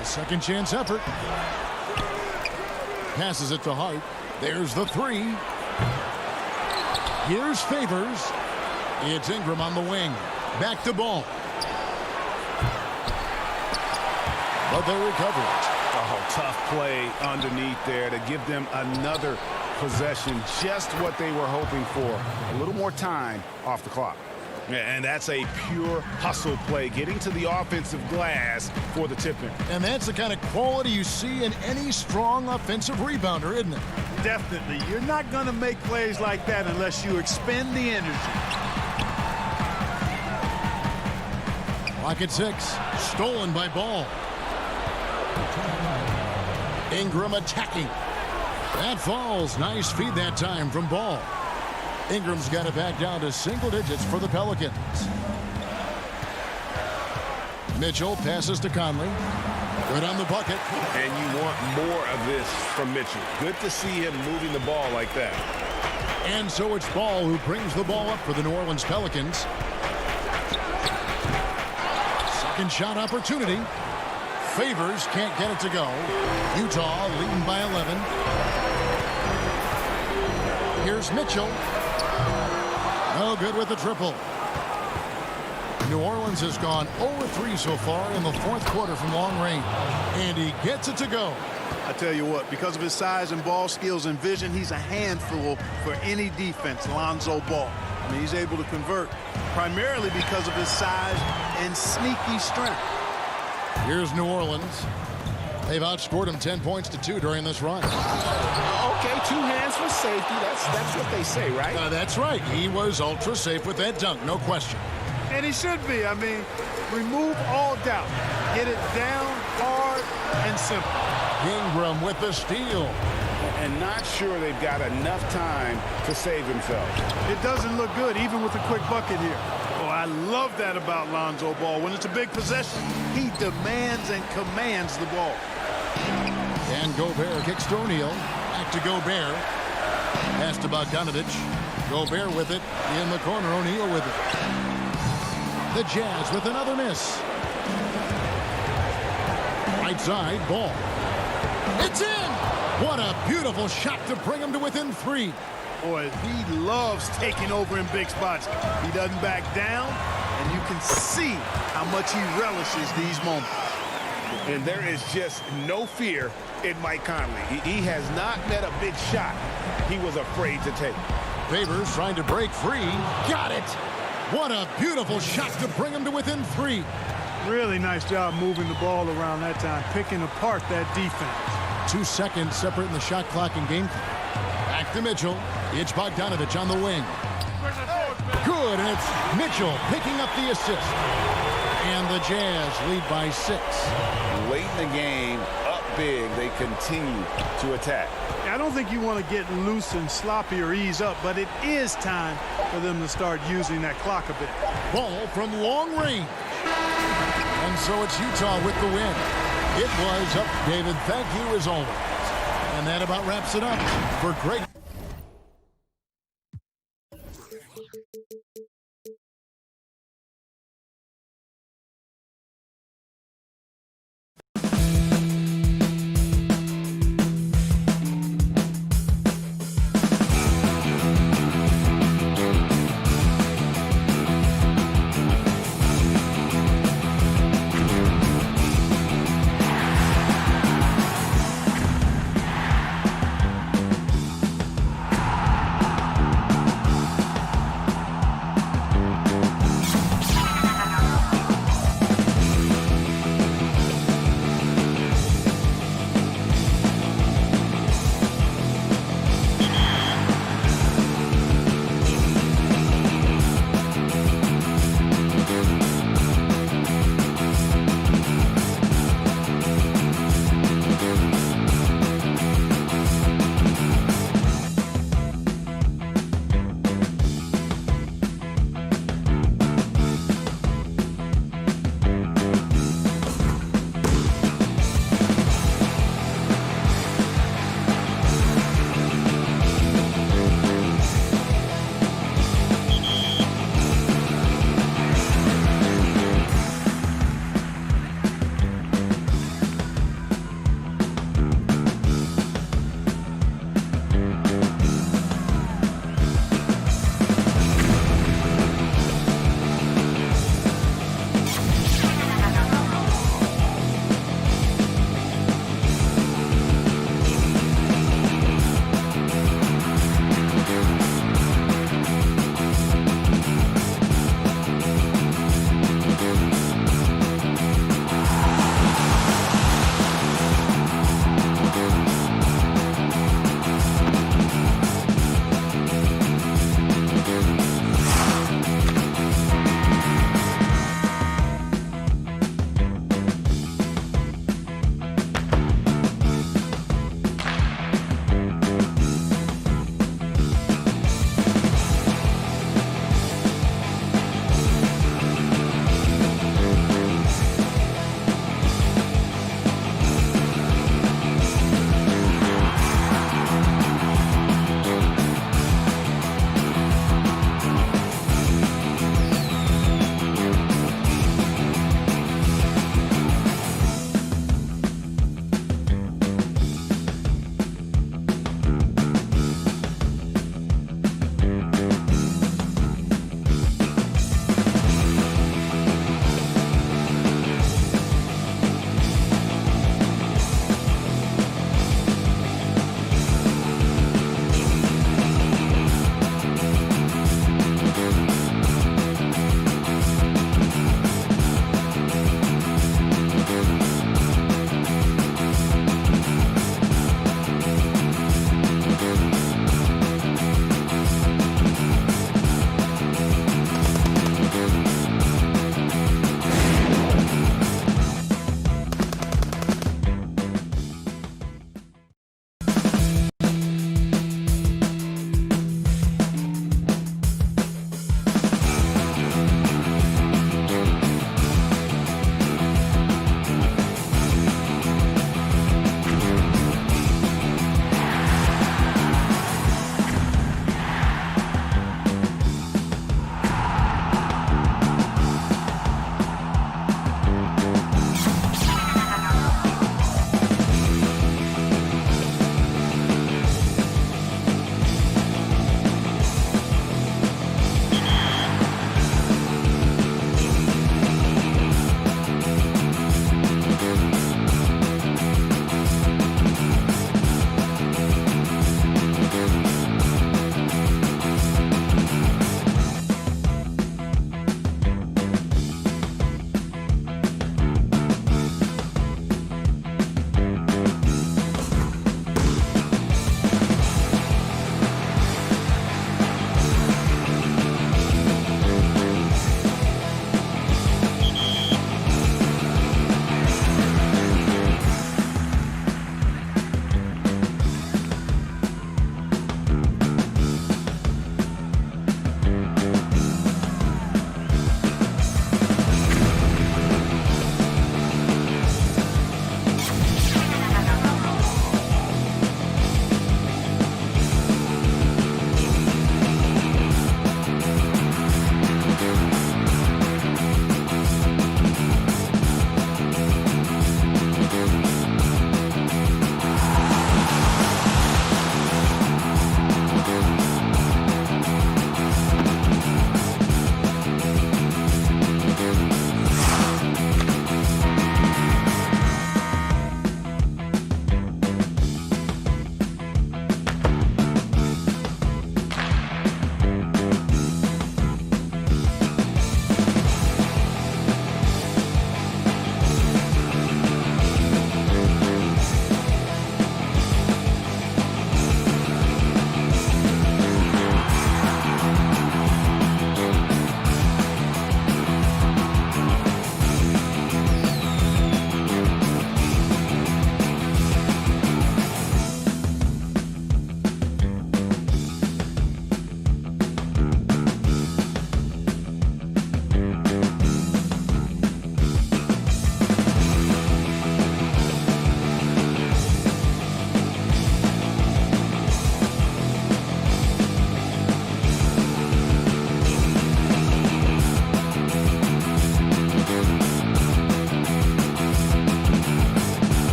A second chance effort. Passes it to Hart. There's the 3. Here's Favors. It's Ingram on the wing. Back to Ball. But they recover it. Oh, tough play underneath there to give them another possession. Just what they were hoping for. A little more time off the clock. And that's a pure hustle play, getting to the offensive glass for the tip-in. And that's the kind of quality you see in any strong offensive rebounder, isn't it? Definitely. You're not going to make plays like that unless you expend the energy. Clock at 6. Stolen by Ball. Ingram attacking. That falls. Nice feed that time from Ball. Ingram's got it back down to single digits for the Pelicans. Mitchell passes to Conley. Good on the bucket. And you want more of this from Mitchell. Good to see him moving the ball like that. And so it's Ball who brings the ball up for the New Orleans Pelicans. Second shot opportunity. Favors can't get it to go. Utah leading by 11. Here's Mitchell. No good with the triple. New Orleans has gone 0-3 so far in the fourth quarter from long range. And he gets it to go. I tell you what, because of his size and ball skills and vision, he's a handful for any defense, Lonzo Ball. I mean, he's able to convert primarily because of his size and sneaky strength. Here's New Orleans. They've outscored him 10 points to 2 during this run. Okay, 2 hands for safety. That's what they say, right? That's right. He was ultra safe with that dunk, no question. And he should be. I mean, remove all doubt. Get it down, hard, and simple. Ingram with the steal. And not sure they've got enough time to save themselves. It doesn't look good, even with a quick bucket here. Oh, I love that about Lonzo Ball. When it's a big possession, he demands and commands the ball. And Gobert kicks to O'Neal. Back to Gobert. Pass to Bogdanovich. Gobert with it in the corner. O'Neal with it. The Jazz with another miss. Right side, Ball. It's in! What a beautiful shot to bring him to within 3. Boy, he loves taking over in big spots. He doesn't back down, and you can see how much he relishes these moments. And there is just no fear in Mike Conley. He has not met a big shot he was afraid to take. Favors trying to break free. Got it! What a beautiful shot to bring him to within 3. Really nice job moving the ball around that time, picking apart that defense. 2 seconds separating the shot clock and game clock. Back to Mitchell. It's Bogdanovich on the wing. Good, and it's Mitchell picking up the assist. And the Jazz lead by 6. Late in the game, up big, they continue to attack. I don't think you want to get loose and sloppy or ease up, but it is time for them to start using that clock a bit. Ball from long range. And so it's Utah with the win. It was up, David. Thank you as always. And that about wraps it up for Greg.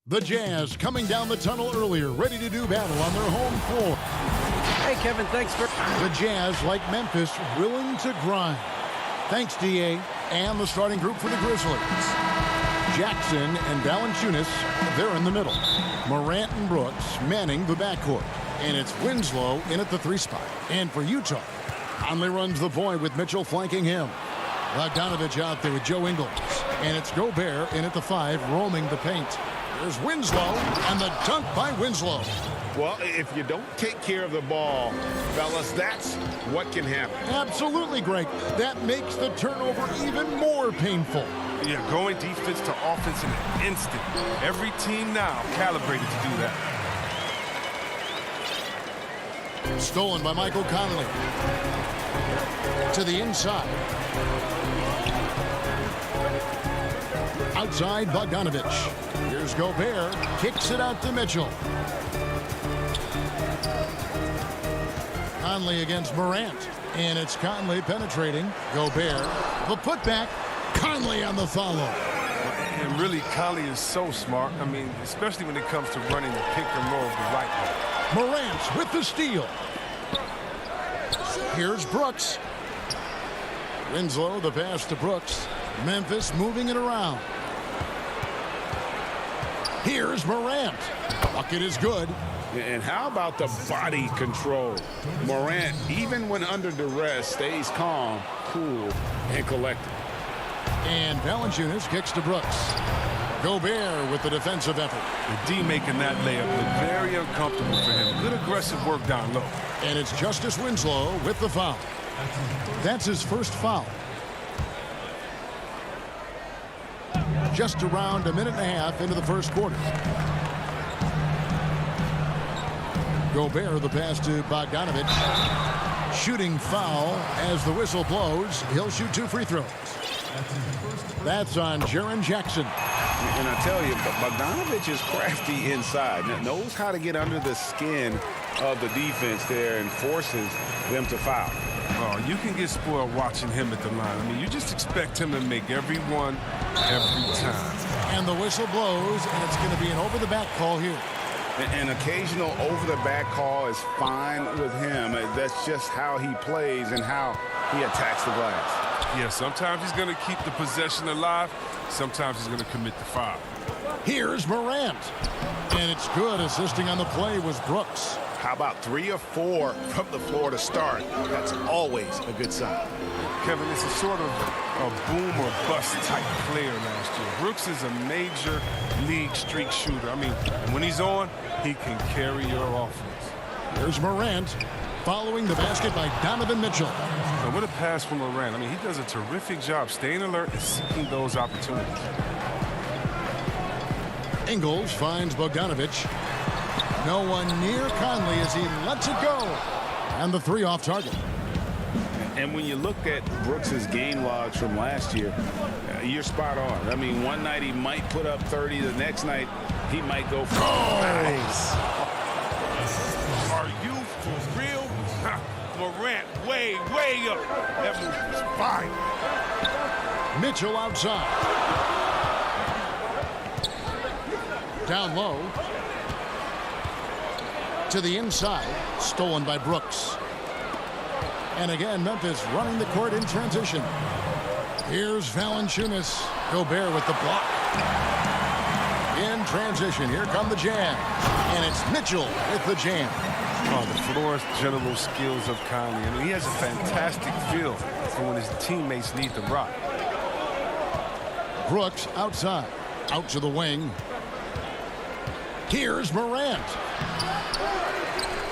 The Jazz coming down the tunnel earlier, ready to do battle on their home floor. Hey, Kevin, thanks for... The Jazz, like Memphis, willing to grind. Thanks, D.A. and the starting group for the Grizzlies. Jackson and Valanciunas, they're in the middle. Morant and Brooks manning the backcourt. And it's Winslow in at the 3 spot. And for Utah, Conley runs the point with Mitchell flanking him. Bogdanovich out there with Joe Ingles. And it's Gobert in at the 5, roaming the paint. There's Winslow, and the dunk by Winslow. Well, if you don't take care of the ball, fellas, that's what can happen. Absolutely, Greg. That makes the turnover even more painful. Yeah, going defense to offense in an instant. Every team now calibrated to do that. Stolen by Michael Conley. To the inside. Outside, Bogdanovich. Here's Gobert. Kicks it out to Mitchell. Conley against Morant. And it's Conley penetrating. Gobert. The putback. Conley on the follow. And really, Conley is so smart. I mean, especially when it comes to running the pick and roll of the right way. Morant with the steal. Here's Brooks. Winslow, the pass to Brooks. Memphis moving it around. Here's Morant. Bucket is good. And how about the body control? Morant, even when under duress, stays calm, cool, and collected. And Valanciunas kicks to Brooks. Gobert with the defensive effort. The D making that layup look very uncomfortable for him. Good aggressive work down low. And it's Justice Winslow with the foul. That's his first foul. Just around a minute and a half into the first quarter. Gobert, the pass to Bogdanovich. Shooting foul as the whistle blows. He'll shoot 2 free throws. That's on Jaren Jackson. And I tell you, Bogdanovich is crafty inside. Knows how to get under the skin of the defense there and forces them to foul. Oh, you can get spoiled watching him at the line. I mean, you just expect him to make every one, every time. And the whistle blows, and it's going to be an over-the-back call here. An occasional over-the-back call is fine with him. That's just how he plays and how he attacks the glass. Yeah, sometimes he's going to keep the possession alive. Sometimes he's going to commit the foul. Here's Morant. And it's good. Assisting on the play was Brooks. How about 3 or 4 from the floor to start? That's always a good sign. Kevin, it's a sort of a boom or bust type player last year. Brooks is a major league streak shooter. I mean, when he's on, he can carry your offense. There's Morant following the basket by Donovan Mitchell. And what a pass from Morant. I mean, he does a terrific job staying alert and seeking those opportunities. Ingles finds Bogdanovich. No one near Conley as he lets it go. And the 3 off target. And when you look at Brooks's game logs from last year, you're spot on. I mean, one night he might put up 30. The next night he might go for nice. Are you for real? Morant way up. That move was fine. Mitchell outside. Down low. To the inside. Stolen by Brooks. And again, Memphis running the court in transition. Here's Valanciunas. Gobert with the block. In transition, here come the Jazz. And it's Mitchell with the jam. Oh, the floor general skills of Conley. I mean, he has a fantastic feel for when his teammates need the rock. Brooks outside. Out to the wing. Here's Morant.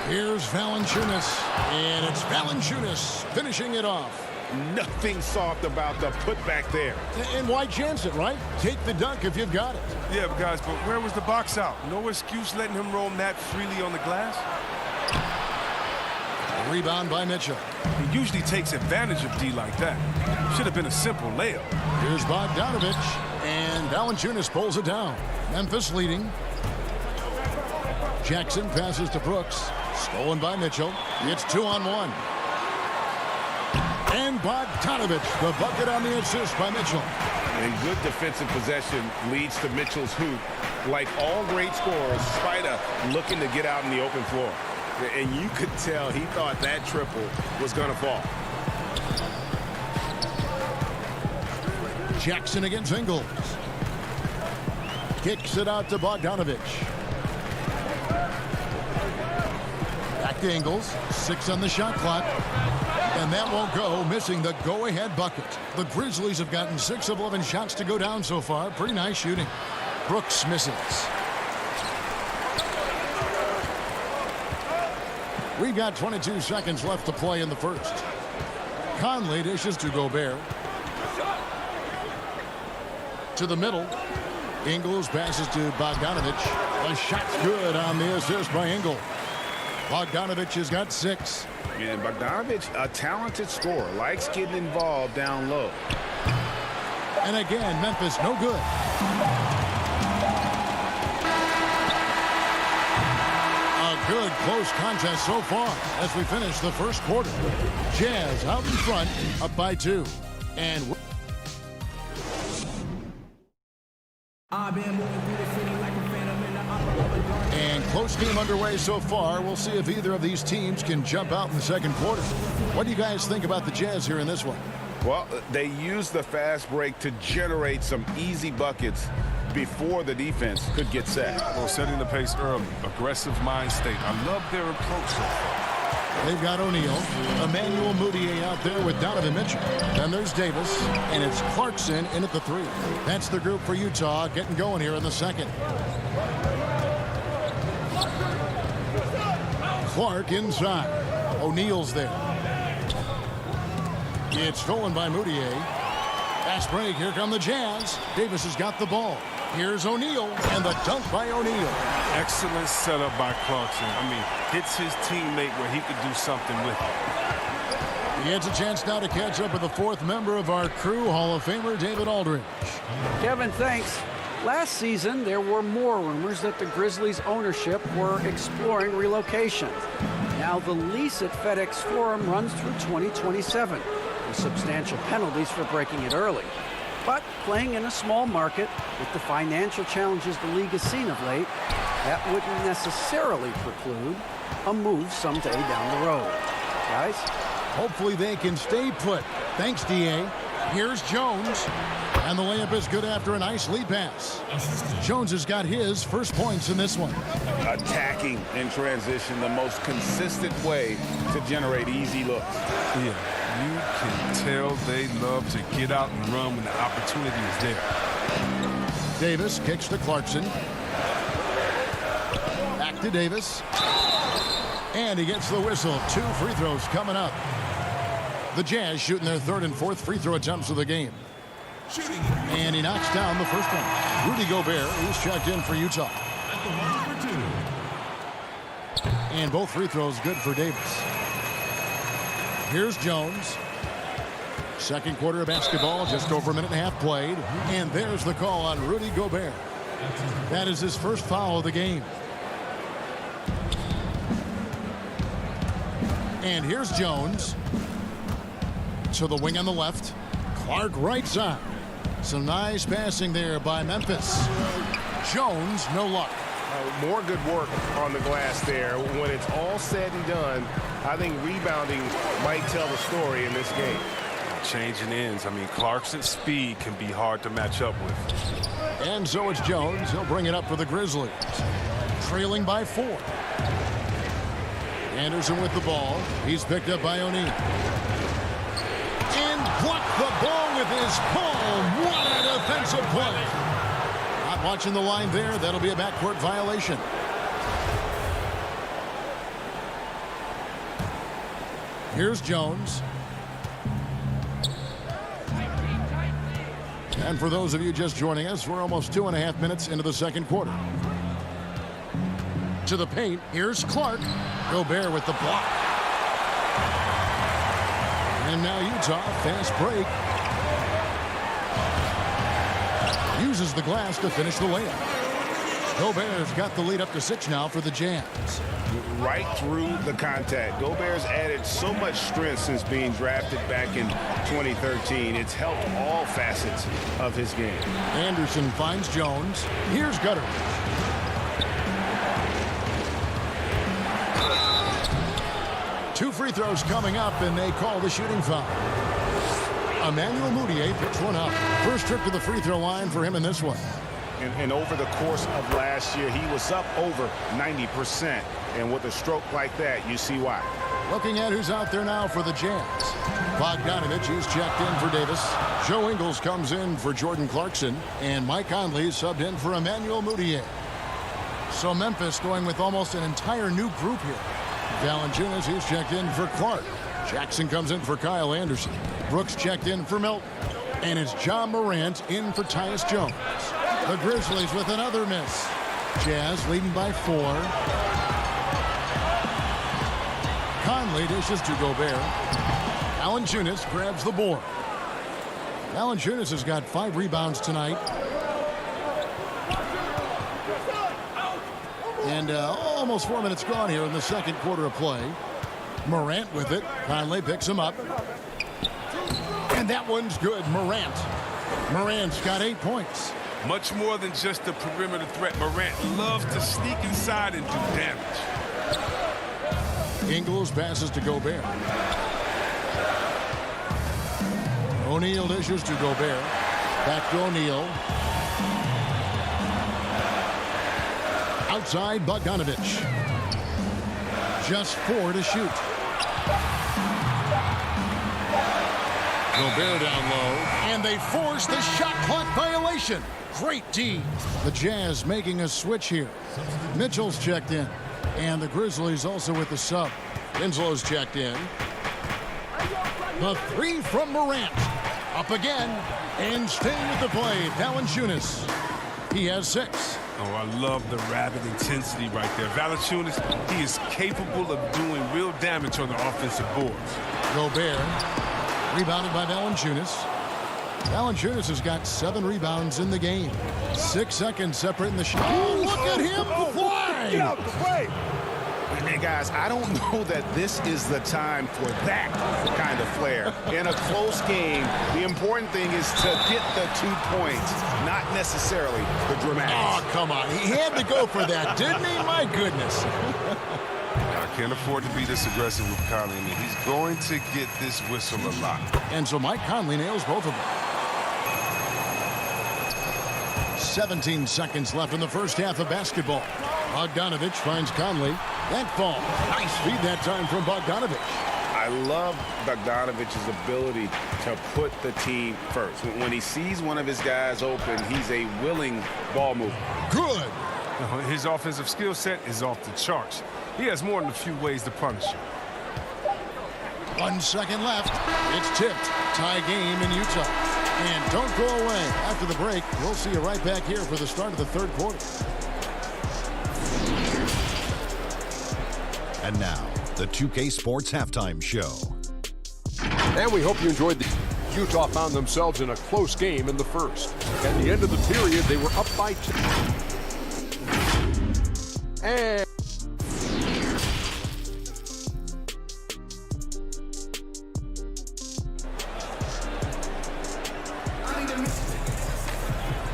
Here's Valanciunas, and it's Valanciunas finishing it off. Nothing soft about the putback there. And why chance it, right? Take the dunk if you've got it. Yeah, guys, but where was the box out? No excuse letting him roam that freely on the glass. Rebound by Mitchell. He usually takes advantage of D like that. Should have been a simple layup. Here's Bogdanovich, and Valanciunas pulls it down. Memphis leading. Jackson passes to Brooks. Stolen by Mitchell. It's 2-on-1. And Bogdanovich, the bucket on the assist by Mitchell. And good defensive possession leads to Mitchell's hoop. Like all great scorers, Spida looking to get out in the open floor. And you could tell he thought that triple was going to fall. Jackson against Ingles. Kicks it out to Bogdanovich. Back to Ingles. 6 on the shot clock. And that won't go, missing the go-ahead bucket. The Grizzlies have gotten 6 of 11 shots to go down so far. Pretty nice shooting. Brooks misses. We've got 22 seconds left to play in the first. Conley dishes to Gobert. To the middle. Ingles passes to Bogdanovich. A shot's good on the assist by Ingles. Bogdanovich has got 6. And Bogdanovich, a talented scorer, likes getting involved down low. And again, Memphis no good. A good close contest so far as we finish the first quarter. Jazz out in front, up by 2. And close game underway so far. We'll see if either of these teams can jump out in the second quarter. What do you guys think about the Jazz here in this one? Well, they used the fast break to generate some easy buckets before the defense could get set. Well, setting the pace early, aggressive mind state. I love their approach so far. They've got O'Neal, Emmanuel Mudiay out there with Donovan Mitchell. Then there's Davis, and it's Clarkson in at the 3. That's the group for Utah getting going here in the second. Clark inside. O'Neal's there. It's stolen by Mudiay. Fast break. Here come the Jazz. Davis has got the ball. Here's O'Neal, and the dunk by O'Neal. Excellent setup by Clarkson. I mean, hits his teammate where he could do something with it. He has a chance now to catch up with the 4th member of our crew, Hall of Famer David Aldridge. Kevin, thanks. Last season, there were more rumors that the Grizzlies' ownership were exploring relocation. Now the lease at FedEx Forum runs through 2027, with substantial penalties for breaking it early. But playing in a small market with the financial challenges the league has seen of late, that wouldn't necessarily preclude a move someday down the road. Guys? Hopefully they can stay put. Thanks, D.A. Here's Jones. And the layup is good after a nice lead pass. Jones has got his first points in this one. Attacking in transition, the most consistent way to generate easy looks. Yeah, you can tell they love to get out and run when the opportunity is there. Davis kicks to Clarkson. Back to Davis. And he gets the whistle. 2 free throws coming up. The Jazz shooting their 3rd and 4th free throw attempts of the game. And he knocks down the first one. Rudy Gobert, who's checked in for Utah. And both free throws good for Davis. Here's Jones. Second quarter of basketball, just over a minute and a half played. And there's the call on Rudy Gobert. That is his first foul of the game. And here's Jones. To the wing on the left. Clark right side. Some nice passing there by Memphis. Jones, no luck. More good work on the glass there. When it's all said and done, I think rebounding might tell the story in this game. Changing ends. I mean, Clarkson's speed can be hard to match up with. And so it's Jones. He'll bring it up for the Grizzlies. Trailing by 4. Anderson with the ball. He's picked up by O'Neal. And blocked the ball with his palm. What a defensive play. Not watching the line there. That'll be a backcourt violation. Here's Jones. And for those of you just joining us, we're almost 2.5 minutes into the second quarter. To the paint, here's Clark. Gobert with the block. And now Utah, fast break. Uses the glass to finish the layup. Gobert's got the lead up to 6 now for the Jazz. Right through the contact. Gobert's added so much strength since being drafted back in 2013. It's helped all facets of his game. Anderson finds Jones. Here's Gutter. Two free throws coming up, and they call the shooting foul. Emmanuel Mudiay picks one up. First trip to the free throw line for him in this one. And over the course of last year, he was up over 90%. And with a stroke like that, you see why. Looking at who's out there now for the Jazz. Bogdanovich is checked in for Davis. Joe Ingles comes in for Jordan Clarkson. And Mike Conley subbed in for Emmanuel Mudiay. So Memphis going with almost an entire new group here. Valanciunas, he's checked in for Clark. Jackson comes in for Kyle Anderson. Brooks checked in for Milton. And it's John Morant in for Tyus Jones. The Grizzlies with another miss. Jazz leading by 4. Conley dishes to Gobert. Valanciunas grabs the board. Valanciunas has got 5 rebounds tonight. And almost 4 minutes gone here in the second quarter of play. Morant with it. Conley picks him up. And that one's good. Morant's got 8 points. Much more than just a perimeter threat. Morant loves to sneak inside and do damage. Ingles passes to Gobert. O'Neal dishes to Gobert. Back to O'Neal. Outside Bogdanovich. Just 4 to shoot. Gobert down low. And they force the shot clock violation. Great D. The Jazz making a switch here. Mitchell's checked in. And the Grizzlies also with the sub. Winslow's checked in. The 3 from Morant. Up again. And staying with the play, Valanciunas. He has 6. Oh, I love the rapid intensity right there. Valanciunas, he is capable of doing real damage on the offensive boards. Gobert. Rebounded by Valanciunas. Valanciunas has got 7 rebounds in the game. 6 seconds separating the shot. Oh, look at him fly! Get out the way! Hey, guys, I don't know that this is the time for that kind of flair. In a close game, the important thing is to get the 2 points, not necessarily the dramatics. Oh, come on. He had to go for that, didn't he? My goodness. I can't afford to be this aggressive with Conley. I mean, he's going to get this whistle a lot. And so Mike Conley nails both of them. 17 seconds left in the first half of basketball. Bogdanovich finds Conley. That fall. Nice feed that time from Bogdanovich. I love Bogdanovich's ability to put the team first. When he sees one of his guys open, he's a willing ball mover. Good. His offensive skill set is off the charts. He has more than a few ways to punish you. 1 second left. It's tipped. Tie game in Utah. And don't go away. After the break, we'll see you right back here for the start of the third quarter. And now, the 2K Sports Halftime Show. And we hope you enjoyed the... Utah found themselves in a close game in the first. At the end of the period, they were up by 2. And...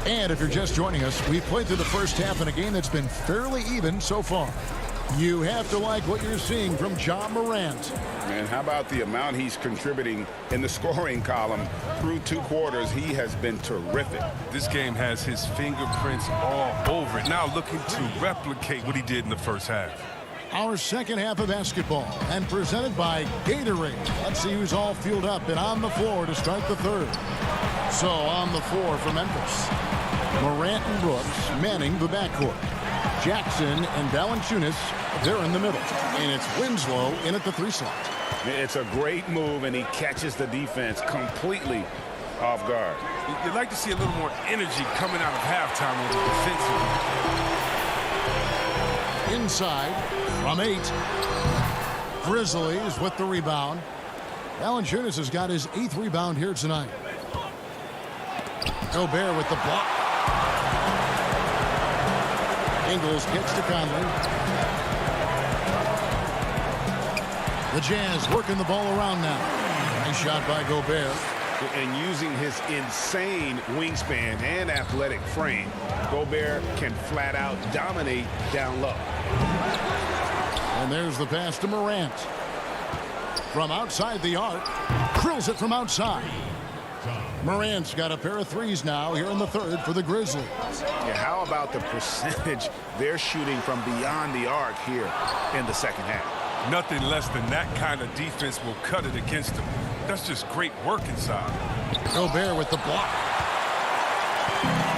And if you're just joining us, we played through the first half in a game that's been fairly even so far. You have to like what you're seeing from John Morant. Man, how about the amount he's contributing in the scoring column through 2 quarters? He has been terrific. This game has his fingerprints all over it. Now looking to replicate what he did in the first half. Our second half of basketball and presented by Gatorade. Let's see who's all fueled up and on the floor to start the third. So on the floor for Memphis, Morant and Brooks manning the backcourt. Jackson and Valanciunas, they're in the middle. And it's Winslow in at the 3 slot. It's a great move, and he catches the defense completely off guard. You'd like to see a little more energy coming out of halftime on the defensive. Inside from 8. Grizzlies with the rebound. Valanciunas has got his 8th rebound here tonight. Gobert with the block. Ingles kicks to Conley. The Jazz working the ball around now. Nice shot by Gobert. And using his insane wingspan and athletic frame, Gobert can flat out dominate down low. And there's the pass to Morant. From outside the arc, drills it from outside. Morant's got a pair of threes now here in the third for the Grizzlies. Yeah, how about the percentage they're shooting from beyond the arc here in the second half? Nothing less than that kind of defense will cut it against them. That's just great work inside. Gobert with the block.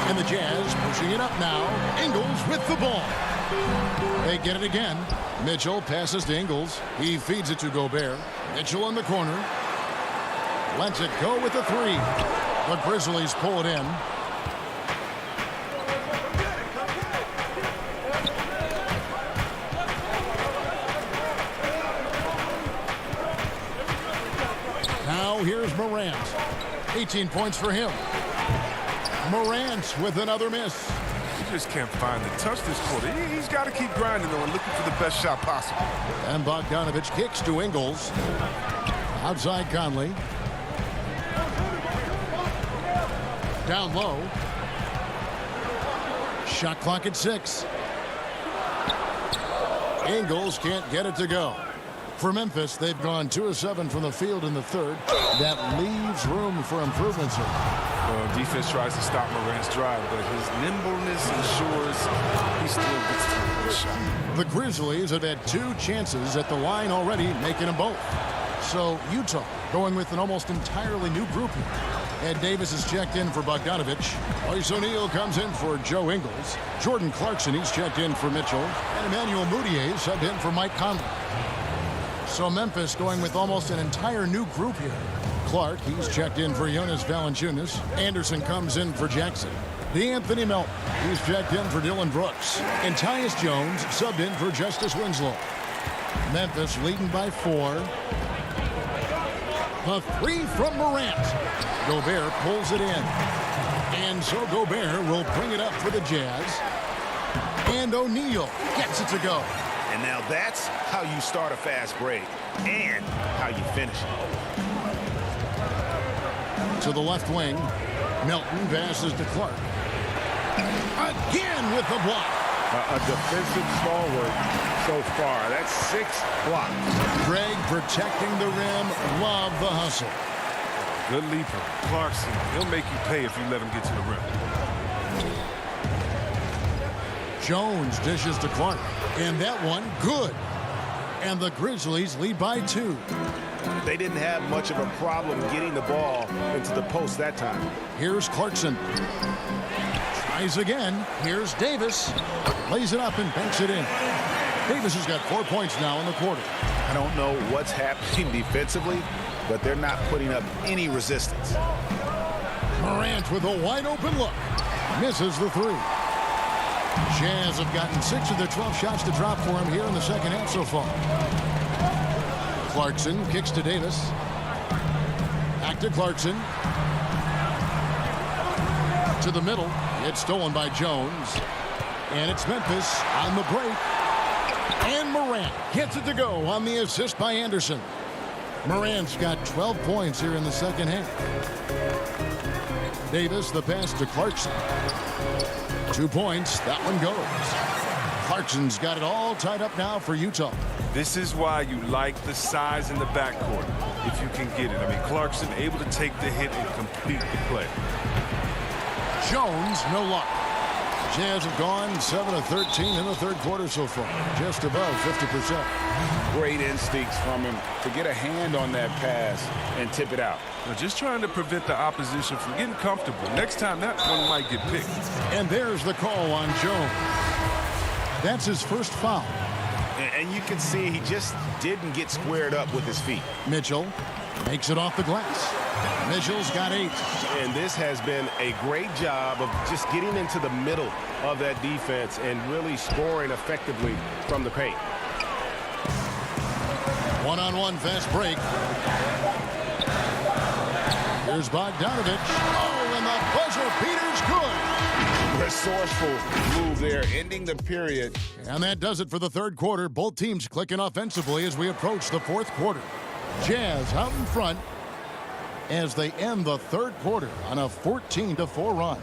And the Jazz pushing it up now. Ingles with the ball. They get it again. Mitchell passes to Ingles. He feeds it to Gobert. Mitchell in the corner. Lets it go with the three. The Grizzlies pull it in. Now here's Morant. 18 points for him. Morant with another miss. He just can't find the touch this quarter. He's got to keep grinding, though, and looking for the best shot possible. And Bogdanovich kicks to Ingles. Outside Conley. Down low. Shot clock at 6. Ingles can't get it to go. For Memphis, they've gone 2 of 7 from the field in the third. That leaves room for improvements here. Well, defense tries to stop Morant's drive, but his nimbleness ensures he still gets to the shot. The Grizzlies have had 2 chances at the line already, making them both. So Utah going with an almost entirely new group here. Ed Davis is checked in for Bogdanovich. Royce O'Neal comes in for Joe Ingles. Jordan Clarkson, he's checked in for Mitchell. And Emmanuel Mudiay subbed in for Mike Conley. So Memphis going with almost an entire new group here. Clark, he's checked in for Jonas Valanciunas. Anderson comes in for Jackson. DeAnthony Melton, he's checked in for Dylan Brooks. And Tyus Jones subbed in for Justice Winslow. Memphis leading by 4. A 3 from Morant. Gobert pulls it in. And so Gobert will bring it up for the Jazz. And O'Neal gets it to go. And now that's how you start a fast break and how you finish it. To the left wing, Melton passes to Clark. Again with the block. A defensive stalwart so far. That's 6 blocks. Greg protecting the rim. Love the hustle. Good leaper. Clarkson, he'll make you pay if you let him get to the rim. Jones dishes to Clark. And that one, good. And the Grizzlies lead by 2. They didn't have much of a problem getting the ball into the post that time. Here's Clarkson. Tries again. Here's Davis. Lays it up and banks it in. Davis has got 4 points now in the quarter. I don't know what's happening defensively, but they're not putting up any resistance. Morant with a wide open look. Misses the 3. Jazz have gotten 6 of their 12 shots to drop for him here in the second half so far. Clarkson kicks to Davis. Back to Clarkson. To the middle. It's stolen by Jones. And it's Memphis on the break. And Morant gets it to go on the assist by Anderson. Morant's got 12 points here in the second half. Davis, the pass to Clarkson. 2 points. That one goes. Clarkson's got it all tied up now for Utah. This is why you like the size in the backcourt, if you can get it. I mean, Clarkson able to take the hit and complete the play. Jones, no luck. Jazz have gone 7 of 13 in the third quarter so far. Just above 50%. Great instincts from him to get a hand on that pass and tip it out. Now just trying to prevent the opposition from getting comfortable. Next time, that one might get picked. And there's the call on Jones. That's his first foul. And you can see he just didn't get squared up with his feet. Mitchell makes it off the glass. Mitchell's got 8. And this has been a great job of just getting into the middle of that defense and really scoring effectively from the paint. One-on-one fast break. Here's Bogdanovich. Oh, and the buzzer beater's good. resourceful move there, ending the period. And that does it for the third quarter. Both teams clicking offensively as we approach the fourth quarter. Jazz out in front as they end the third quarter on a 14-4 run.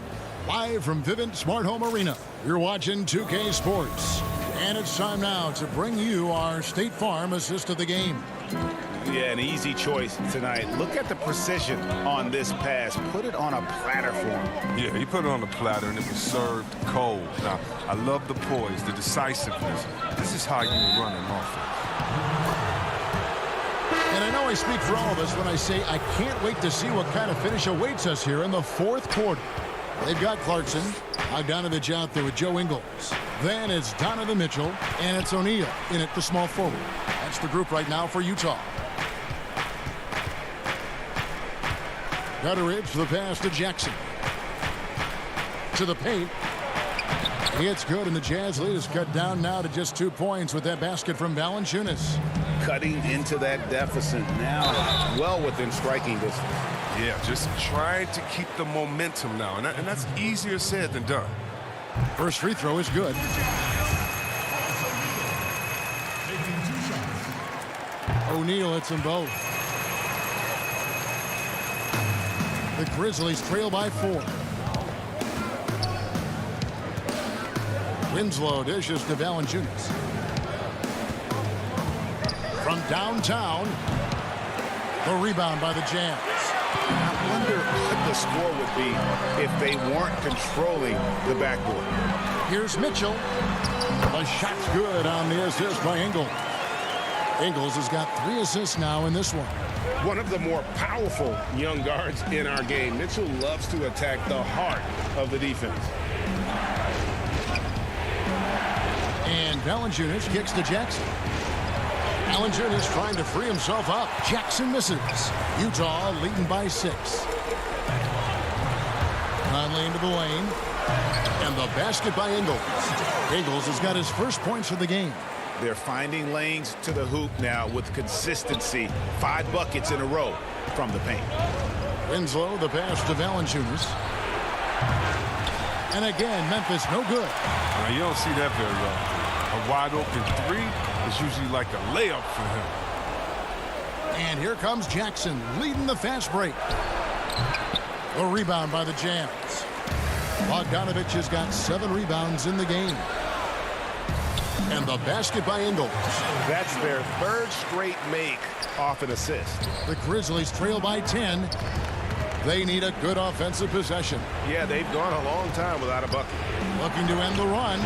Live from Vivint Smart Home Arena, you're watching 2K Sports. And it's time now to bring you our State Farm assist of the game. Yeah, an easy choice tonight. Look at the precision on this pass. Put it on a platter for him. Yeah, he put it on the platter and it was served cold. Now, I love the poise, the decisiveness. This is how you run an offense. And I know I speak for all of us when I say I can't wait to see what kind of finish awaits us here in the fourth quarter. They've got Clarkson, Bogdanovich out there with Joe Ingles. Then it's Donovan Mitchell, and it's O'Neal in at the small forward. That's the group right now for Utah. Gutteridge, the pass to Jackson. To the paint. It's good, and the Jazz lead is cut down now to just 2 points with that basket from Valanciunas. Cutting into that deficit now, well within striking distance. Yeah, just trying to keep the momentum now, and that's easier said than done. First free throw is good. O'Neal hits them both. The Grizzlies trail by 4. Winslow dishes to Valanciunas. From downtown, the rebound by the Jazz. I wonder what the score would be if they weren't controlling the backboard. Here's Mitchell. The shot's good on the assist by Ingles. Ingles has got 3 assists now in this one. One of the more powerful young guards in our game. Mitchell loves to attack the heart of the defense. And Valanciunas kicks to Jackson. Valanciunas trying to free himself up. Jackson misses. Utah leading by 6. Conley into the lane. And the basket by Ingles. Ingles has got his first points of the game. They're finding lanes to the hoop now with consistency. 5 buckets in a row from the paint. Winslow, the pass to Valanciunas. And again, Memphis no good. Now, you don't see that very often. A wide open 3 is usually like a layup for him. And here comes Jackson leading the fast break. A rebound by the Jazz. Bogdanovich has got 7 rebounds in the game. And the basket by Ingles. That's their 3rd straight make off an assist. The Grizzlies trail by 10. They need a good offensive possession. Yeah, they've gone a long time without a bucket. Looking to end the run.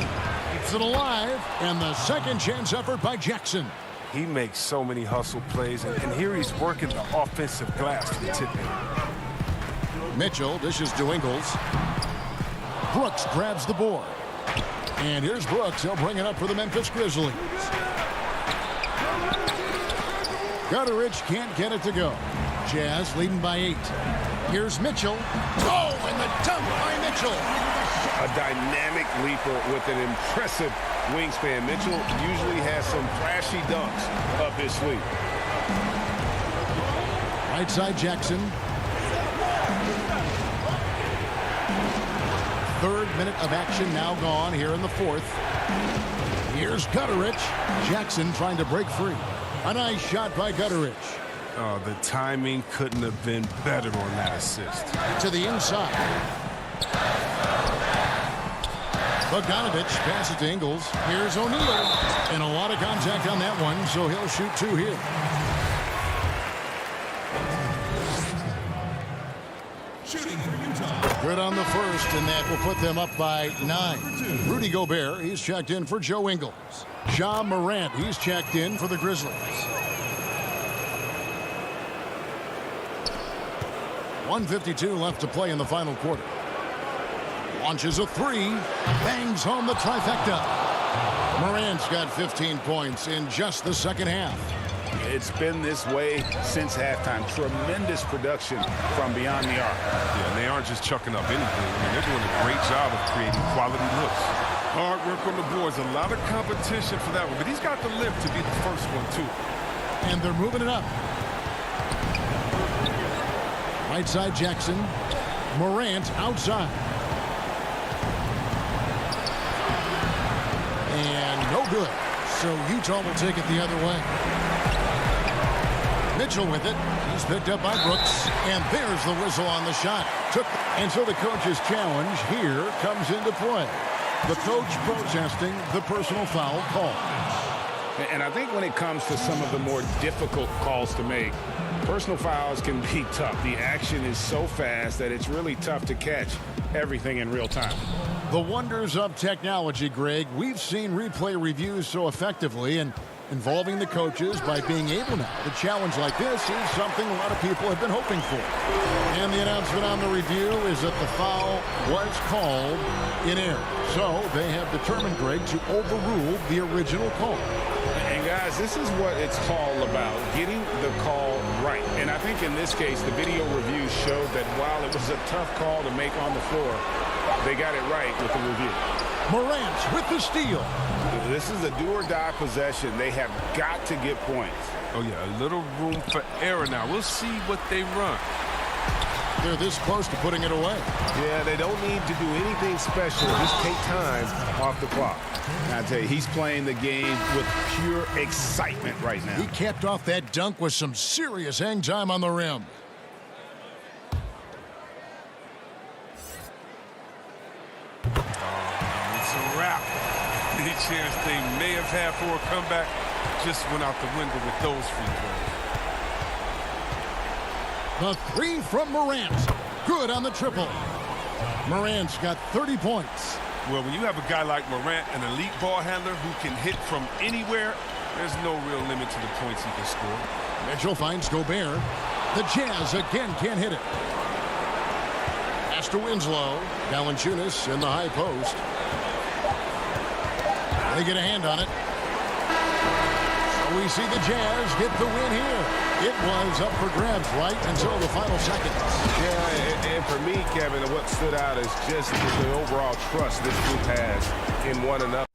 Keeps it alive. And the second chance effort by Jackson. He makes so many hustle plays, and here he's working the offensive glass to the tip in. Mitchell dishes to Ingles. Brooks grabs the board. And here's Brooks. He'll bring it up for the Memphis Grizzlies. Gutteridge can't get it to go. Jazz leading by 8. Here's Mitchell. Oh, and the dunk by Mitchell. A dynamic leaper with an impressive wingspan. Mitchell usually has some flashy dunks up his sleeve. Right side Jackson. 3rd minute of action now gone here in the 4th. Here's Gutteridge. Jackson trying to break free. A nice shot by Gutteridge. Oh, the timing couldn't have been better on that assist. To the inside. Bogdanovich passes to Ingles. Here's O'Neal. And a lot of contact on that one, so he'll shoot 2 here. Good on the first, and that will put them up by 9. Rudy Gobert, he's checked in for Joe Ingles. Ja Morant, he's checked in for the Grizzlies. 1:52 left to play in the final quarter. Launches a 3, bangs home the trifecta. Morant's got 15 points in just the second half. It's been this way since halftime. Tremendous production from beyond the arc. Yeah, and they aren't just chucking up anything. I mean, they're doing a great job of creating quality looks. Hard work on the boards. A lot of competition for that one. But he's got the lift to be the first one, too. And they're moving it up. Right side Jackson. Morant outside. good. So Utah will take it the other way. Mitchell with it. He's picked up by Brooks. And there's the whistle on the shot. And so the coach's challenge here comes into play. The coach protesting the personal foul call. And I think when it comes to some of the more difficult calls to make, personal fouls can be tough. The action is so fast that it's really tough to catch everything in real time. The wonders of technology, Greg. We've seen replay reviews so effectively, and involving the coaches by being able now to challenge like this is something a lot of people have been hoping for. And the announcement on the review is that the foul was called in error. So they have determined, Greg, to overrule the original call. And guys, this is what it's all about, getting the call right. And I think in this case, the video review showed that while it was a tough call to make on the floor, they got it right with the review. Morant with the steal. This is a do-or-die possession. They have got to get points. Oh, yeah, a little room for error now. We'll see what they run. They're this close to putting it away. Yeah, they don't need to do anything special. Just take time off the clock. I tell you, he's playing the game with pure excitement right now. He capped off that dunk with some serious hang time on the rim. It's a wrap. Any chance they may have had for a comeback just went out the window with those free throws. The three from Morant. Good on the triple. Morant's got 30 points. Well, when you have a guy like Morant, an elite ball handler who can hit from anywhere, there's no real limit to the points he can score. Mitchell finds Gobert. The Jazz again can't hit it. Pass to Winslow. Valanciunas in the high post. They get a hand on it. So we see the Jazz get the win here. It was up for grabs right until the final seconds. Yeah, and for me, Kevin, what stood out is just the overall trust this group has in one another.